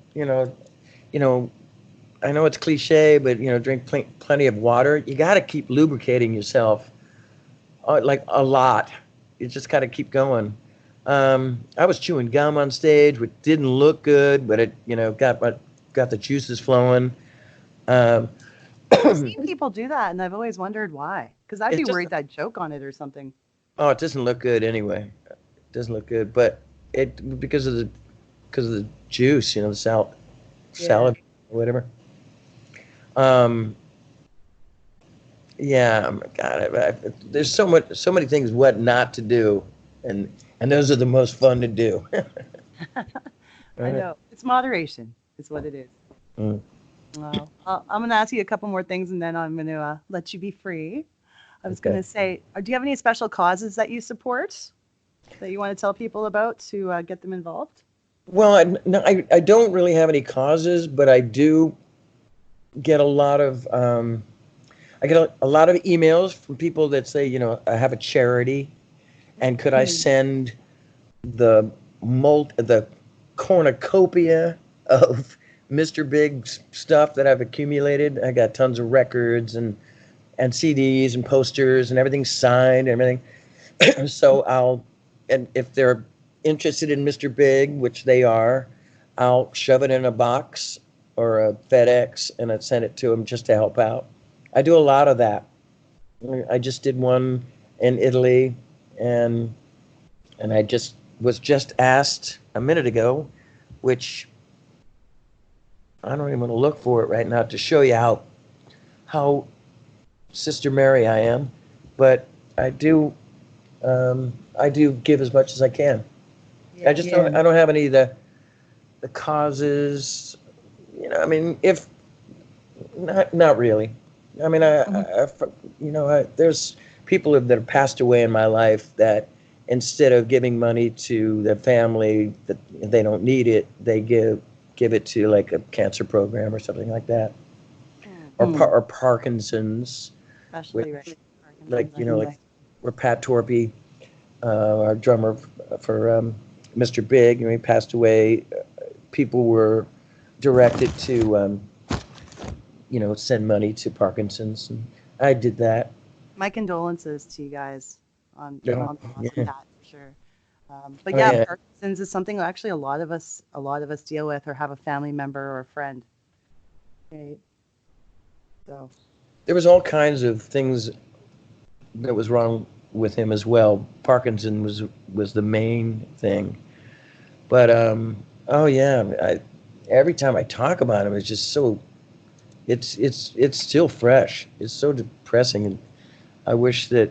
B: I know it's cliche, but drink plenty of water. You got to keep lubricating yourself, like a lot. You just got to keep going. I was chewing gum on stage, which didn't look good, but it got the juices flowing.
A: I've seen people do that, and I've always wondered why. Because I'd be worried I'd choke on it or something.
B: Oh, it doesn't look good anyway. It doesn't look good, but because of the juice, the salad or whatever. God, there's so many things what not to do, and those are the most fun to do.
A: I know. It's moderation. Is what it is. Well, I'm going to ask you a couple more things, and then I'm going to let you be free. I was going to say, do you have any special causes that you support that you want to tell people about to get them involved?
B: Well, I don't really have any causes, but I do get a lot of emails from people that say, I have a charity, and could I send the cornucopia of Mr. Big's stuff that I've accumulated? I got tons of records and CDs and posters and everything signed and everything. So and if they're interested in Mr. Big, which they are, I'll shove it in a box or a FedEx and I'd send it to them just to help out. I do a lot of that. I just did one in Italy, and I was just asked a minute ago, which I don't even want to look for it right now to show you how Sister Mary I am, but I do give as much as I can. I don't have any of the causes, if not really. There's people that have passed away in my life that instead of giving money to their family that they don't need it, they give it to like a cancer program or something like that, or Parkinson's.
A: Especially
B: like where Pat Torpy, our drummer for Mr. Big, he passed away. People were directed to send money to Parkinson's, and I did that.
A: My condolences to you guys on the loss of that, for sure. Parkinson's is something actually a lot of us deal with or have a family member or a friend. Right. So
B: there was all kinds of things that was wrong with him as well. Parkinson's was the main thing, but every time I talk about him, it's just so. It's still fresh. It's so depressing, and I wish that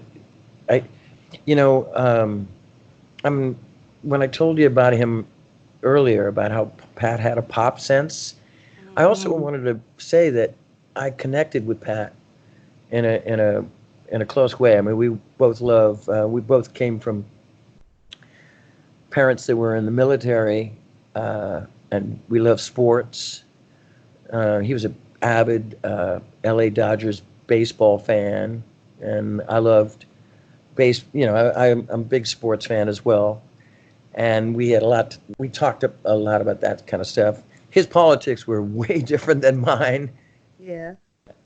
B: when I told you about him earlier about how Pat had a pop sense, I also wanted to say that I connected with Pat in a close way. I mean, we both came from parents that were in the military, and we love sports. He was an avid LA Dodgers baseball fan, and I loved I'm a big sports fan as well. and we had we talked a lot about that kind of stuff. His politics were way different than mine.
A: Yeah.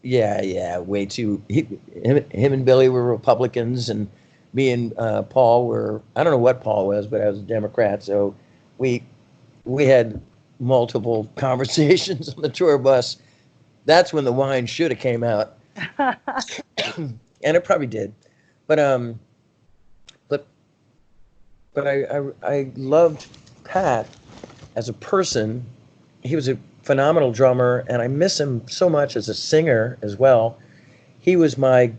B: Yeah, way too. Him and Billy were Republicans, and me and Paul were. I don't know what Paul was, but I was a Democrat. So we had multiple conversations on the tour bus. That's when the wine should have came out, and it probably did. But I loved Pat as a person. He was a phenomenal drummer, and I miss him so much as a singer as well. He was my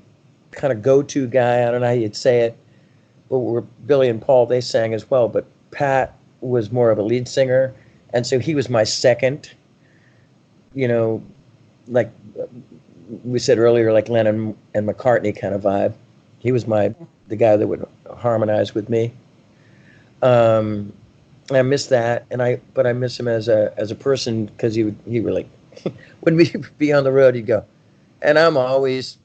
B: kind of go-to guy. I don't know how you'd say it, but Billy and Paul, they sang as well, but Pat was more of a lead singer, and so he was my second, like we said earlier, like Lennon and McCartney kind of vibe. He was the guy that would harmonize with me. I miss that, but I miss him as a person, because he really, when we be on the road, he'd go, and I'm always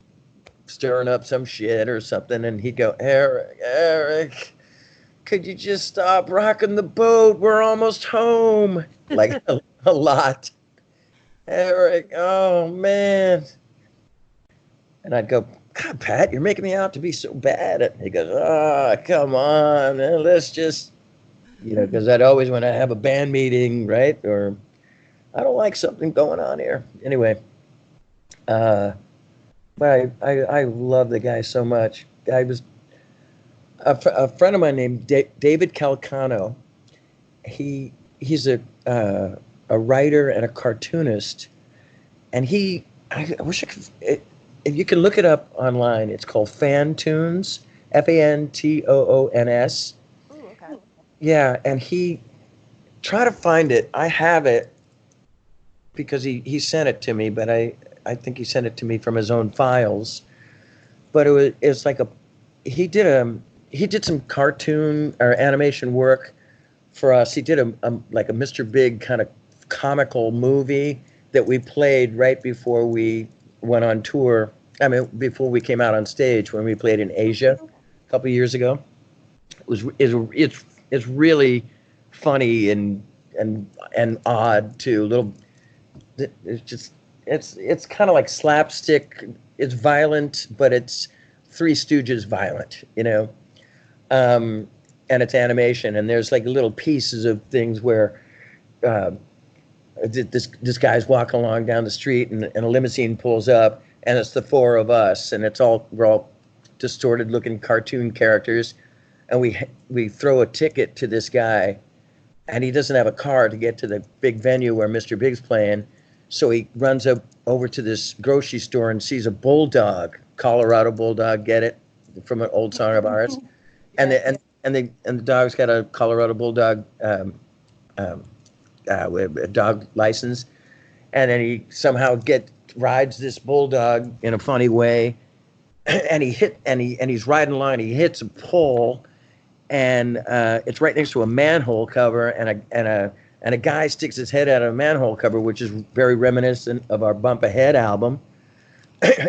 B: stirring up some shit or something, and he'd go, Eric, could you just stop rocking the boat? We're almost home. Like a lot. Eric, oh man. And I'd go, God, Pat, you're making me out to be so bad. And he goes, come on, man, let's just, because I'd always want to have a band meeting, right? Or I don't like something going on here. Anyway, but I love the guy so much. I was a friend of mine named David Calcano. He's a writer and a cartoonist, and I wish I could. If you can look it up online, it's called Fantoons, Fantoons.
A: Ooh, okay.
B: Yeah, and try to find it. I have it because he sent it to me, but I think he sent it to me from his own files. But it's like he did some cartoon or animation work for us. He did like a Mr. Big kind of comical movie that we played right before we went on tour. I mean, before we came out on stage, when we played in Asia a couple of years ago. It's really funny and odd too. It's kind of like slapstick. It's violent, but it's Three Stooges violent, and it's animation, and there's like little pieces of things where this guy's walking along down the street, and a limousine pulls up, and it's the four of us, and we're all distorted looking cartoon characters, and we throw a ticket to this guy, and he doesn't have a car to get to the big venue where Mr. Big's playing, so he runs over to this grocery store and sees a bulldog, Colorado bulldog, get it, from an old song of ours, and the dog's got a Colorado bulldog with a dog license, and then he somehow rides this bulldog in a funny way, and he's riding along, and he hits a pole, and it's right next to a manhole cover, and a guy sticks his head out of a manhole cover, which is very reminiscent of our Bump Ahead album.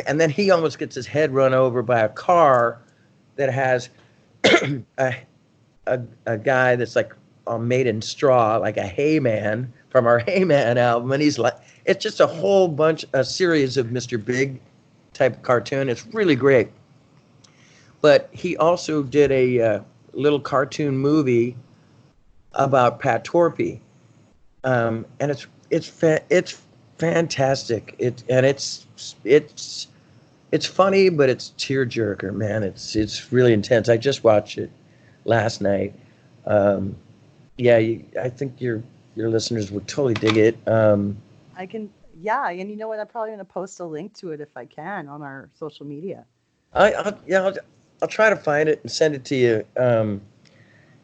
B: And then he almost gets his head run over by a car that has a guy that's like made in straw, like a Hay Man from our Hay Man album. And he's like, it's just a series of Mr. Big type cartoon. It's really great. But he also did a little cartoon movie about Pat Torpey. And it's fantastic. It's funny, but it's tearjerker, man. It's really intense. I just watched it last night. I think your listeners would totally dig it.
A: I can, yeah, and you know what? I'm probably going to post a link to it if I can on our social media.
B: I'll try to find it and send it to you.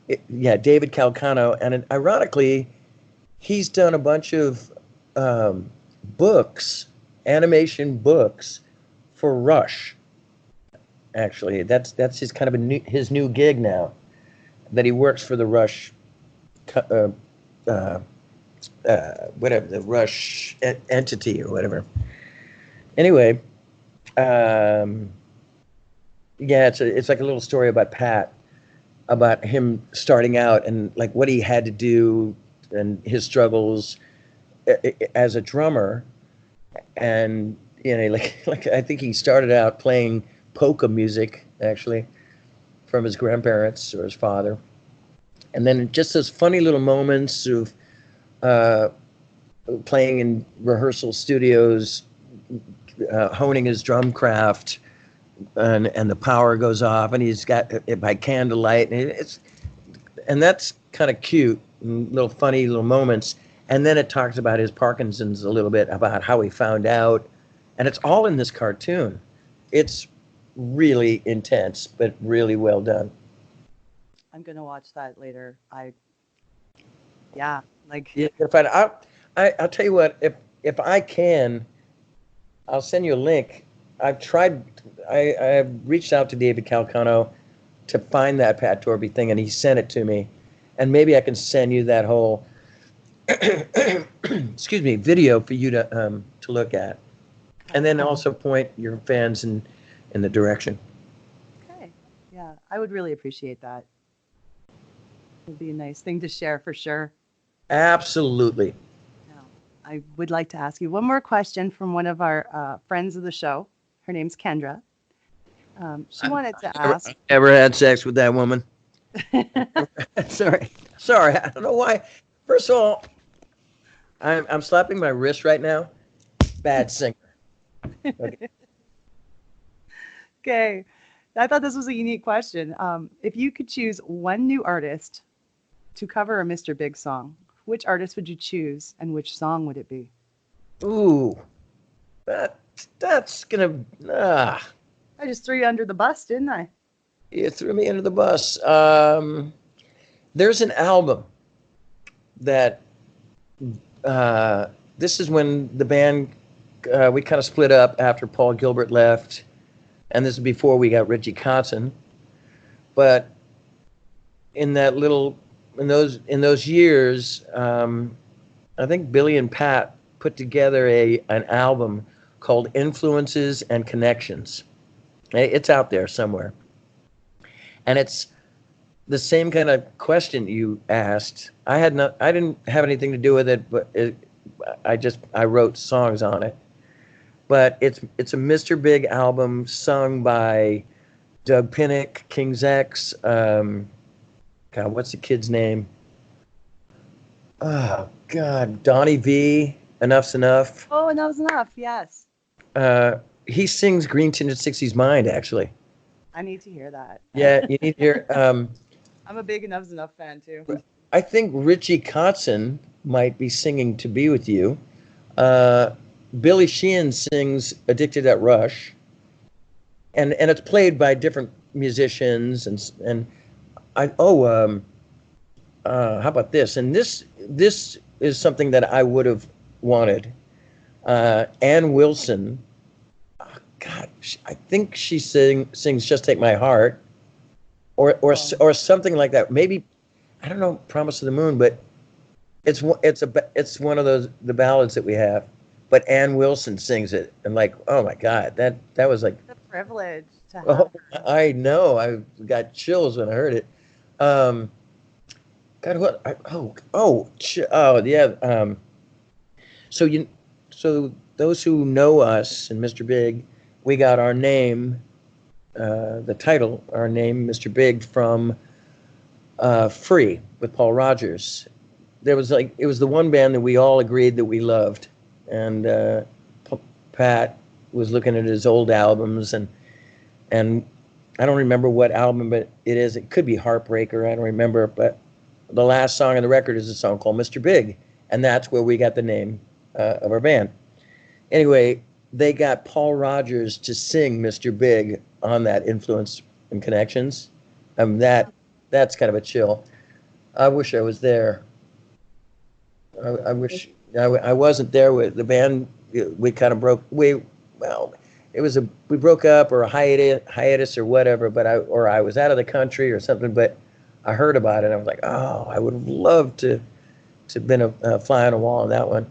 B: David Calcano, and ironically, he's done a bunch of books, animation books for Rush. Actually, that's his kind of his new gig now, that he works for the Rush, whatever, the Rush entity or whatever. Anyway, it's like a little story about Pat, about him starting out and like what he had to do and his struggles as a drummer. And like I think he started out playing polka music actually from his grandparents or his father, and then just those funny little moments of playing in rehearsal studios, honing his drum craft, and the power goes off, and he's got it by candlelight, and that's kind of cute, little funny little moments. And then it talks about his Parkinson's a little bit, about how he found out, and it's all in this cartoon. It's really intense, but really well done.
A: I'm gonna watch that later. Yeah,
B: I'll tell you what, if I can, I'll send you a link. I've reached out to David Calcano to find that Pat Torby thing, and he sent it to me. And maybe I can send you that whole excuse me, video for you to look at. And then also point your fans in the direction.
A: Okay. Yeah, I would really appreciate that. It would be a nice thing to share for sure.
B: Absolutely.
A: Now, I would like to ask you one more question from one of our friends of the show. Her name's Kendra. She wanted to ask.
B: Ever had sex with that woman? Sorry. I don't know why. First of all, I'm slapping my wrist right now. Bad singer.
A: Okay. I thought this was a unique question. If you could choose one new artist to cover a Mr. Big song, which artist would you choose and which song would it be?
B: Ooh, that's gonna.
A: I just threw you under the bus, didn't I?
B: You threw me under the bus. There's an album that this is when the band we kind of split up after Paul Gilbert left, and this is before we got Richie Kotzen. But in those years, I think Billy and Pat put together an album called Influences and Connections. It's out there somewhere, and it's the same kind of question you asked. I didn't have anything to do with it, but I wrote songs on it. But it's a Mr. Big album sung by Doug Pinnick, King's X. God, what's the kid's name? Oh God, Donnie V. Enough's Enough.
A: Oh, Enough's Enough. Yes.
B: He sings Green Tinted 60s Mind, actually.
A: I need to hear that.
B: Yeah, you need to hear.
A: I'm a big Enough's Enough fan too.
B: I think Richie Kotzen might be singing To Be With You. Billy Sheehan sings Addicted at Rush. And it's played by different musicians how about this? And this is something that I would have wanted. Ann Wilson, God, I think she sings Just Take My Heart, or something like that. Maybe, I don't know, Promise of the Moon, but it's one of the ballads that we have. But Ann Wilson sings it, and like, oh my God, that was like
A: a privilege to have.
B: Oh, I know, I got chills when I heard it. God, what? Yeah. So those who know us and Mr. Big, we got our name, the title, our name, Mr. Big, from Free with Paul Rogers. It was the one band that we all agreed that we loved, and Pat was looking at his old albums, and I don't remember what album it is. It could be Heartbreaker. I don't remember, but the last song on the record is a song called Mr. Big, and that's where we got the name of our band. Anyway, they got Paul Rogers to sing Mr. Big on that Influence and Connections. That's kind of a chill. I wish I was there. I wish I wasn't there with the band. We kind of broke. We broke up, or a hiatus or whatever. But I was out of the country or something. But I heard about it, and I was like, oh, I would have loved to been a fly on the wall on that one.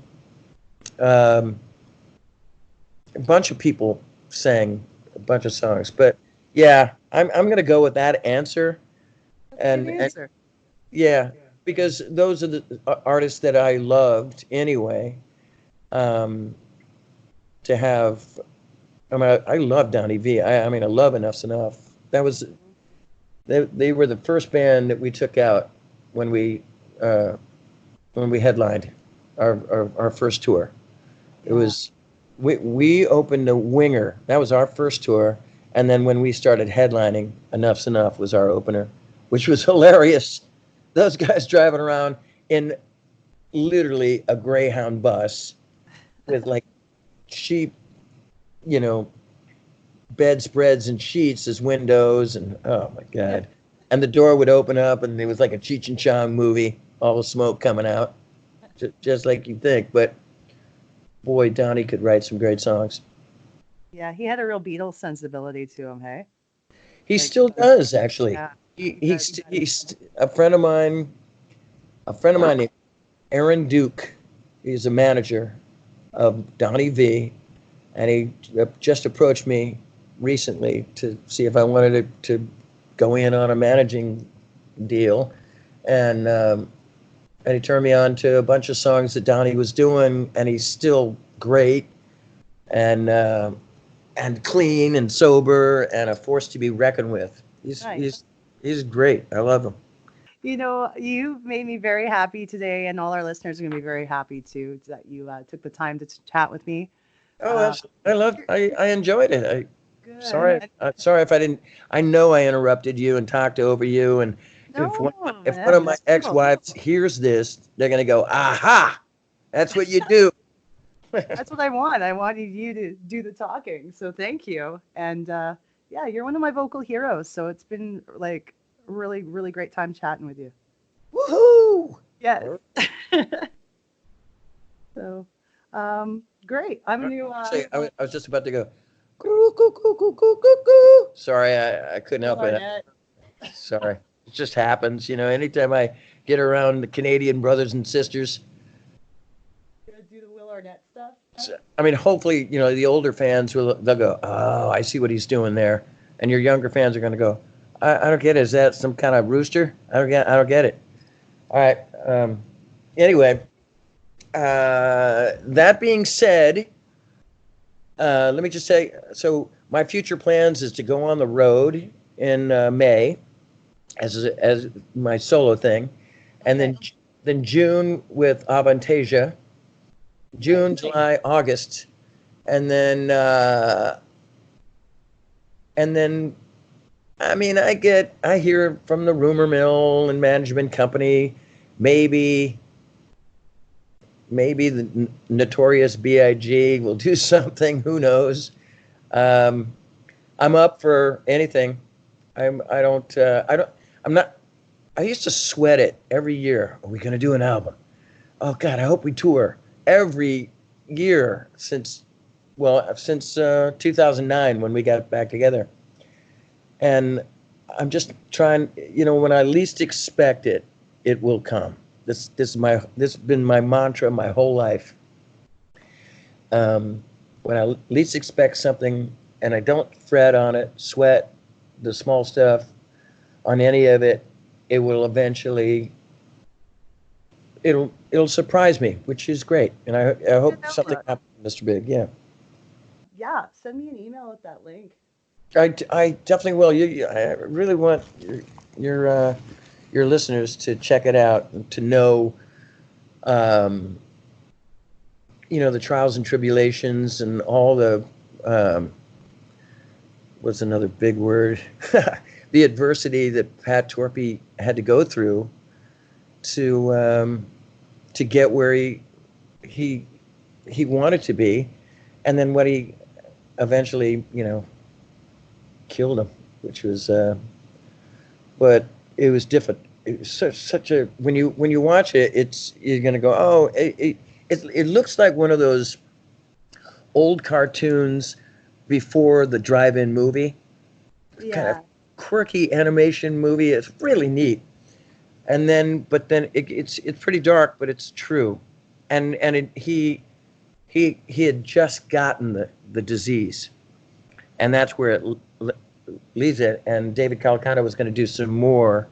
B: A bunch of people sang a bunch of songs, but yeah, I'm gonna go with that answer. And,
A: Good
B: and
A: answer.
B: yeah, because those are the artists that I loved anyway. Um, to have, I mean, I love Donnie V. I mean, I love Enough's Enough. That was, they were the first band that we took out when we headlined our first tour. It was, we opened the Winger. That was our first tour. And then when we started headlining, Enough's Enough was our opener, which was hilarious. Those guys driving around in literally a Greyhound bus with like cheap, you know, bedspreads and sheets as windows, and oh my God. And the door would open up and it was like a Cheech and Chong movie, all the smoke coming out, just like you'd think. But boy, Donnie could write some great songs.
A: Yeah, he had a real Beatles sensibility to him, hey?
B: He still does, actually.
A: Yeah.
B: He's a friend of mine named Aaron Duke. He's a manager of Donnie V, and he just approached me recently to see if I wanted to go in on a managing deal, and he turned me on to a bunch of songs that Donnie was doing, and he's still great, and clean and sober and a force to be reckoned with. He's great. I love him.
A: You know, you've made me very happy today, and all our listeners are going to be very happy too that you took the time to chat with me.
B: Oh, absolutely. I enjoyed it.
A: Good.
B: Sorry if I didn't. I know I interrupted you and talked over you. And
A: No,
B: if one of my
A: that's cool.
B: ex-wives hears this, they're gonna go, "Aha! That's what you do."
A: That's what I want. I wanted you to do the talking. So thank you. And yeah, you're one of my vocal heroes. So it's been like really, really great time chatting with you.
B: Woohoo!
A: Yes. So, great. I'm going to.
B: I was just about to go. Coo, coo, coo, coo, coo, coo, coo. Sorry, I couldn't help it. Sorry, it just happens. You know, anytime I get around the Canadian brothers and sisters.
A: Do the Will Arnett stuff.
B: I mean, hopefully, you know, the older fans they'll go, "Oh, I see what he's doing there," and your younger fans are going to go, "I don't get it. Is that some kind of rooster? I don't get it." All right. Anyway, that being said, let me just say, so my future plans is to go on the road in May as my solo thing, and then June with Avantasia. June, July, August, and then I mean, I hear from the rumor mill and management company, maybe the Notorious B.I.G. will do something. Who knows? I'm up for anything. I used to sweat it every year. Are we going to do an album? Oh God, I hope we tour every year since 2009 when we got back together. And I'm just trying, you know, when I least expect it, it will come. This has been my mantra my whole life. When I least expect something and I don't fret on it, sweat the small stuff on any of it, it will eventually, it'll surprise me, which is great. And I hope something happens, Mr. Big. Yeah.
A: Yeah, send me an email with that link.
B: I definitely will. I really want your listeners to check it out and to know, you know, the trials and tribulations and all the, what's another big word? The adversity that Pat Torpey had to go through to get where he wanted to be, and then what he eventually, you know, killed him, which was, but it was different. It was such a when you watch it, you're gonna go, oh, it looks like one of those old cartoons before the drive-in movie, kind of quirky animation movie. It's really neat. And then, but then it's pretty dark, but it's true. And he had just gotten the disease, and that's where it leads it. And David Calcano was going to do some more,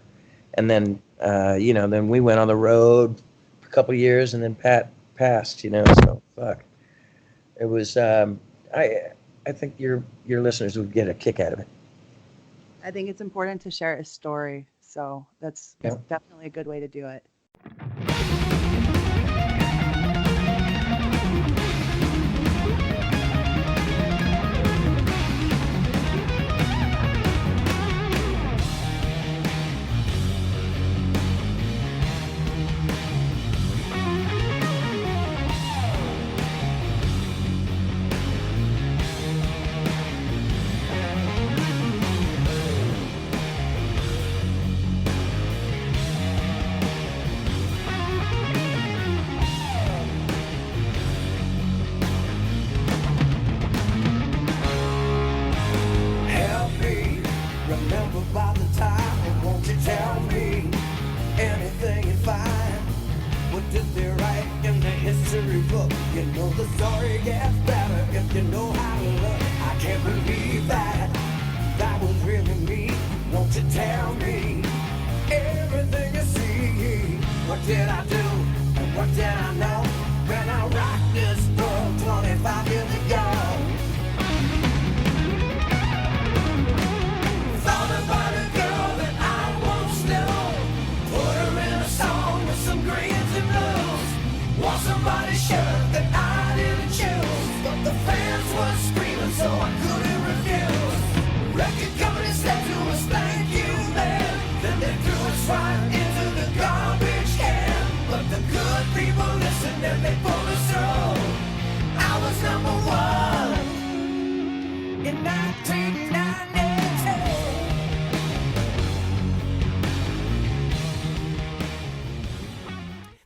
B: And then, then we went on the road for a couple of years, and then Pat passed, so fuck. It was, I think your listeners would get a kick out of it.
A: I think it's important to share a story. So that's definitely a good way to do it.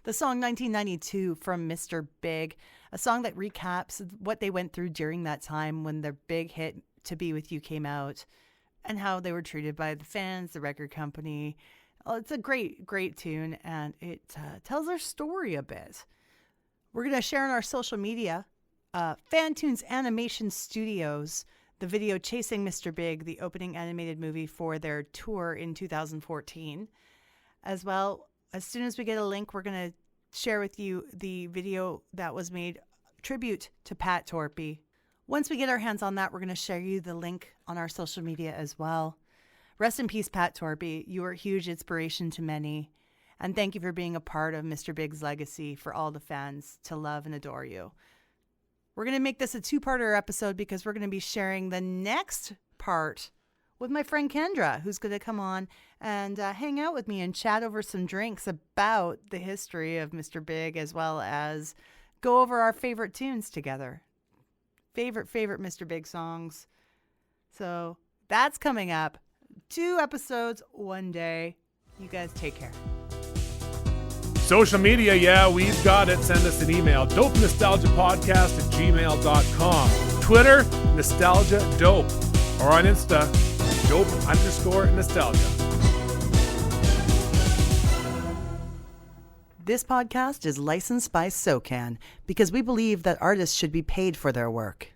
A: The song 1992 from Mr. Big, a song that recaps what they went through during that time when their big hit To Be With You came out and how they were treated by the fans, the record company. Oh, it's a great, great tune, and it tells their story a bit. We're going to share on our social media, Fantunes Animation Studios, the video Chasing Mr. Big, the opening animated movie for their tour in 2014. As well, as soon as we get a link, we're going to share with you the video that was made tribute to Pat Torpey. Once we get our hands on that, we're going to share you the link on our social media as well. Rest in peace, Pat Torpey. You were a huge inspiration to many. And thank you for being a part of Mr. Big's legacy for all the fans to love and adore you. We're going to make this a two-parter episode because we're going to be sharing the next part with my friend Kendra, who's going to come on and hang out with me and chat over some drinks about the history of Mr. Big, as well as go over our favorite tunes together. Favorite Mr. Big songs. So that's coming up. 2 episodes, 1 day. You guys take care.
L: Social media, yeah, we've got it. Send us an email, dopenostalgiapodcast@gmail.com. Twitter, Nostalgia Dope. Or on Insta, dope_nostalgia.
A: This podcast is licensed by SOCAN because we believe that artists should be paid for their work.